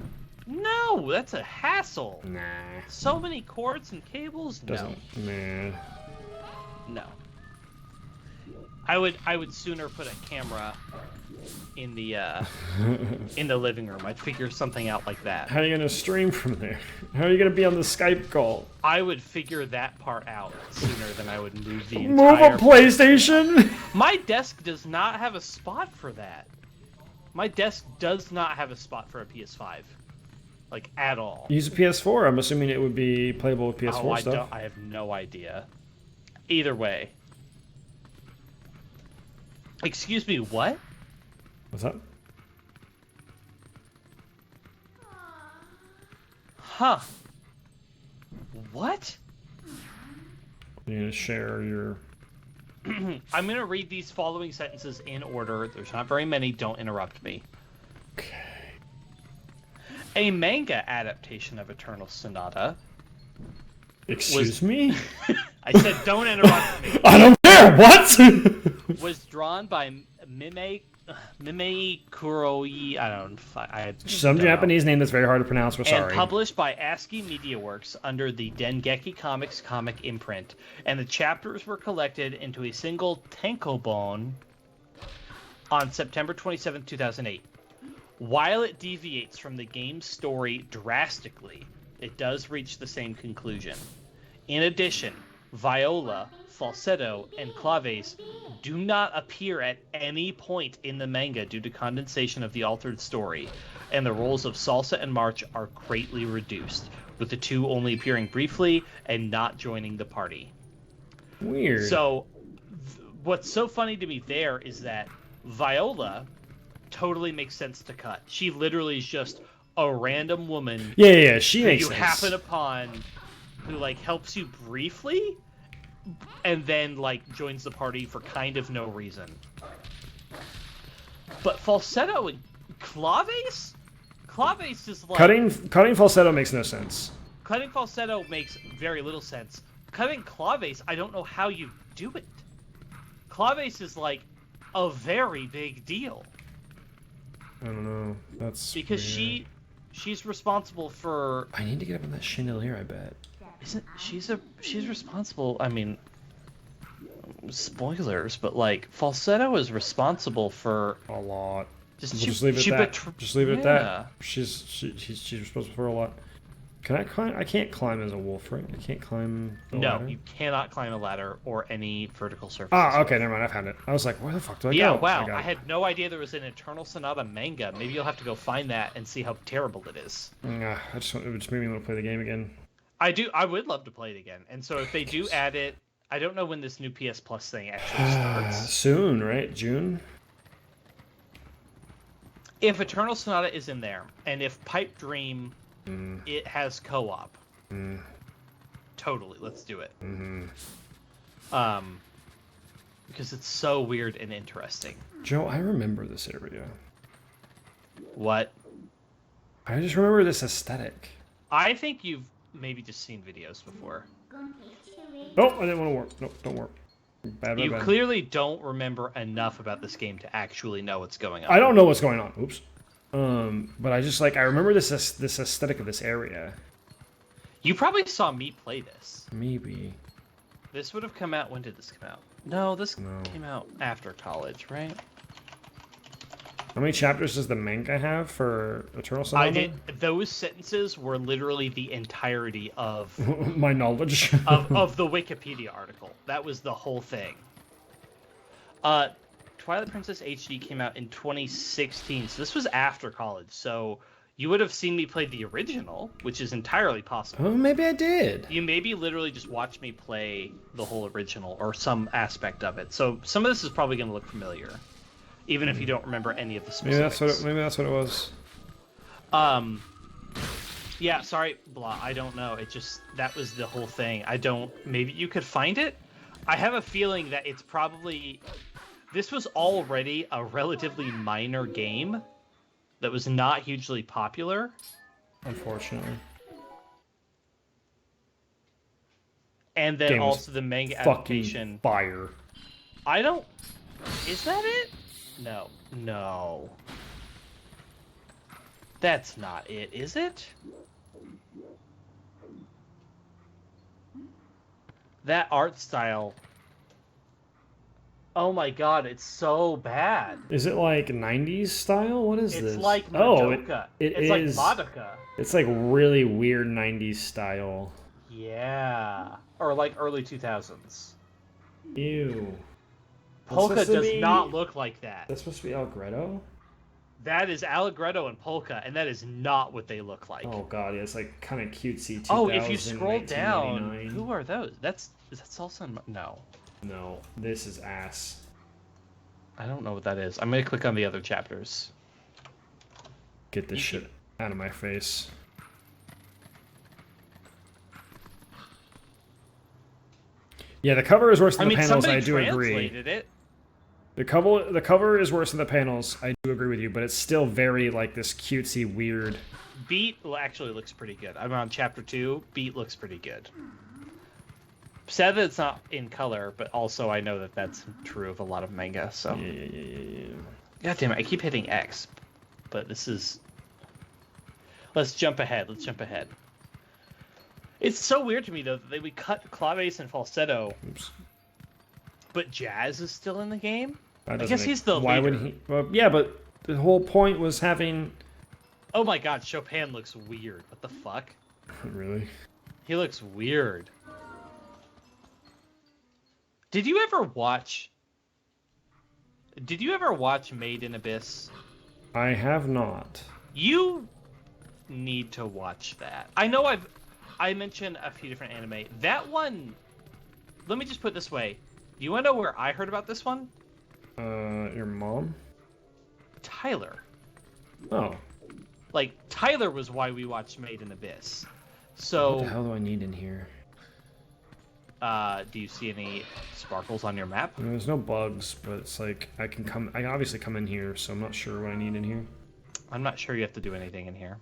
No, that's a hassle. Nah. So many cords and cables. No. I would sooner put a camera in the living room. I'd figure something out like that. How are you gonna stream from there? How are you gonna be on the Skype call? I would figure that part out sooner than I would move the entire... Move a PlayStation? My desk does not have a spot for that. My desk does not have a spot for a PS5. Like, at all. Use a PS4. I'm assuming it would be playable with PS4 stuff. I have no idea. Either way. Excuse me, what? What's that? Huh. What? You need to share your... I'm going to read these following sentences in order. There's not very many. Don't interrupt me. Okay. A manga adaptation of Eternal Sonata... Excuse me? I said don't interrupt me. I don't care! What? Was drawn by Mime Kuroi... Some Japanese name that's very hard to pronounce. We're sorry. And published by ASCII Media Works under the Dengeki Comics comic imprint. And the chapters were collected into a single tankobon on September 27, 2008. While it deviates from the game's story drastically, it does reach the same conclusion. In addition, viola, falsetto, and claves do not appear at any point in the manga due to condensation of the altered story, and the roles of Salsa and March are greatly reduced, with the two only appearing briefly and not joining the party. Weird. So, what's so funny to me there is that Viola totally makes sense to cut. She literally is just a random woman. Yeah, she makes sense. You happen upon who, like, helps you briefly, and then, like, joins the party for kind of no reason. But falsetto and claves? Claves is like... Cutting falsetto makes no sense. cutting falsetto makes very little sense. Cutting claves, I don't know how you do it. Claves is like a very big deal. I don't know. That's because weird. she's responsible for. I need to get up on that chandelier, I bet. Isn't she's responsible? I mean, spoilers, but like falsetto is responsible for A lot. just Leave it at that. Just leave it at that. She's responsible for a lot. Can I climb? I can't climb as a wolf, right? I can't climb the ladder? No, you cannot climb a ladder or any vertical surface. Ah, okay, never mind. I found it. I was like, where the fuck do I go? Yeah, wow. I had no idea there was an Eternal Sonata manga. Maybe you'll have to go find that and see how terrible it is. It just made me want to play the game again. I would love to play it again. And so if they do add it, I don't know when this new PS Plus thing actually starts. Soon, right? June? If Eternal Sonata is in there, and if Pipe Dream, it has co-op. Totally, let's do it. Because it's so weird and interesting. Joe, I remember this area. What? I just remember this aesthetic. I think you've maybe just seen videos before. Oh, I didn't want to warp. Nope, don't warp. Bad. You clearly don't remember enough about this game to actually know what's going on. I don't know what's going on. Oops. But I just I remember this aesthetic of this area. You probably saw me play this. Maybe. This would have come out. When did this come out? No, this came out after college, right? How many chapters does the manga have for Eternal Sonata? Those sentences were literally the entirety of my knowledge of the Wikipedia article. That was the whole thing. Twilight Princess HD came out in 2016, so this was after college. So you would have seen me play the original, which is entirely possible. Oh, maybe I did. You maybe literally just watched me play the whole original or some aspect of it. So some of this is probably going to look familiar, even if you don't remember any of the specifics. Maybe that's what it was. Yeah, sorry, blah. I don't know. That was the whole thing. Maybe you could find it. I have a feeling that it's probably. This was already a relatively minor game that was not hugely popular. Unfortunately. And then also the manga adaptation. Fire. Is that it? No. That's not it, is it? That art style. Oh my god, it's so bad. Is it like 90s style? What is this? It's like Madoka. It's like Madoka. It's like really weird 90s style. Yeah. Or like early 2000s. Ew. Polka does not look like that. That's supposed to be Allegretto? That is Allegretto and Polka, and that is not what they look like. Oh god, yeah, it's like kind of cutesy. Oh, if you scroll down, who are those? Is that Salsa? No. No, this is ass. I don't know what that is. I'm gonna click on the other chapters. Get this shit out of my face. Yeah, the cover is worse than the panels, I do agree. It. The cover is worse than the panels, I do agree with you, but it's still very like this cutesy weird. Beat actually looks pretty good. I'm on chapter 2. Beat looks pretty good. Sad that it's not in color, but also I know that that's true of a lot of manga, so. Yeah. God damn it, I keep hitting X. But this is... Let's jump ahead. It's so weird to me, though, that we cut claves and falsetto. Oops. But Jazz is still in the game? I guess he's the leader. Why would he... Well, yeah, but the whole point was having... Oh my god, Chopin looks weird. What the fuck? Really? He looks weird. Did you ever watch Made in Abyss? I have not. You need to watch that. I know I mentioned a few different anime. That one, let me just put it this way. Do you want to know where I heard about this one? Your mom? Tyler. Oh. Like, Tyler was why we watched Made in Abyss. So... What the hell do I need in here? Do you see any sparkles on your map? There's no bugs, but it's like I can obviously come in here, so I'm not sure what I need in here. I'm not sure you have to do anything in here.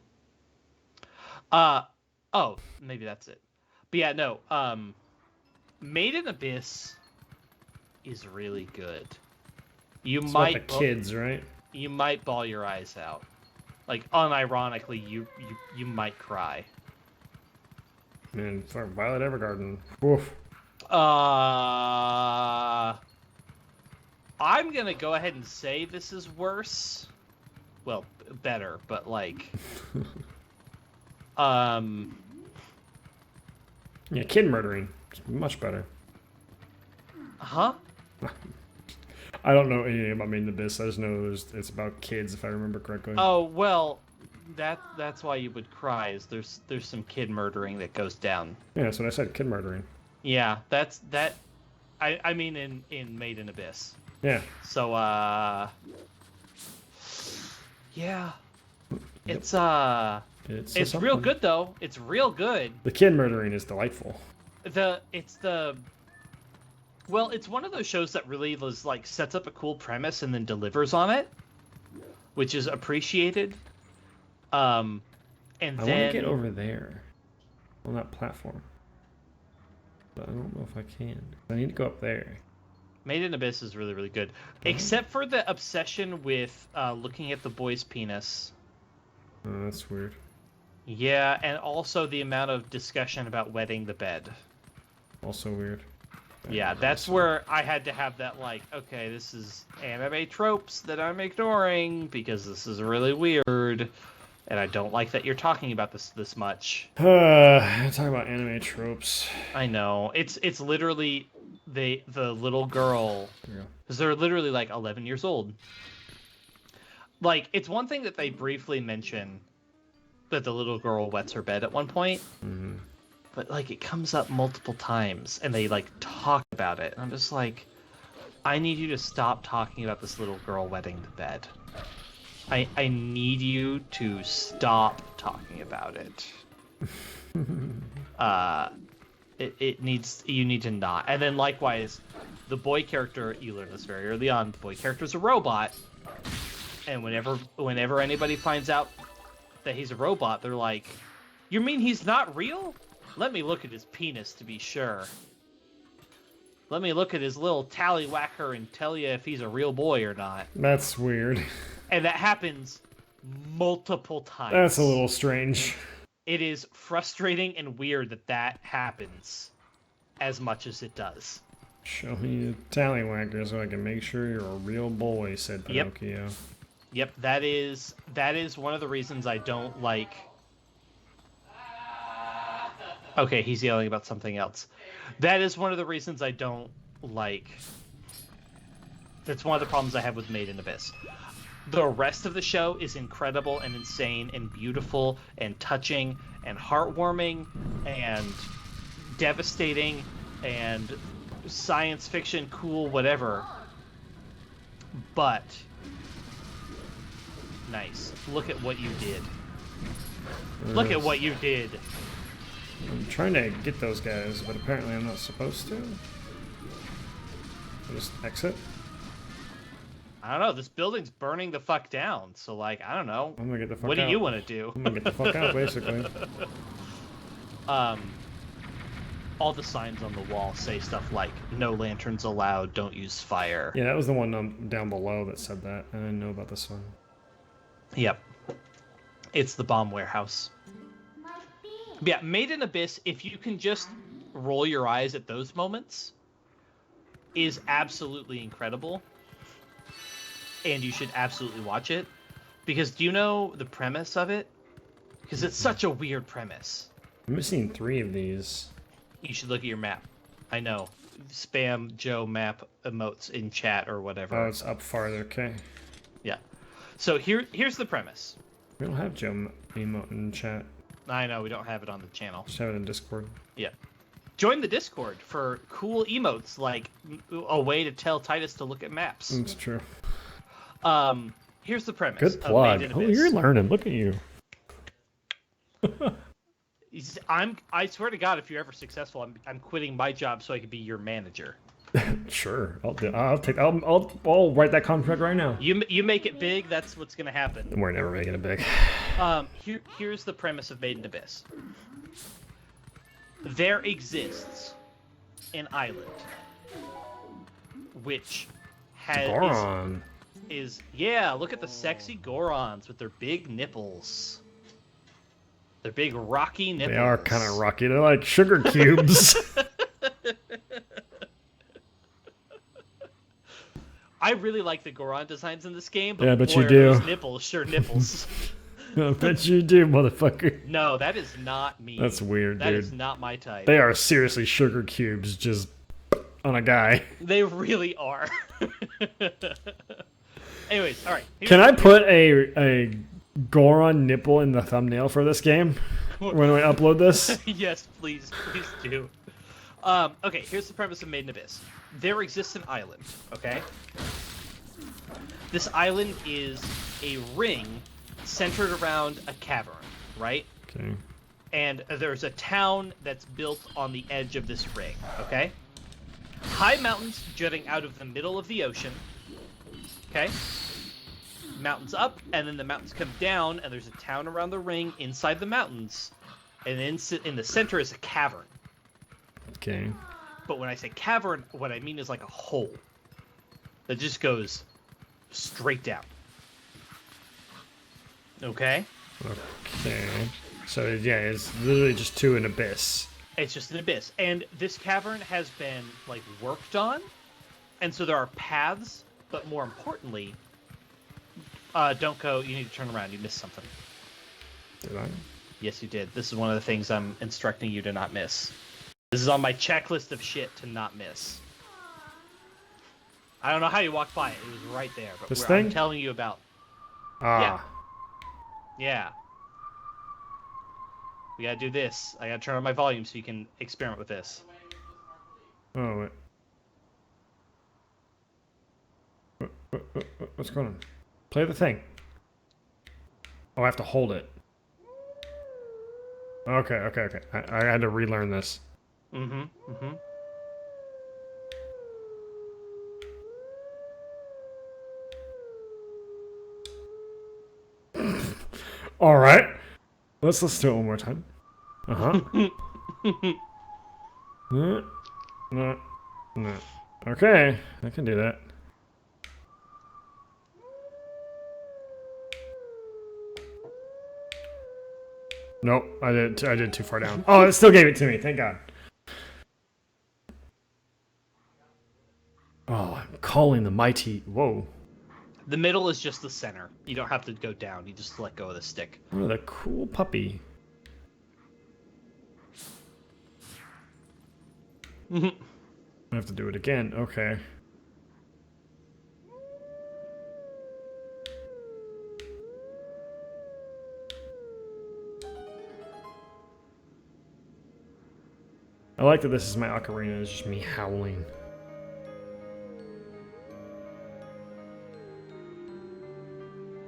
Oh, maybe that's it. But yeah, no. Made in Abyss is really good. It's about the kids, right? You might bawl your eyes out. Like, unironically, you might cry. Man, for Violet Evergarden. Woof. I'm gonna go ahead and say this is worse. Well, better, but like, yeah, kid murdering. It's much better. Huh? I don't know anything about Made in Abyss. I just know it's about kids, if I remember correctly. Oh well, that's why you would cry. Is there's some kid murdering that goes down. Yeah, that's what I said. Kid murdering. Yeah, that's that. I mean in Made in Abyss. Yeah. So yeah, it's real good though. It's real good. The kid murdering is delightful. Well, it's one of those shows that really like sets up a cool premise and then delivers on it, which is appreciated. And I want to get over there on that platform, but I don't know if I can. I need to go up there. Made in Abyss is really, really good, except for the obsession with looking at the boy's penis. Oh, that's weird. Yeah, and also the amount of discussion about wetting the bed. Also weird. Yeah, that's where I had to have that, like, okay, this is anime tropes that I'm ignoring because this is really weird, and I don't like that you're talking about this much. Talk about anime tropes. I know. It's literally the little girl, because they're literally like 11 years old. Like, it's one thing that they briefly mention that the little girl wets her bed at one point. Mm-hmm. But, like, it comes up multiple times, and they, like, talk about it. And I'm just like, I need you to stop talking about this little girl wetting the bed. I need you to stop talking about it. You need to not. And then, likewise, the boy character, you learn this very early on, the boy character's a robot. And whenever anybody finds out that he's a robot, they're like, you mean he's not real? Let me look at his penis to be sure. Let me look at his little tallywhacker and tell you if he's a real boy or not. That's weird. And that happens multiple times. That's a little strange. It is frustrating and weird that happens as much as it does. Show me the tallywhacker so I can make sure you're a real boy, said Pinocchio. Yep, that is one of the reasons I don't like... Okay, he's yelling about something else. That is one of the reasons I don't like... That's one of the problems I have with Made in Abyss. The rest of the show is incredible and insane and beautiful and touching and heartwarming and devastating and science fiction, cool, whatever. But... Nice. Look at what you did. Look at what you did. I'm trying to get those guys, but apparently I'm not supposed to. Just exit. I don't know. This building's burning the fuck down. So, like, I don't know. I'm gonna get the fuck out. What do you want to do? I'm gonna get the fuck out, basically. All the signs on the wall say stuff like, no lanterns allowed, don't use fire. Yeah, that was the one down below that said that. I didn't know about this one. Yep. It's the bomb warehouse. Yeah, Made in Abyss, if you can just roll your eyes at those moments, is absolutely incredible. And you should absolutely watch it. Because do you know the premise of it? Because it's such a weird premise. I'm missing 3 of these. You should look at your map. I know. Spam Joe map emotes in chat or whatever. Oh, it's up farther, okay. Yeah. So here's the premise. We don't have Joe emote in chat. I know, we don't have it on the channel. Just have it in Discord. Yeah. Join the Discord for cool emotes, like a way to tell Titus to look at maps. That's true. Here's the premise. Good plug. Oh, you're learning. Look at you. I swear to God, if you're ever successful, I'm quitting my job so I can be your manager. Sure, I'll write that contract right now. You make it big, that's what's gonna happen. We're never making it big. Here's the premise of Made in Abyss. There exists an island which Goron. Yeah, look at the sexy Gorons with their big nipples. Their big rocky nipples. They are kind of rocky. They're like sugar cubes. I really like the Goron designs in this game, but yeah, but boy, you do. Those nipples, sure nipples. I bet you do, motherfucker. No, that is not me. That's weird, dude. That is not my type. They are seriously sugar cubes just on a guy. They really are. Anyways, all right. Can I put a Goron nipple in the thumbnail for this game when we upload this? Yes, please do. Okay, here's the premise of Made in Abyss. There exists an island, okay? This island is a ring centered around a cavern, right? Okay. And there's a town that's built on the edge of this ring, okay? High mountains jutting out of the middle of the ocean, okay? Mountains up, and then the mountains come down, and there's a town around the ring inside the mountains, and in the center is a cavern. Okay. But when I say cavern, what I mean is like a hole that just goes straight down. Okay? Okay. So, yeah, it's literally just to an abyss. It's just an abyss. And this cavern has been, like, worked on. And so there are paths, but more importantly, don't go, you need to turn around, you missed something. Did I? Yes, you did. This is one of the things I'm instructing you to not miss. This is on my checklist of shit to not miss. I don't know how you walked by it. It was right there. But This thing? I'm telling you about. Ah. Yeah. We gotta do this. I gotta turn on my volume so you can experiment with this. Oh, wait. What's going on? Play the thing. Oh, I have to hold it. Okay. I had to relearn this. All right. Let's do it one more time. No. Okay, I can do that. Nope, I did too far down. Oh, it still gave it to me. Thank God. Oh, I'm calling the mighty. Whoa. The middle is just the center. You don't have to go down. You just let go of the stick. Oh, that cool puppy. I have to do it again. Okay. I like that this is my ocarina. It's just me howling.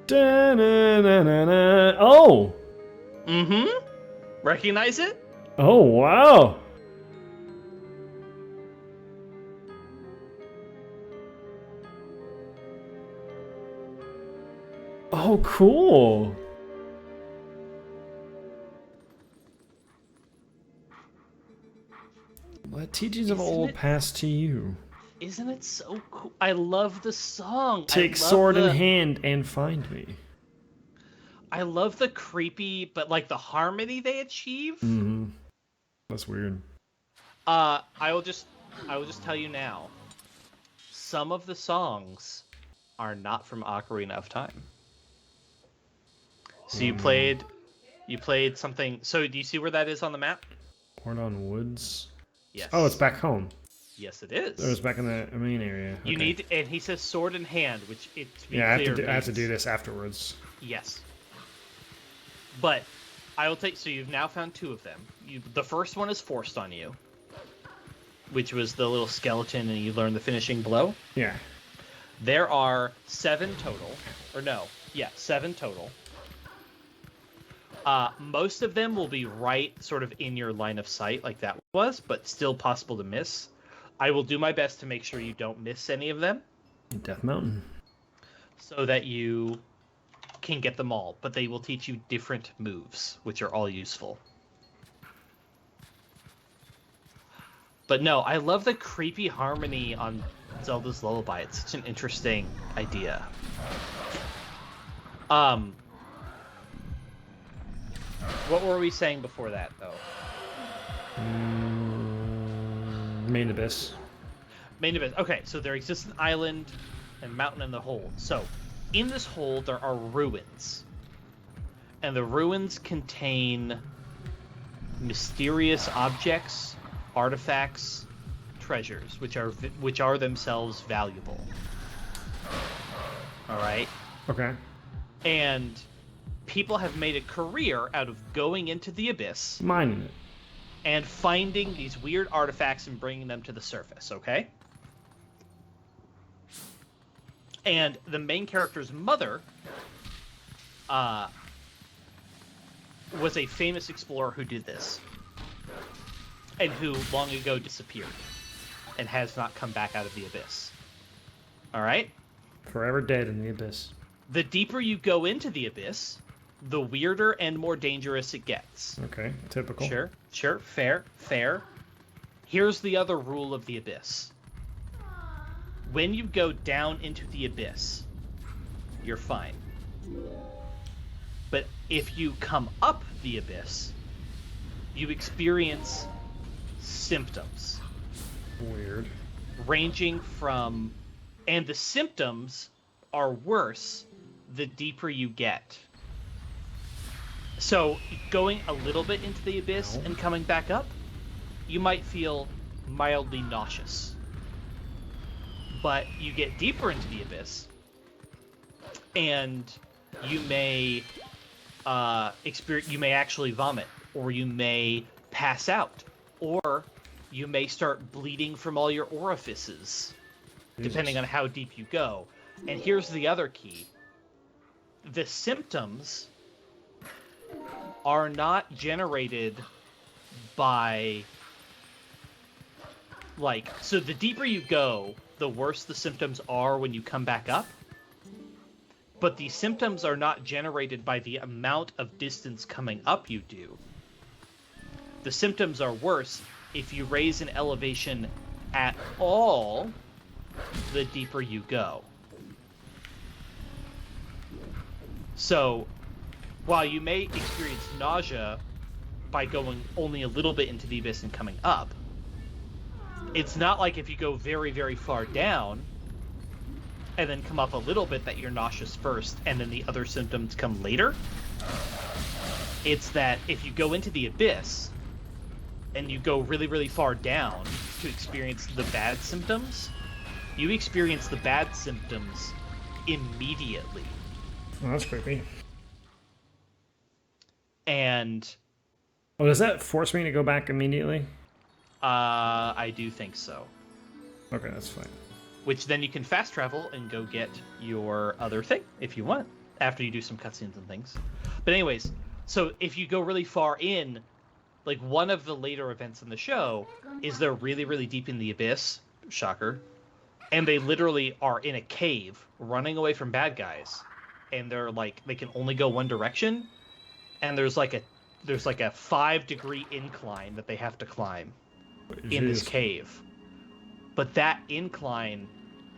Da-na-na-na-na. Oh! Recognize it? Oh, wow! Oh, cool! What teachings of old pass to you? Isn't it so cool? I love the song. Take sword in hand and find me. I love the creepy, but like the harmony they achieve. That's weird. I will just tell you now. Some of the songs are not from Ocarina of Time. So you played something. So do you see where that is on the map? Poured on Woods. Yes. Oh, it's back home. Yes, it is. It was back in the main area. You Okay. need, and he says sword in hand, which it to be Yeah, clear I have to do this afterwards. Yes. But I will take. So you've now found two of them. The first one is forced on you, which was the little skeleton, and you learn the finishing blow. Yeah. There are 7 total, or no, yeah, 7 total. Most of them will be right sort of in your line of sight like that was, but still possible to miss. I will do my best to make sure you don't miss any of them. Death Mountain. So that you can get them all, but they will teach you different moves, which are all useful. But no, I love the creepy harmony on Zelda's Lullaby. It's such an interesting idea. What were we saying before that, though? Main Abyss. Main Abyss. Okay, so there exists an island and mountain in the hold. So, in this hold, there are ruins. And the ruins contain mysterious objects, artifacts, treasures, which are themselves valuable. All right? Okay. And people have made a career out of going into the abyss, Mining it. and finding these weird artifacts and bringing them to the surface, okay? And the main character's mother was a famous explorer who did this, and who long ago disappeared and has not come back out of the abyss. All right? Forever dead in the abyss. The deeper you go into the abyss, the weirder and more dangerous it gets. Okay, typical. Sure, fair. Here's the other rule of the abyss. When you go down into the abyss, you're fine. But if you come up the abyss, you experience symptoms. Weird. Ranging from... And the symptoms are worse the deeper you get. So, going a little bit into the abyss and coming back up, you might feel mildly nauseous. But you get deeper into the abyss, and you may you may actually vomit, or you may pass out, or you may start bleeding from all your orifices, depending on how deep you go. And here's the other key. The symptoms are not generated by, like, so the deeper you go, the worse the symptoms are when you come back up. But the symptoms are not generated by the amount of distance coming up you do. The symptoms are worse if you raise an elevation at all the deeper you go. So, while you may experience nausea by going only a little bit into the abyss and coming up, it's not like if you go very, very far down and then come up a little bit that you're nauseous first and then the other symptoms come later. It's that if you go into the abyss and you go really, really far down to experience the bad symptoms, you experience the bad symptoms immediately. Oh, that's creepy. And... Oh, does that force me to go back immediately? I do think so. Okay, that's fine. Which then you can fast travel and go get your other thing, if you want, after you do some cutscenes and things. But anyways, so if you go really far in, like one of the later events in the show is they're really, really deep in the abyss, shocker, and they literally are in a cave running away from bad guys, and they're like, they can only go one direction, and there's like a 5-degree incline that they have to climb in this cave. But that incline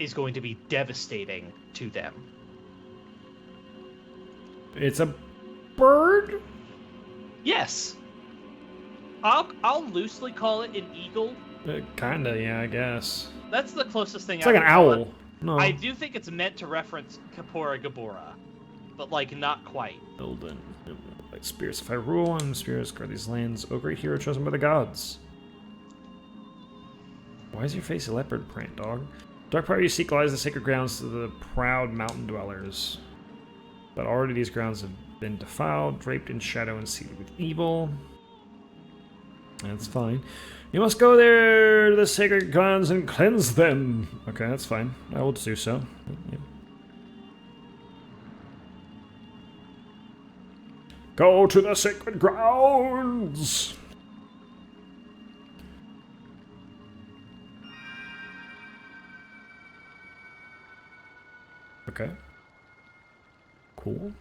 is going to be devastating to them. It's a bird? Yes. I'll loosely call it an eagle. Kinda, yeah, I guess. That's the closest thing. It's like an owl. No. I do think it's meant to reference Kapora Gabora, but like not quite. Elden. Like spirits, if I rule, and spirits guard these lands. O great hero chosen by the gods. Why is your face a leopard print, dog? Dark power you seek lies the sacred grounds to the proud mountain dwellers. But already these grounds have been defiled, draped in shadow, and seeded with evil. That's fine. You must go there to the sacred grounds and cleanse them. Okay, that's fine. I will do so. Yeah. Go to the sacred grounds! Okay. Cool.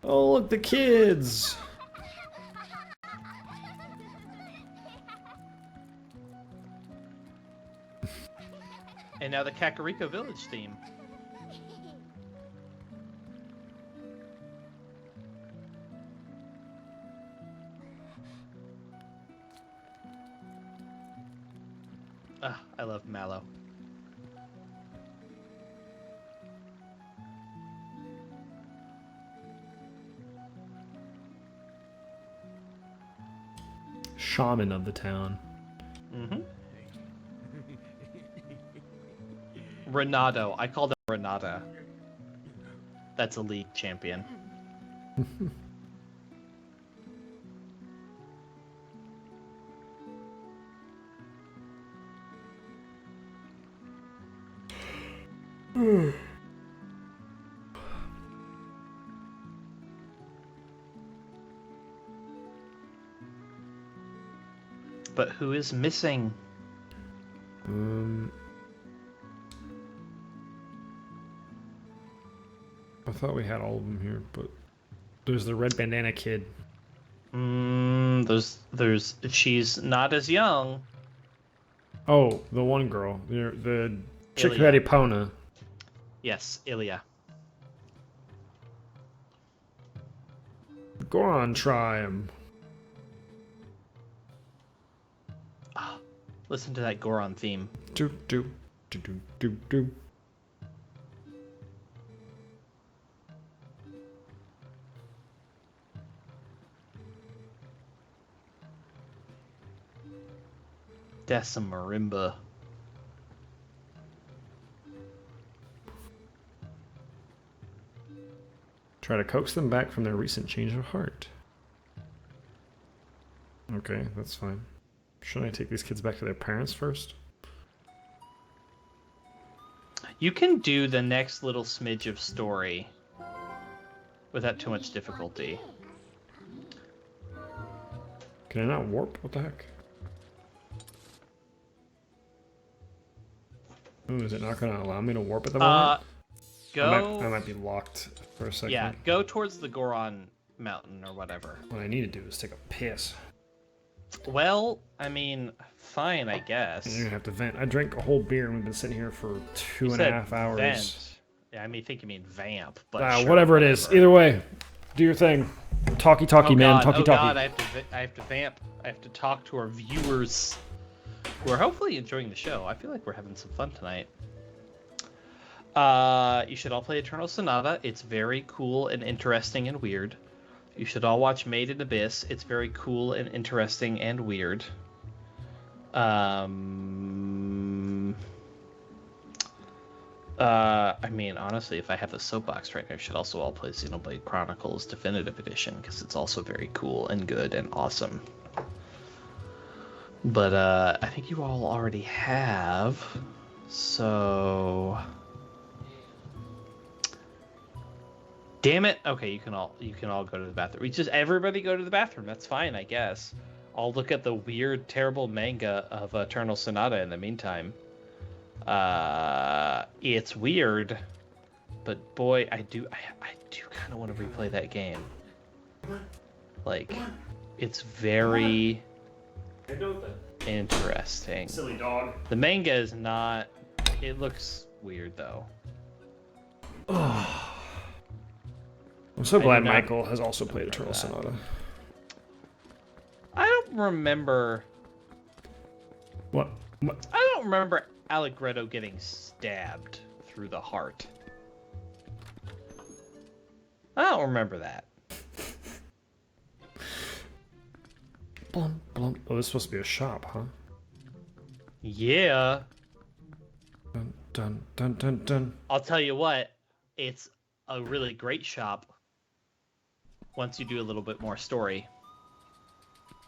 Oh, look, the kids! And now the Kakariko Village theme. Ah, I love Mallow. Shaman of the town. Mm-hmm. Renato. I called him Renata. That's a league champion. But who is missing? I thought we had all of them here, but there's the red bandana kid. There's she's not as young. Oh, the one girl, the chick who had Epona. Yes, Ilya. Goron, try him. Ah, listen to that Goron theme. Do do do do do do. That's some marimba. Try to coax them back from their recent change of heart. Okay, that's fine. Shouldn't I take these kids back to their parents first? You can do the next little smidge of story without too much difficulty. Can I not warp? What the heck? Ooh, is it not going to allow me to warp at the moment? I might be locked for a second. Yeah, go towards the Goron mountain or whatever. What I need to do is take a piss. Well, I mean, fine, I guess. You're gonna have to vent. I drank a whole beer and we've been sitting here for 2.5 hours. Vent. Yeah, I think you mean vamp, but sure, whatever it is. Either way, do your thing. Talky, man. Talky. God, I have to vamp. I have to talk to our viewers who are hopefully enjoying the show. I feel like we're having some fun tonight. You should all play Eternal Sonata. It's very cool and interesting and weird. You should all watch Made in Abyss. It's very cool and interesting and weird. I mean, honestly, if I have the soapbox right now, you should also all play Xenoblade Chronicles Definitive Edition, because it's also very cool and good and awesome. But, I think you all already have, so... Damn it! Okay, you can all go to the bathroom. Everybody go to the bathroom. That's fine, I guess. I'll look at the weird, terrible manga of Eternal Sonata in the meantime. It's weird, but boy, I do kind of want to replay that game. Like, it's very interesting. Silly dog. The manga is not. It looks weird though. I'm so glad Michael has also played Eternal Sonata. I don't remember. What? I don't remember Allegretto getting stabbed through the heart. I don't remember that. Blum, blum. Oh, this is supposed to be a shop, huh? Yeah. Dun, dun, dun, dun, dun. I'll tell you what, it's a really great shop once you do a little bit more story.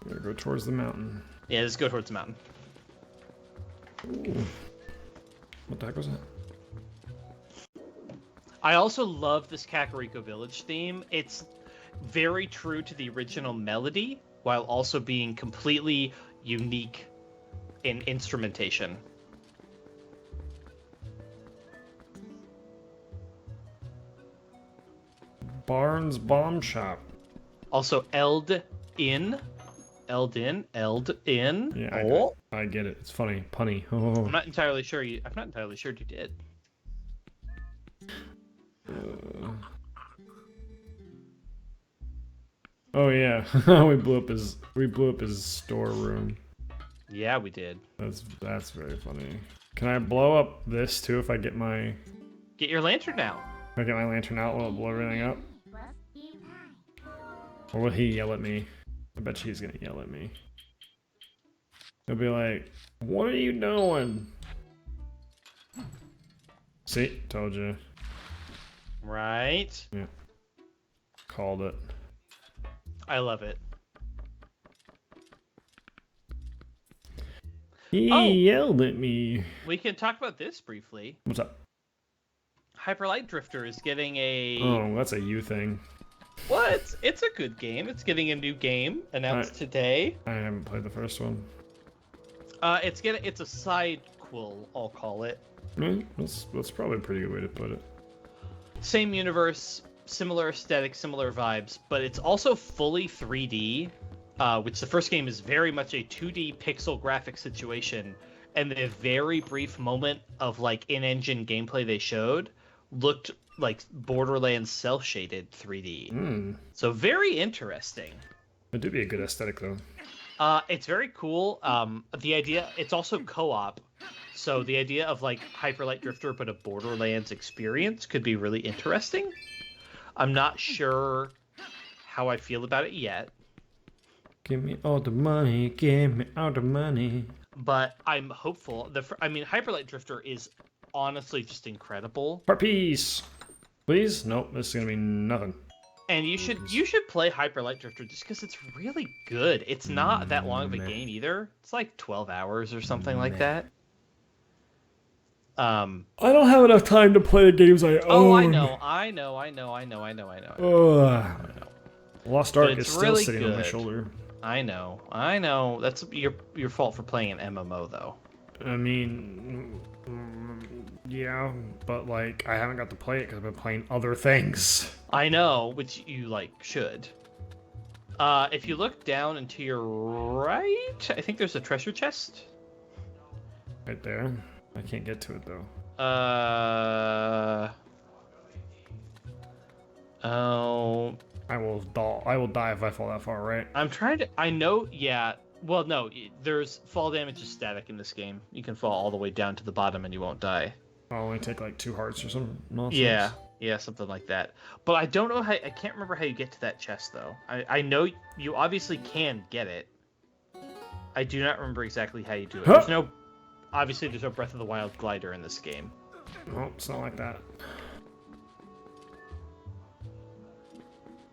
I'm gonna go towards the mountain. Yeah, just go towards the mountain. Ooh. What the heck was that? I also love this Kakariko Village theme. It's very true to the original melody, while also being completely unique in instrumentation. Barnes Bomb Shop. Also, Eld In. Yeah, I get it. It's funny, punny. I'm not entirely sure you did. Oh yeah, we blew up his storeroom. Yeah, we did. That's very funny. Can I blow up this too if I get my your lantern out? If I get my lantern out, will it blow everything up? Or will he yell at me? I bet he's gonna yell at me. He'll be like, "What are you doing?" See, told you. Right. Yeah. Called it. I love it. He yelled at me. We can talk about this briefly. What's up? Hyperlight Drifter is getting a... Oh, that's a you thing. What? It's a good game. It's getting a new game announced today. I haven't played the first one. It's a sidequel, I'll call it. That's probably a pretty good way to put it. Same universe, similar aesthetic, similar vibes, but it's also fully 3D, which the first game is very much a 2D pixel graphic situation, and the very brief moment of like in-engine gameplay they showed looked like Borderlands cel-shaded 3D. So very interesting. It would be a good aesthetic though. It's very cool. The idea, it's also co-op, so the idea of like Hyperlight Drifter but a Borderlands experience could be really interesting. I'm not sure how I feel about it yet. Give me all the money, give me all the money. But I'm hopeful. Hyperlight Drifter is honestly just incredible. Heart piece, please. Nope, this is gonna be nothing. And you should play Hyperlight Drifter just because it's really good. It's not that long of a game either. It's like 12 hours or something like that. I don't have enough time to play the games I own. I know. Lost Ark is still really sitting on my shoulder. I know. That's your fault for playing an MMO though. I mean, yeah, but like I haven't got to play it because I've been playing other things. I know, which you like should. If you look down and to your right, I think there's a treasure chest. Right there. I can't get to it though. Oh. I will die if I fall that far, right? I'm trying to. I know. Yeah. Well, no. There's fall damage is static in this game. You can fall all the way down to the bottom and you won't die. I'll only take like 2 hearts or something. Nonsense. Yeah, something like that. But I don't know how. I can't remember how you get to that chest though. I know you obviously can get it. I do not remember exactly how you do it. There's no. Obviously, there's no Breath of the Wild glider in this game. No, it's not like that.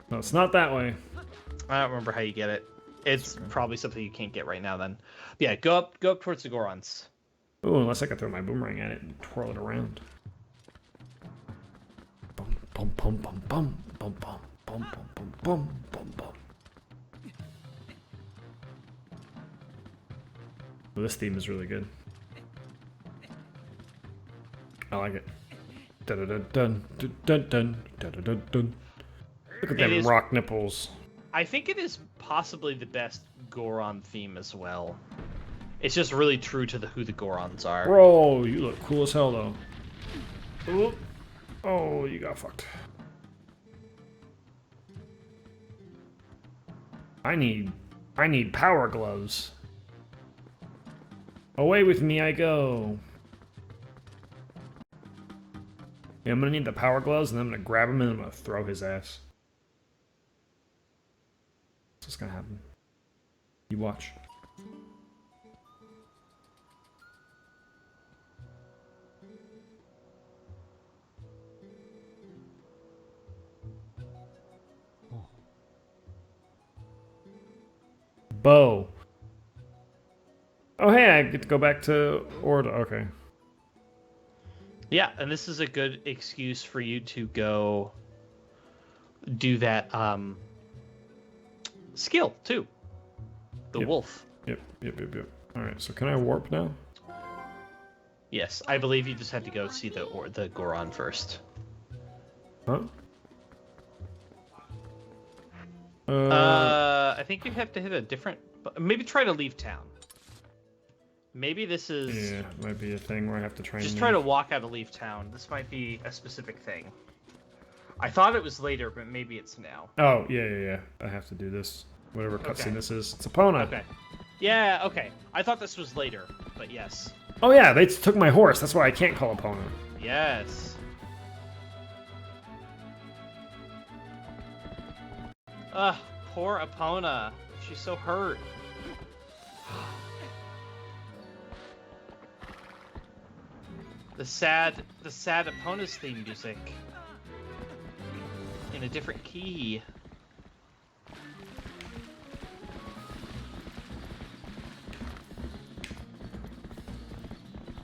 No, it's not that way. I don't remember how you get it. It's probably something you can't get right now then. But yeah, go up towards the Gorons. Oh, unless I can throw my boomerang at it and twirl it around. Bum bum bum bum bum bum bum bum bum bum bum bum. Well, this theme is really good. I like it. Dun dun dun dun dun dun dun dun. Look at them rock nipples. I think it is possibly the best Goron theme as well. It's just really true to who the Gorons are. Bro, you look cool as hell though. Oop. Oh, you got fucked. I need power gloves. Away with me I go. Yeah, I'm gonna need the power gloves, and I'm gonna grab him and I'm gonna throw his ass. That's what's gonna happen. You watch. Bow. Oh hey, I get to go back to Orda. Okay. Yeah, and this is a good excuse for you to go do that skill too. The wolf. Yep. All right, so can I warp now? Yes, I believe you just had to go see the Goron first. Huh? I think you have to hit a different. Maybe try to leave town. Maybe this is. Yeah, it might be a thing where I have to try. Just try to walk out of leave town. This might be a specific thing. I thought it was later, but maybe it's now. Oh yeah. I have to do this. Whatever cutscene this is. It's Epona. Okay. Yeah. Okay. I thought this was later, but yes. Oh yeah, they took my horse. That's why I can't call Epona. Yes. Ugh, poor Epona. She's so hurt. The sad Epona's theme music. In a different key.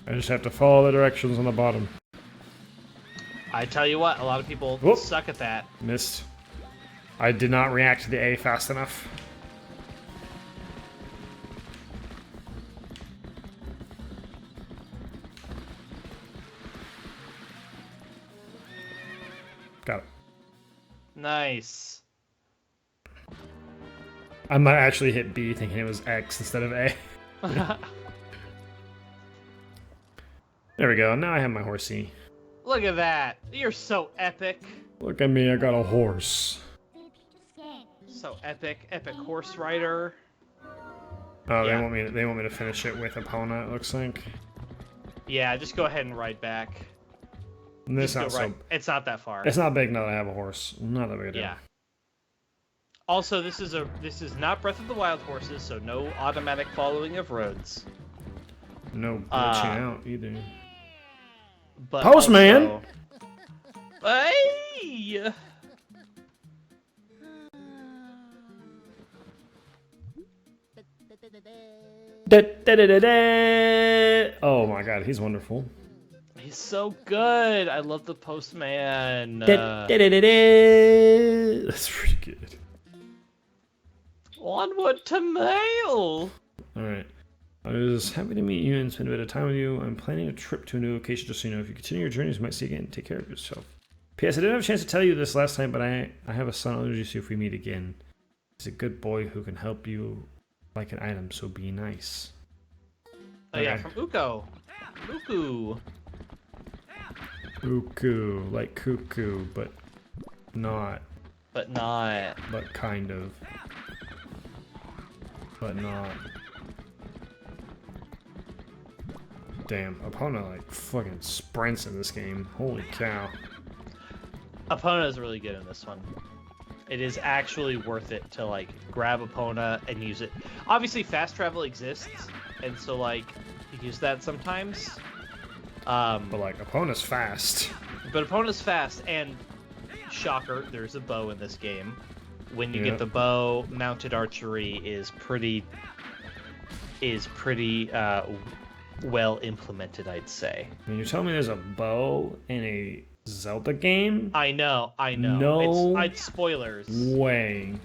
I just have to follow the directions on the bottom. I tell you what, a lot of people suck at that. Missed. I did not react to the A fast enough. Got it. Nice. I might actually hit B thinking it was X instead of A. There we go. Now I have my horsey. Look at that. You're so epic. Look at me. I got a horse. So epic. Epic horse rider. Oh, Yeah. they want me to finish it with Epona, it looks like. Yeah, just go ahead and ride back. It's not It's not that far. It's not big now that I have a horse. Not that big a deal. Yeah. Also, this is not Breath of the Wild horses, so no automatic following of roads. No glitching out either. But Postman! Also... Hey! Oh my god, he's wonderful. He's so good. I love the postman. That's pretty good. Onward to mail. Alright. I was happy to meet you and spend a bit of time with you. I'm planning a trip to a new location just so you know. If you continue your journeys, you might see you again. Take care of yourself. P.S. I didn't have a chance to tell you this last time, but I have a son. I'll introduce you if we meet again. He's a good boy who can help you like an item, so be nice. Oh yeah, from Uko. Uku. Uku, like cuckoo, but not. But not. But kind of. But not. Damn, Epona like fucking sprints in this game. Holy cow. Epona is really good in this one. It is actually worth it to like grab Epona and use it. Obviously fast travel exists, and so like you use that sometimes. But like Epona's fast. But Epona's fast, and shocker, there's a bow in this game. When you get the bow, mounted archery is pretty well implemented, I'd say. I mean, you're telling me there's a bow in a Zelda game? I know. No. It's spoilers. Way.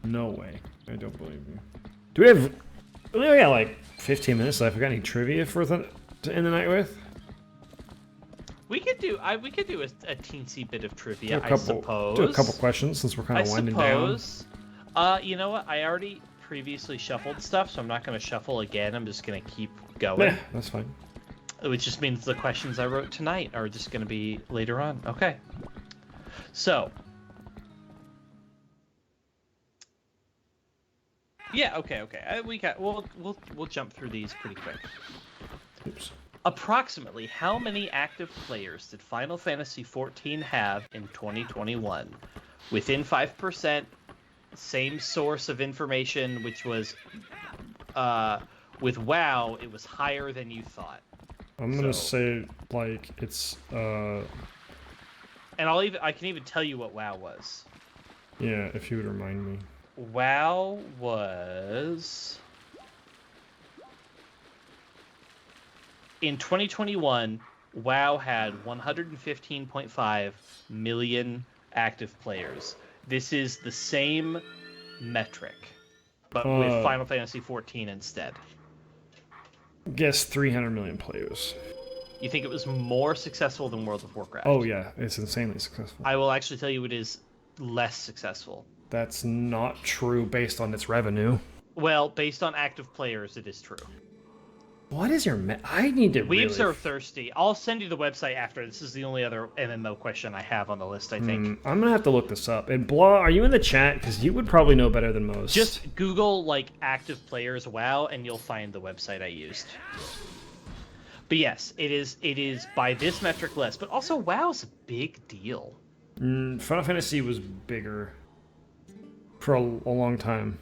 No way. I don't believe you. Do we have... We only got like 15 minutes left. We got any trivia to end the night with? We could do a teensy bit of trivia, I suppose. Do a couple questions since we're kind of winding down. You know what? I already previously shuffled stuff, so I'm not going to shuffle again. I'm just going to keep going. Yeah, that's fine. Which just means the questions I wrote tonight are just going to be later on. Okay. So. Yeah. Okay. We'll jump through these pretty quick. Oops. Approximately how many active players did Final Fantasy XIV have in 2021? Within 5%, same source of information, which was with WoW, it was higher than you thought. I'm gonna say like it's and I can even tell you what WoW was. Yeah, if you would remind me. WoW was in 2021, WoW had 115.5 million active players. This is the same metric, but with Final Fantasy XIV instead. Guess 300 million players. You think it was more successful than World of Warcraft? Oh yeah, it's insanely successful. I will actually tell you it is less successful. That's not true based on its revenue. Well, based on active players, it is true. What is your... I need to Weebs are thirsty. I'll send you the website after. This is the only other MMO question I have on the list, I think. I'm going to have to look this up. And Blah, are you in the chat? Because you would probably know better than most. Just Google, like, active players WoW, and you'll find the website I used. But yes, it is by this metric less. But also, WoW's a big deal. Final Fantasy was bigger for a long time.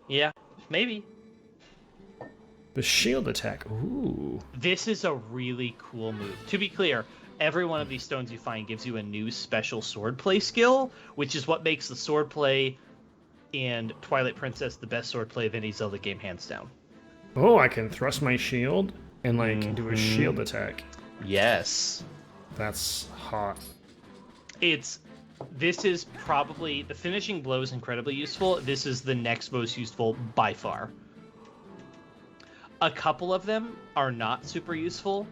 Yeah, maybe. The shield attack. Ooh. This is a really cool move. To be clear, every one of these stones you find gives you a new special swordplay skill, which is what makes the swordplay in Twilight Princess the best swordplay of any Zelda game, hands down. Oh, I can thrust my shield and, like, do a shield attack. Yes. That's hot. This is probably... The finishing blow is incredibly useful. This is the next most useful by far. A couple of them are not super useful,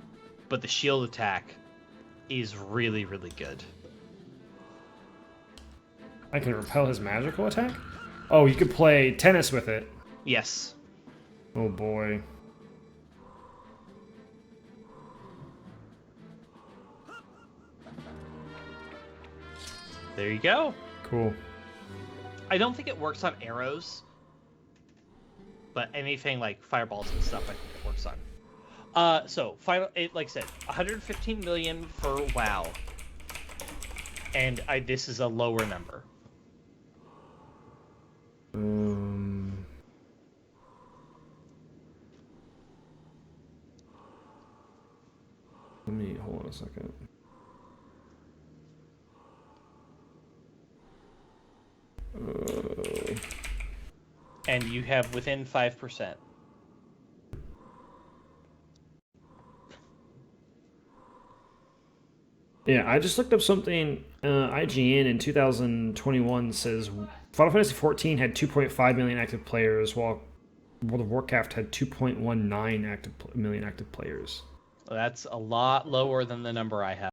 but the shield attack is really, really good. I can repel his magical attack? Oh, you could play tennis with it. Yes. Oh boy. There you go. Cool. I don't think it works on arrows, but anything like fireballs and stuff, I think it works on. So like I said, 115 million for WoW, and this is a lower number. Let me hold on a second. And you have within 5%. Yeah, I just looked up something. IGN in 2021 says Final Fantasy XIV had 2.5 million active players, while World of Warcraft had 2.19 million active players. That's a lot lower than the number I have.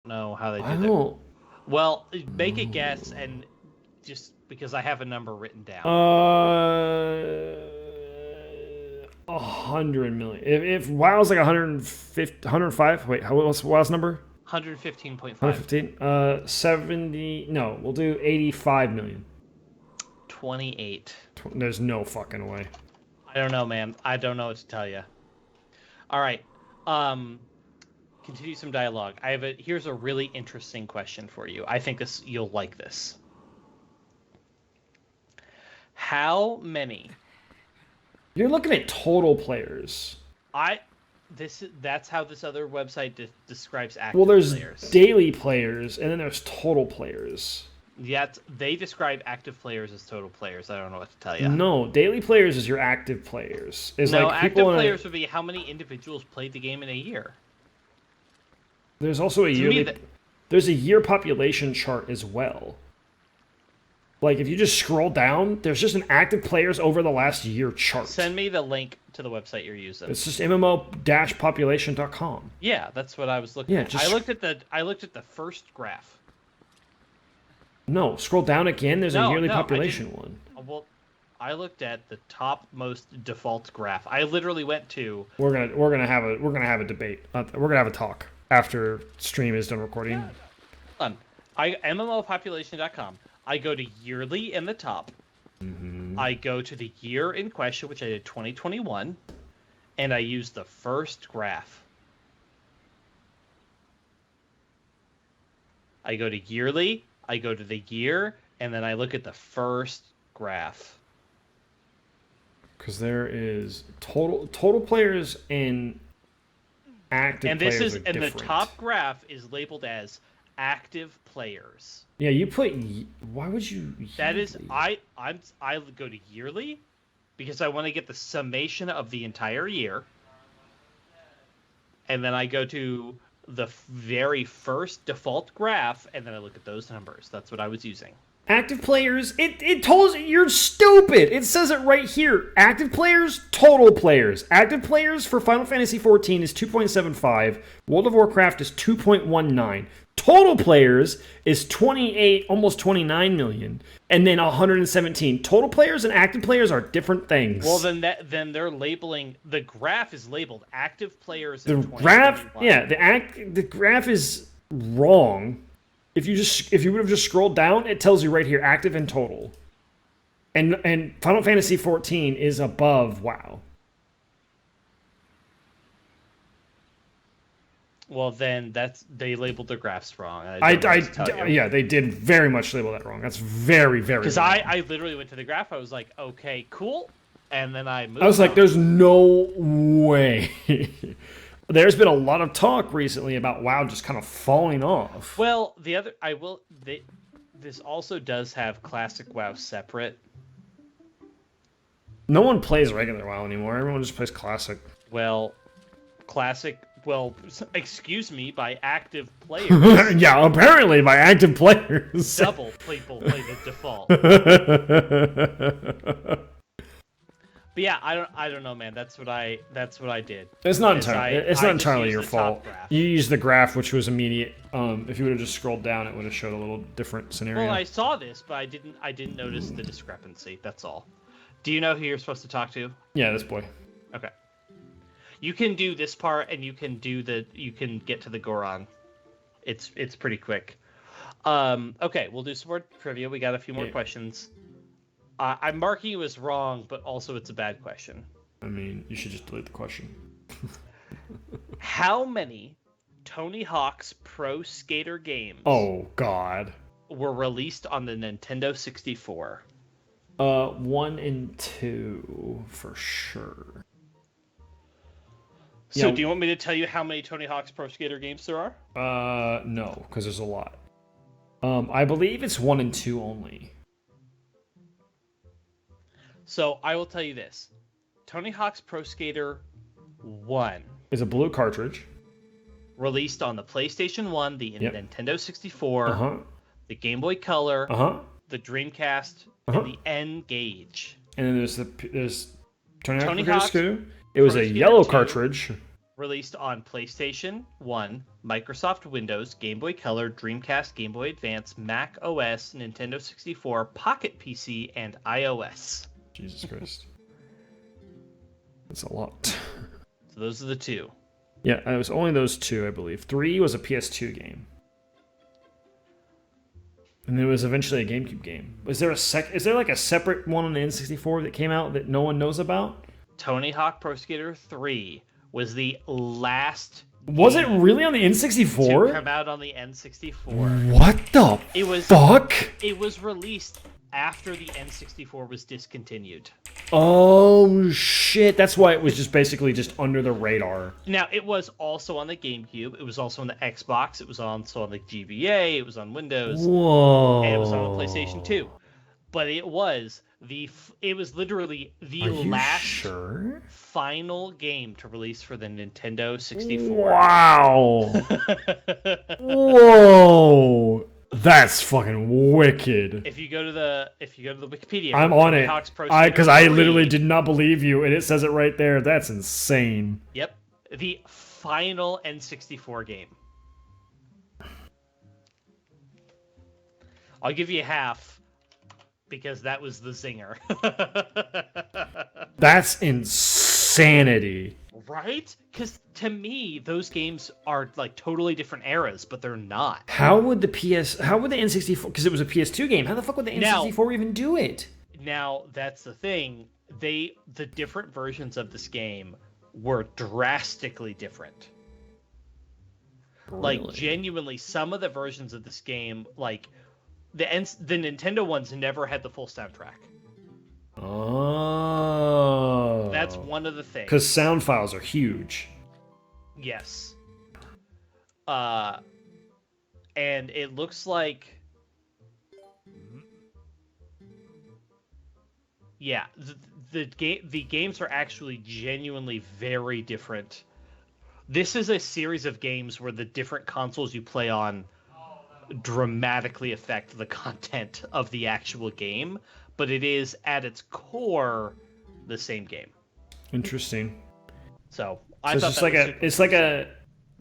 Know how they do it. Well, make a guess, and just because I have a number written down. 100 million. If WoW's like 150, 105. Wait, what's WoW's number? 115.5. 115. 70. No, we'll do 85 million. 28. There's no fucking way. I don't know, man. I don't know what to tell you. All right. Continue some dialogue. Here's a really interesting question for you. I think you'll like this. How many? You're looking at total players. That's how this other website describes active players. Well, there's players. Daily players, and then there's total players. Yet they describe active players as total players. I don't know what to tell you. No, daily players is your active players. Active players would be how many individuals played the game in a year. There's also a yearly. There's a year population chart as well. Like, if you just scroll down, there's just an active players over the last year chart. Send me the link to the website you're using. It's just MMO-population.com. Yeah, that's what I was looking at. I looked at the first graph. No, scroll down again. There's a yearly population one. Well, I looked at the top most default graph. I literally went to. We're gonna have a debate. We're gonna have a talk after stream is done recording. MMOpopulation.com. I go to yearly in the top. Mm-hmm. I go to the year in question, which I did 2021, and I use the first graph. I go to yearly, I go to the year, and then I look at the first graph. Because there is total players in active and players this is are and different. the top graph is labeled as active players. Yeah, you put. Why would you? That is, I go to yearly because I want to get the summation of the entire year, and then I go to the very first default graph, and then I look at those numbers. That's what I was using. Active players, it tells you you're stupid. It says it right here. Active players, total players. Active players for Final Fantasy XIV is 2.75. World of Warcraft is 2.19. Total players is 28, almost 29 million, and then 117. Total players and active players are different things. Well, then they're labeling, the graph is labeled active players. The graph, yeah, the graph is wrong. If you would have just scrolled down, it tells you right here active and total. And Final Fantasy XIV is above WoW. Well, then they labeled their graphs wrong. Yeah, they did very much label that wrong. That's very, very. Because I literally went to the graph. I was like, okay, cool, and then I moved. I was like, there's no way. There's been a lot of talk recently about WoW just kind of falling off. Well, this also does have classic WoW separate. No one plays regular WoW anymore. Everyone just plays classic. Well, classic. Well, excuse me, by active players. Yeah, apparently by active players. Double people play the default. But yeah, I don't know, man. That's what I did. It's not entirely your fault. You used the graph, which was immediate. If you would have just scrolled down, it would have showed a little different scenario. Well, I saw this, but I didn't notice the discrepancy. That's all. Do you know who you're supposed to talk to? Yeah, this boy. Okay. You can do this part, and you can get to the Goron. It's pretty quick. Okay, we'll do some more trivia. We got a few more questions. I'm marking you as wrong, but also it's a bad question. I mean, you should just delete the question. How many Tony Hawk's Pro Skater games Oh, God. were released on the Nintendo 64? 1 and 2, for sure. So, do you want me to tell you how many Tony Hawk's Pro Skater games there are? No, because there's a lot. I believe it's 1 and 2 only. So, I will tell you this. Tony Hawk's Pro Skater 1 is a blue cartridge. Released on the PlayStation 1, the Nintendo 64, the Game Boy Color, the Dreamcast, and the N-Gage. And then there's Tony Hawk's Pro. It was a yellow cartridge. Released on PlayStation 1, Microsoft Windows, Game Boy Color, Dreamcast, Game Boy Advance, Mac OS, Nintendo 64, Pocket PC, and iOS. Jesus Christ. That's a lot. So those are the two. Yeah, it was only those two, I believe. 3 was a PS2 game. And it was eventually a GameCube game. Is there like a separate one on the N64 that came out that no one knows about? Tony Hawk Pro Skater 3 was the last. Was it really on the N64? To come out on the N64. What the fuck? It was released after the N64 was discontinued. Oh shit! That's why it was just basically just under the radar. Now it was also on the GameCube. It was also on the Xbox. It was also on the GBA. It was on Windows. Whoa! And it was on the PlayStation 2. But it was literally the last final game to release for the Nintendo 64. Wow! Whoa! That's fucking wicked. If you go to the Wikipedia, I'm on it. Because I literally did not believe you, and it says it right there. That's insane. Yep, the final N64 game. I'll give you half because that was the zinger. That's insanity. Right? Because to me, those games are like totally different eras, but they're not. How would the N64? Because it was a PS2 game. How the fuck would the N64 even do it? Now that's the thing. The different versions of this game were drastically different. Really? Like genuinely, some of the versions of this game, like the Nintendo ones, never had the full soundtrack. Oh. That's one of the things. Because sound files are huge. Yes. And it looks like... Yeah, the games are actually genuinely very different. This is a series of games where the different consoles you play on dramatically affect the content of the actual game, but it is at its core the same game. Interesting. So it's just like a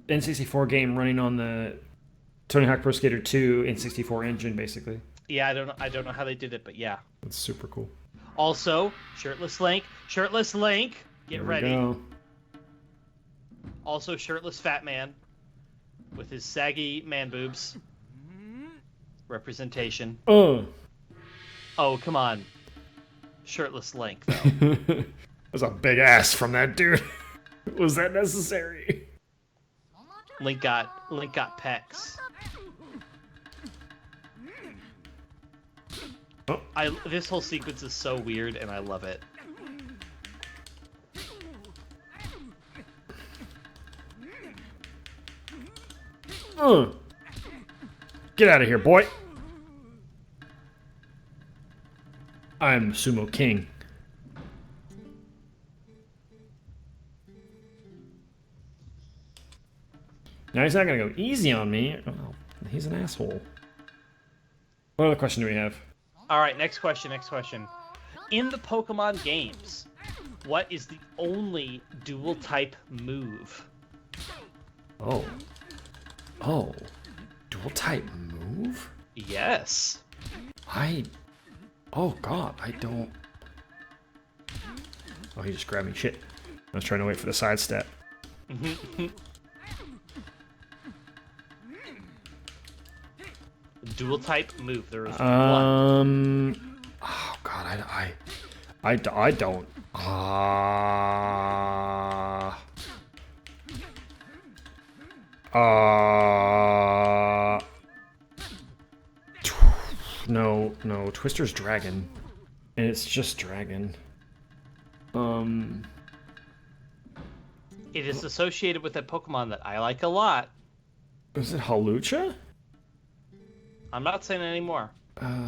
N64 game running on the Tony Hawk Pro Skater 2 N64 engine, basically. Yeah, I don't know how they did it, but yeah, that's super cool. Also, shirtless Link, get ready. Go. Also, shirtless Fat Man with his saggy man boobs. Representation. Oh, come on. Shirtless Link, though. There's a big ass from that dude. Was that necessary? Link got pecs. Oh. This whole sequence is so weird, and I love it. Get out of here, boy. I'm Sumo King. Now he's not gonna go easy on me. Oh, he's an asshole. What other question do we have? Alright, next question. In the Pokemon games, what is the only dual type move? Oh, dual type move? Yes. Oh god, I don't... Oh, he just grabbed me. Shit. I was trying to wait for the sidestep. Dual type move. There is one. Oh god, I don't. No, Twister's dragon. And it's just dragon. It is associated with a Pokemon that I like a lot. Is it Hawlucha? I'm not saying anymore.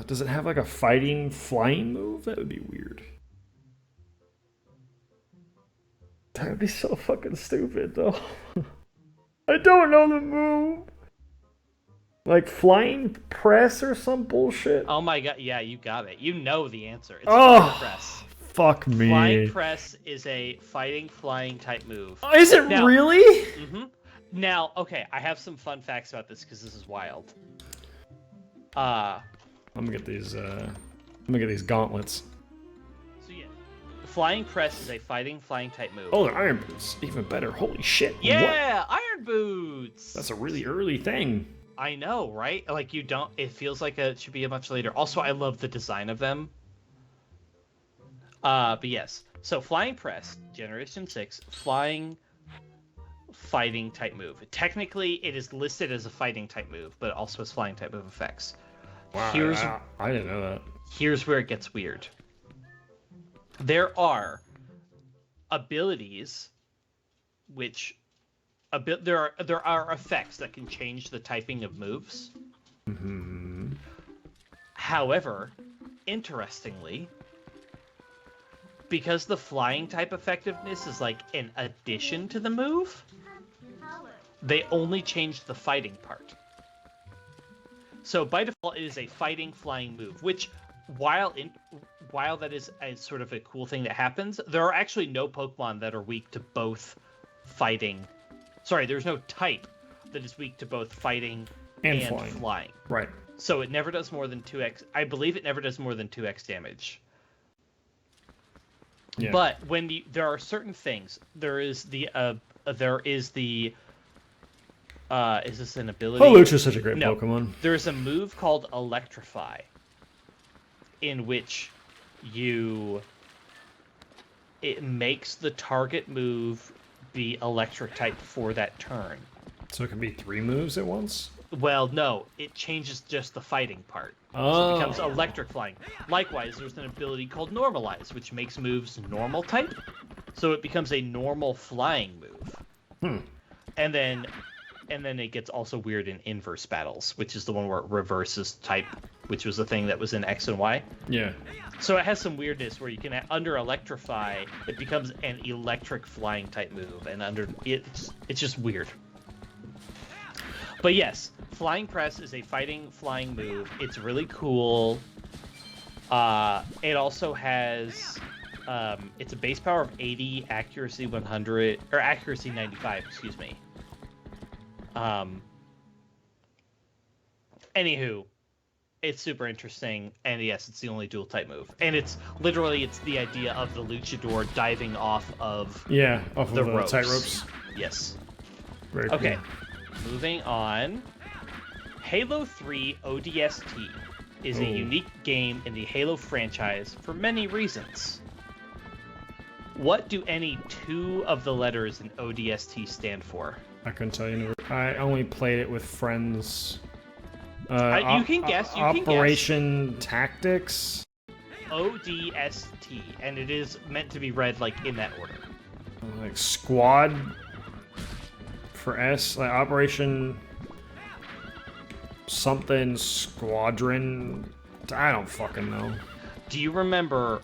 Does it have like a fighting flying move? That would be weird. That would be so fucking stupid though. I don't know the move. Like flying press or some bullshit? Oh my god, yeah, you got it. You know the answer. It's flying press. Fuck me. Flying press is a flying type move. Oh, is it now, really? Mm-hmm. Now, okay, I have some fun facts about this because this is wild. I'm gonna get these gauntlets. So yeah, flying press is a flying type move. Oh, the iron boots, even better. Holy shit! Yeah, what? Iron boots. That's a really early thing. I know, right? Like you don't. It feels like it should be a much later. Also, I love the design of them. But yes. So flying press, Generation 6, fighting type move. Technically, it is listed as a fighting type move, but it also has flying type move effects. Wow, I didn't know that. Here's where it gets weird. There are abilities which there are effects that can change the typing of moves. Mm-hmm. However, interestingly, because the flying type effectiveness is like an addition to the move, they only change the fighting part. So by default, it is a fighting flying move, which while that is a sort of a cool thing that happens, there are actually no Pokemon that are weak to both fighting. Sorry, there's no type that is weak to both fighting and flying. Right. So it never does more than 2x. I believe it never does more than 2x damage. Yeah. But when there are certain things, is this an ability? Hawlucha is such a great Pokemon. There's a move called Electrify, in which it makes the target move be electric type for that turn. So it can be 3 moves at once? Well, no, it changes just the fighting part. So it becomes electric flying. Likewise, there's an ability called Normalize, which makes moves normal type. So it becomes a normal flying move. And then it gets also weird in inverse battles, which is the one where it reverses type, which was the thing that was in X and Y. Yeah. So it has some weirdness where you can under electrify, it becomes an electric flying type move, and under it's just weird. But yes, Flying Press is a fighting flying move. It's really cool. It also has it's a base power of 80, accuracy 100, or accuracy 95, excuse me. Anywho, it's super interesting, and yes, it's the only dual type move. And it's the idea of the luchador diving off of the ropes. tight ropes. Yes. Very cool. Okay, moving on. Halo 3 ODST is a unique game in the Halo franchise for many reasons. What do any two of the letters in ODST stand for? I couldn't tell you. I only played it with friends. You can guess. Operation Tactics. ODST, and it is meant to be read like in that order. Like Squad for S, like Operation something Squadron. I don't fucking know. Do you remember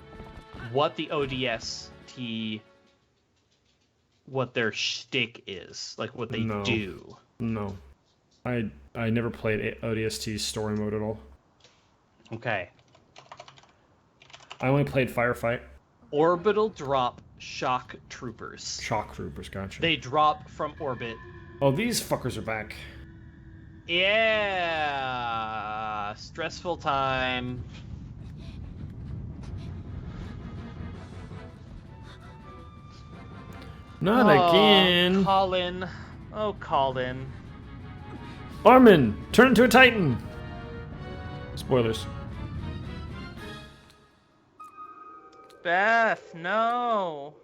what the ODST, what their shtick is, like what they do? No, I never played ODST's story mode at all. Okay. I only played Firefight. Orbital drop shock troopers. Shock troopers, gotcha. They drop from orbit. Oh, these fuckers are back. Yeah, stressful time. Not again. Colin. Oh, Colin. Armin, turn into a Titan. Spoilers. Beth, no.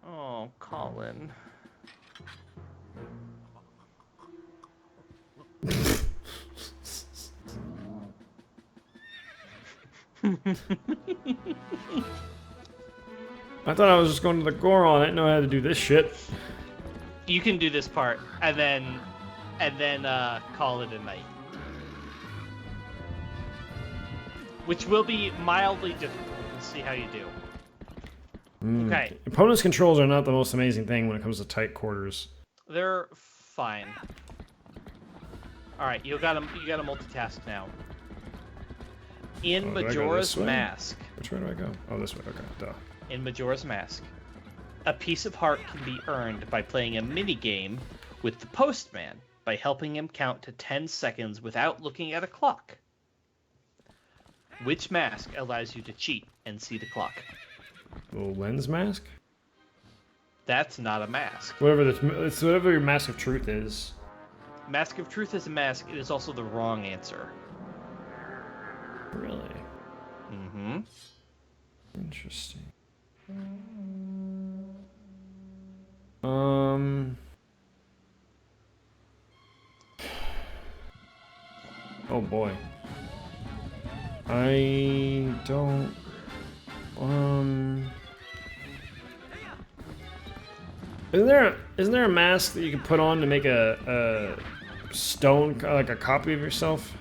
Oh, Colin. I thought I was just going to the Goron. I didn't know how to do this shit. You can do this part, and then call it a night. Which will be mildly difficult. We'll see how you do. Okay. Opponent's controls are not the most amazing thing when it comes to tight quarters. They're fine. All right, you got to multitask now. In Majora's Mask. Which way do I go? Oh, this way. Okay, duh. In Majora's Mask, a piece of heart can be earned by playing a mini-game with the postman by helping him count to 10 seconds without looking at a clock. Which mask allows you to cheat and see the clock? The lens mask? That's not a mask. It's whatever your Mask of Truth is. Mask of Truth is a mask. It is also the wrong answer. Really? Mm-hmm. Interesting. Oh boy. I don't. Isn't there a mask that you can put on to make a stone, like a copy of yourself?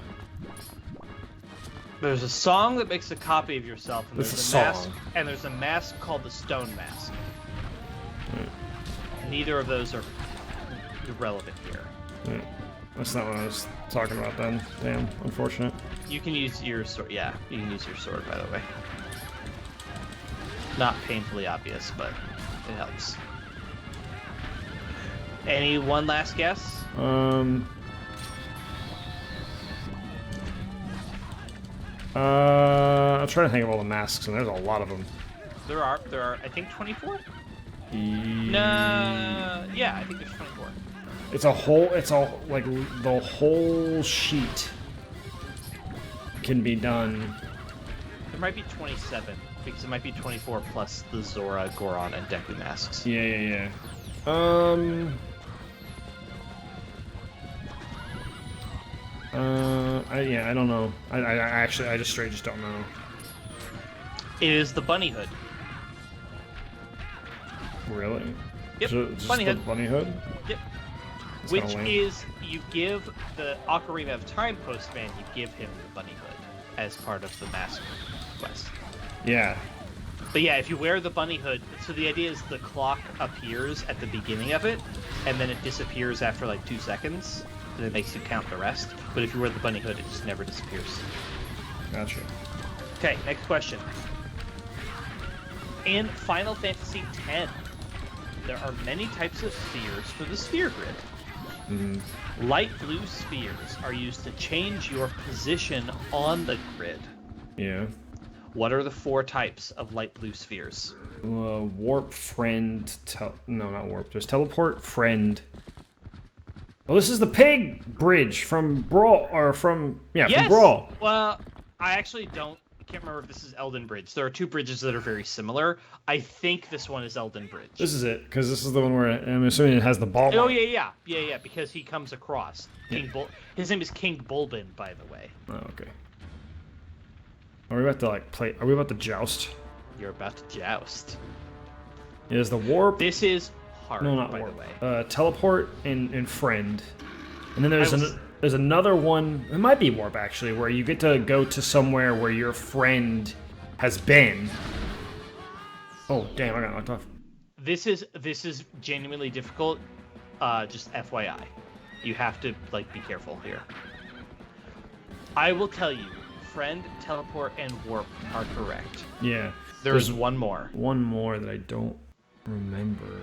There's a song that makes a copy of yourself, and there's a mask, and there's a mask called the Stone Mask. Neither of those are relevant here. Yeah. That's not what I was talking about then. Damn, unfortunate. You can use your sword. Yeah, you can use your sword, by the way. Not painfully obvious, but it helps. Any one last guess? I'm trying to think of all the masks, and there's a lot of them. There are, I think, 24? No, yeah, I think there's 24. It's like, the whole sheet can be done. There might be 27, because it might be 24 plus the Zora, Goron, and Deku masks. Yeah. I I don't know. I just straight just don't know. It is the bunny hood. Really? Yep. Just Bunny the hood. bunny hood? Yep. That's Which kinda lame. is, you give the Ocarina of Time postman, you give him the bunny hood as part of the mask quest. Yeah. But yeah, if you wear the bunny hood, so the idea is the clock appears at the beginning of it, and then it disappears after like 2 seconds, and it makes you count the rest. But if you wear the bunny hood, it just never disappears. Gotcha. Okay, next question. In Final Fantasy X, there are many types of spheres for the sphere grid. Mm-hmm. Light blue spheres are used to change your position on the grid. Yeah. What are the 4 types of light blue spheres? Warp, friend, no, not warp. There's teleport, friend. Oh, this is the pig bridge from Brawl, or from from Brawl. Well, I actually can't remember if this is Elden Bridge. There are 2 bridges that are very similar. I think this one is Elden Bridge. This is it, because this is the one where I'm assuming it has the ball. Oh yeah, because he comes across. His name is King Bulbin, by the way. Oh, okay. Are we about to play? Are we about to joust? You're about to joust. It is the warp. This is hard. No, not by warp. the way. Teleport and friend, and then there's another one. It might be warp actually, where you get to go to somewhere where your friend has been. Oh damn! I got knocked off. This is genuinely difficult. Just FYI, you have to be careful here. I will tell you, friend, teleport, and warp are correct. Yeah. There's one more. One more that I don't remember.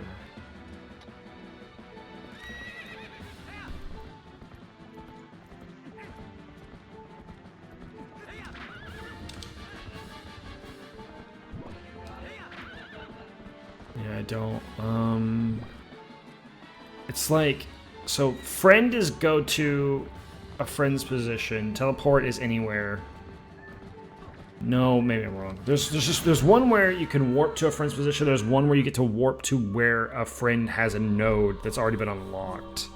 Yeah, I don't. It's so friend is go to a friend's position. Teleport is anywhere. No, maybe I'm wrong. There's one where you can warp to a friend's position. There's one where you get to warp to where a friend has a node that's already been unlocked.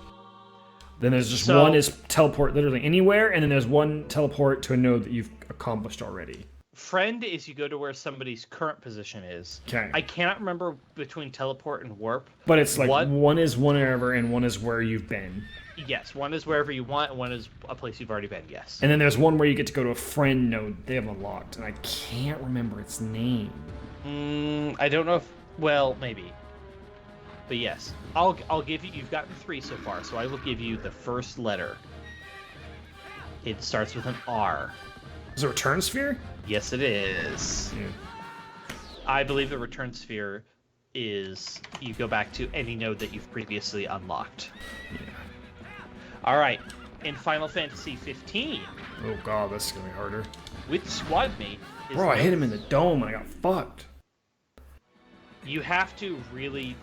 Then there's just one is teleport literally anywhere, and then there's one teleport to a node that you've accomplished already. Friend is you go to where somebody's current position is. Okay. I cannot remember between teleport and warp. But it's one is whenever and one is where you've been. Yes, one is wherever you want, and one is a place you've already been, yes. And then there's one where you get to go to a friend node they have unlocked, and I can't remember its name. I don't know if... Well, maybe. But yes, I'll give you... You've gotten 3 so far, so I will give you the first letter. It starts with an R. Is it a return sphere? Yes, it is. Yeah. I believe the return sphere is you go back to any node that you've previously unlocked. Yeah. All right, in Final Fantasy 15. Oh god, this is gonna be harder. Which squad mate is... Bro, I hit him in the dome and I got fucked. You have to really,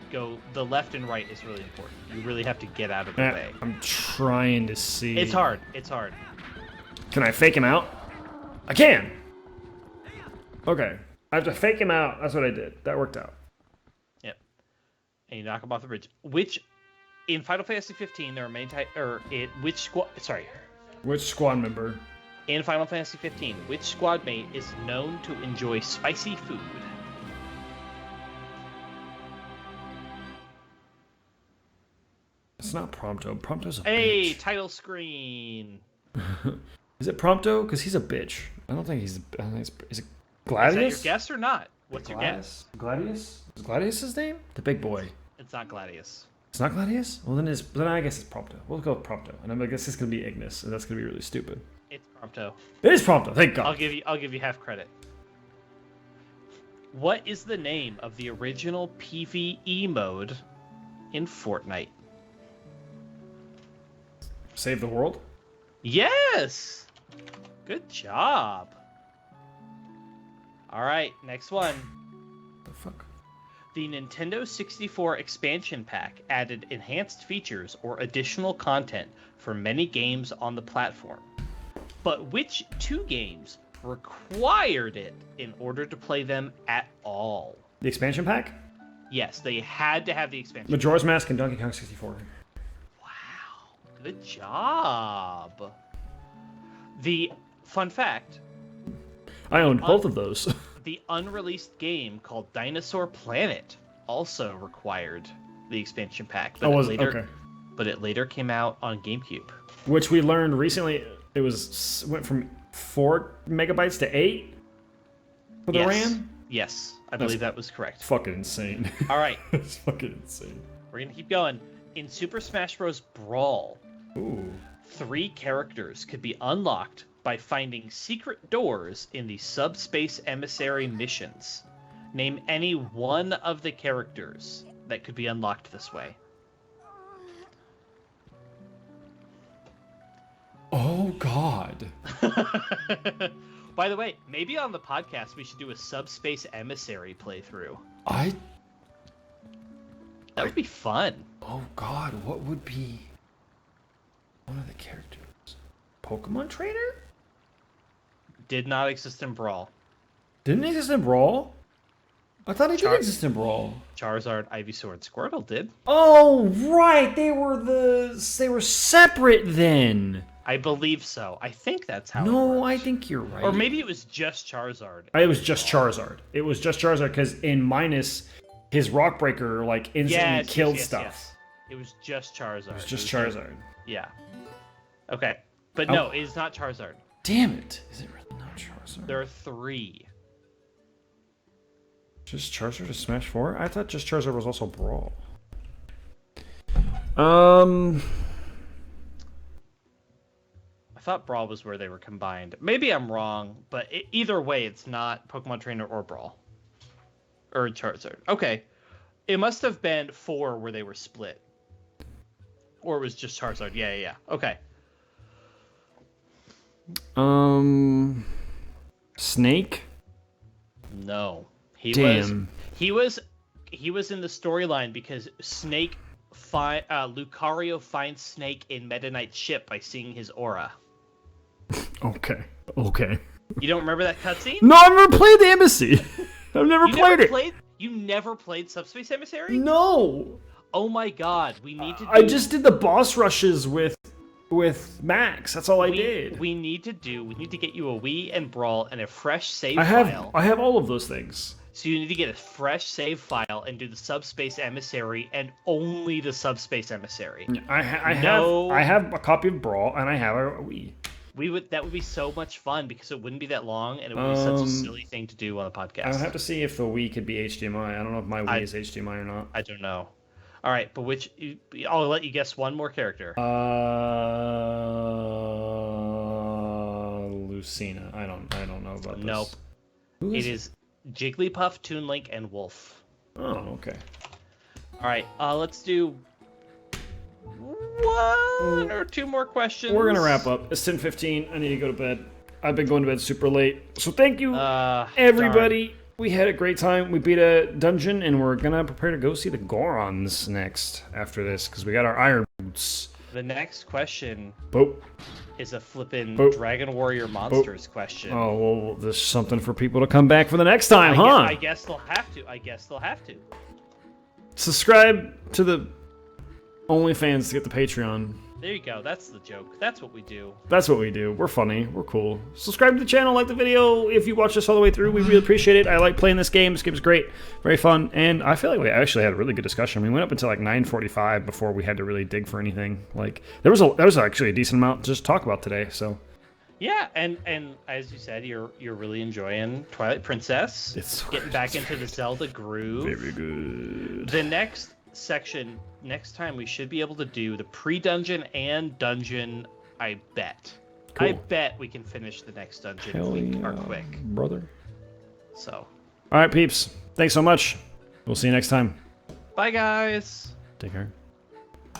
go... The left and right is really important. You really have to get out of the way. I'm trying to see. It's hard. It's hard. Can I fake him out? I can! Okay. I have to fake him out. That's what I did. That worked out. Yep. And you knock him off the bridge. In Final Fantasy 15, there are many types... which squad member? In Final Fantasy 15, which squad mate is known to enjoy spicy food? It's not Prompto. Prompto's a bitch. bitch. Title screen. Is it Prompto? Because he's a bitch. I don't think he's... Is it Gladius? Is that your guess or not? What's your guess? Gladius? Is Gladius his name? The big boy. It's not Gladius. It's not Gladius? Well, then I guess it's Prompto. We'll go with Prompto. And I guess it's going to be Ignis, and that's going to be really stupid. It's Prompto. It is Prompto, thank God. I'll give you half credit. What is the name of the original PvE mode in Fortnite? Save the world? Yes! Good job. All right, next one. The fuck? The Nintendo 64 expansion pack added enhanced features or additional content for many games on the platform. But which 2 games required it in order to play them at all? The expansion pack? Yes, they had to have the expansion Majora's Mask and Donkey Kong 64. Wow, good job. The fun fact. I owned both of those. The unreleased game called Dinosaur Planet also required the expansion pack. But okay. But it later came out on GameCube. Which we learned recently, it went from 4 megabytes to 8 for the RAM? Yes, I believe that was correct. Fucking insane. All right. That's fucking insane. We're going to keep going. In Super Smash Bros. Brawl, Ooh. 3 characters could be unlocked by finding secret doors in the Subspace Emissary missions. Name any one of the characters that could be unlocked this way. Oh, God. By the way, maybe on the podcast we should do a Subspace Emissary playthrough. That would be fun. Oh, God. What would be one of the characters? Pokemon Trainer? Did not exist in Brawl. Didn't it exist in Brawl? I thought it did exist in Brawl. Charizard, Ivysaur, and Squirtle did. Oh, right. They were separate then. I believe so. I think that's how. No, I think you're right. Or maybe it was just Charizard. It was just Charizard. It was just Charizard because in Minus, his Rock Breaker instantly killed stuff. Yes. It was just Charizard. It was just Charizard. Yeah. Okay, but no, it is not Charizard. Damn it! Is it really not Charizard? There are 3. Just Charizard to Smash 4? I thought just Charizard was also Brawl. I thought Brawl was where they were combined. Maybe I'm wrong, but either way, it's not Pokemon Trainer or Brawl. Or Charizard. Okay. It must have been 4 where they were split. Or it was just Charizard. Yeah. Okay. Snake? No. Damn. He was in the storyline because Lucario finds Snake in Meta Knight's ship by seeing his aura. Okay. You don't remember that cutscene? No, I've never played the Embassy. I've never played it. You never played Subspace Emissary? No. Oh my god, we need to do... I just did the boss rushes with Max. That's all I did. We need to get you a Wii and Brawl and a fresh save file. I have all of those things. So you need to get a fresh save file and do the Subspace Emissary and only the Subspace Emissary. I have a copy of Brawl and I have a Wii. That would be so much fun because it wouldn't be that long and it would be such a silly thing to do on a podcast. I would have to see if the Wii could be HDMI. I don't know if my Wii is HDMI or not. I don't know. All right, but I'll let you guess one more character. Lucina. I don't know about this. Nope. It is Jigglypuff, Toon Link, and Wolf. Oh, okay. All right, let's do 1 or 2 more questions. We're gonna wrap up. It's 10:15. I need to go to bed. I've been going to bed super late. So thank you, everybody. Darn. We had a great time. We beat a dungeon, and we're gonna prepare to go see the Gorons next after this because we got our iron boots. The next question is a flippin' Dragon Warrior Monsters question. Oh, well, there's something for people to come back for the next time, huh? I guess they'll have to. Subscribe to the OnlyFans to get the Patreon. There you go. That's the joke. That's what we do. We're funny. We're cool. Subscribe to the channel. Like the video. If you watch this all the way through, we really appreciate it. I like playing this game. This game's great. Very fun. And I feel like we actually had a really good discussion. We went up until like 9:45 before we had to really dig for anything. Like there was actually a decent amount to just talk about today. So yeah, and as you said, you're really enjoying Twilight Princess. It's so getting back into the Zelda groove. Very good. The next section, next time we should be able to do the pre-dungeon and dungeon. I bet. Cool. I bet we can finish the next dungeon if we are quick, brother. So. All right, peeps. Thanks so much. We'll see you next time. Bye, guys. Take care.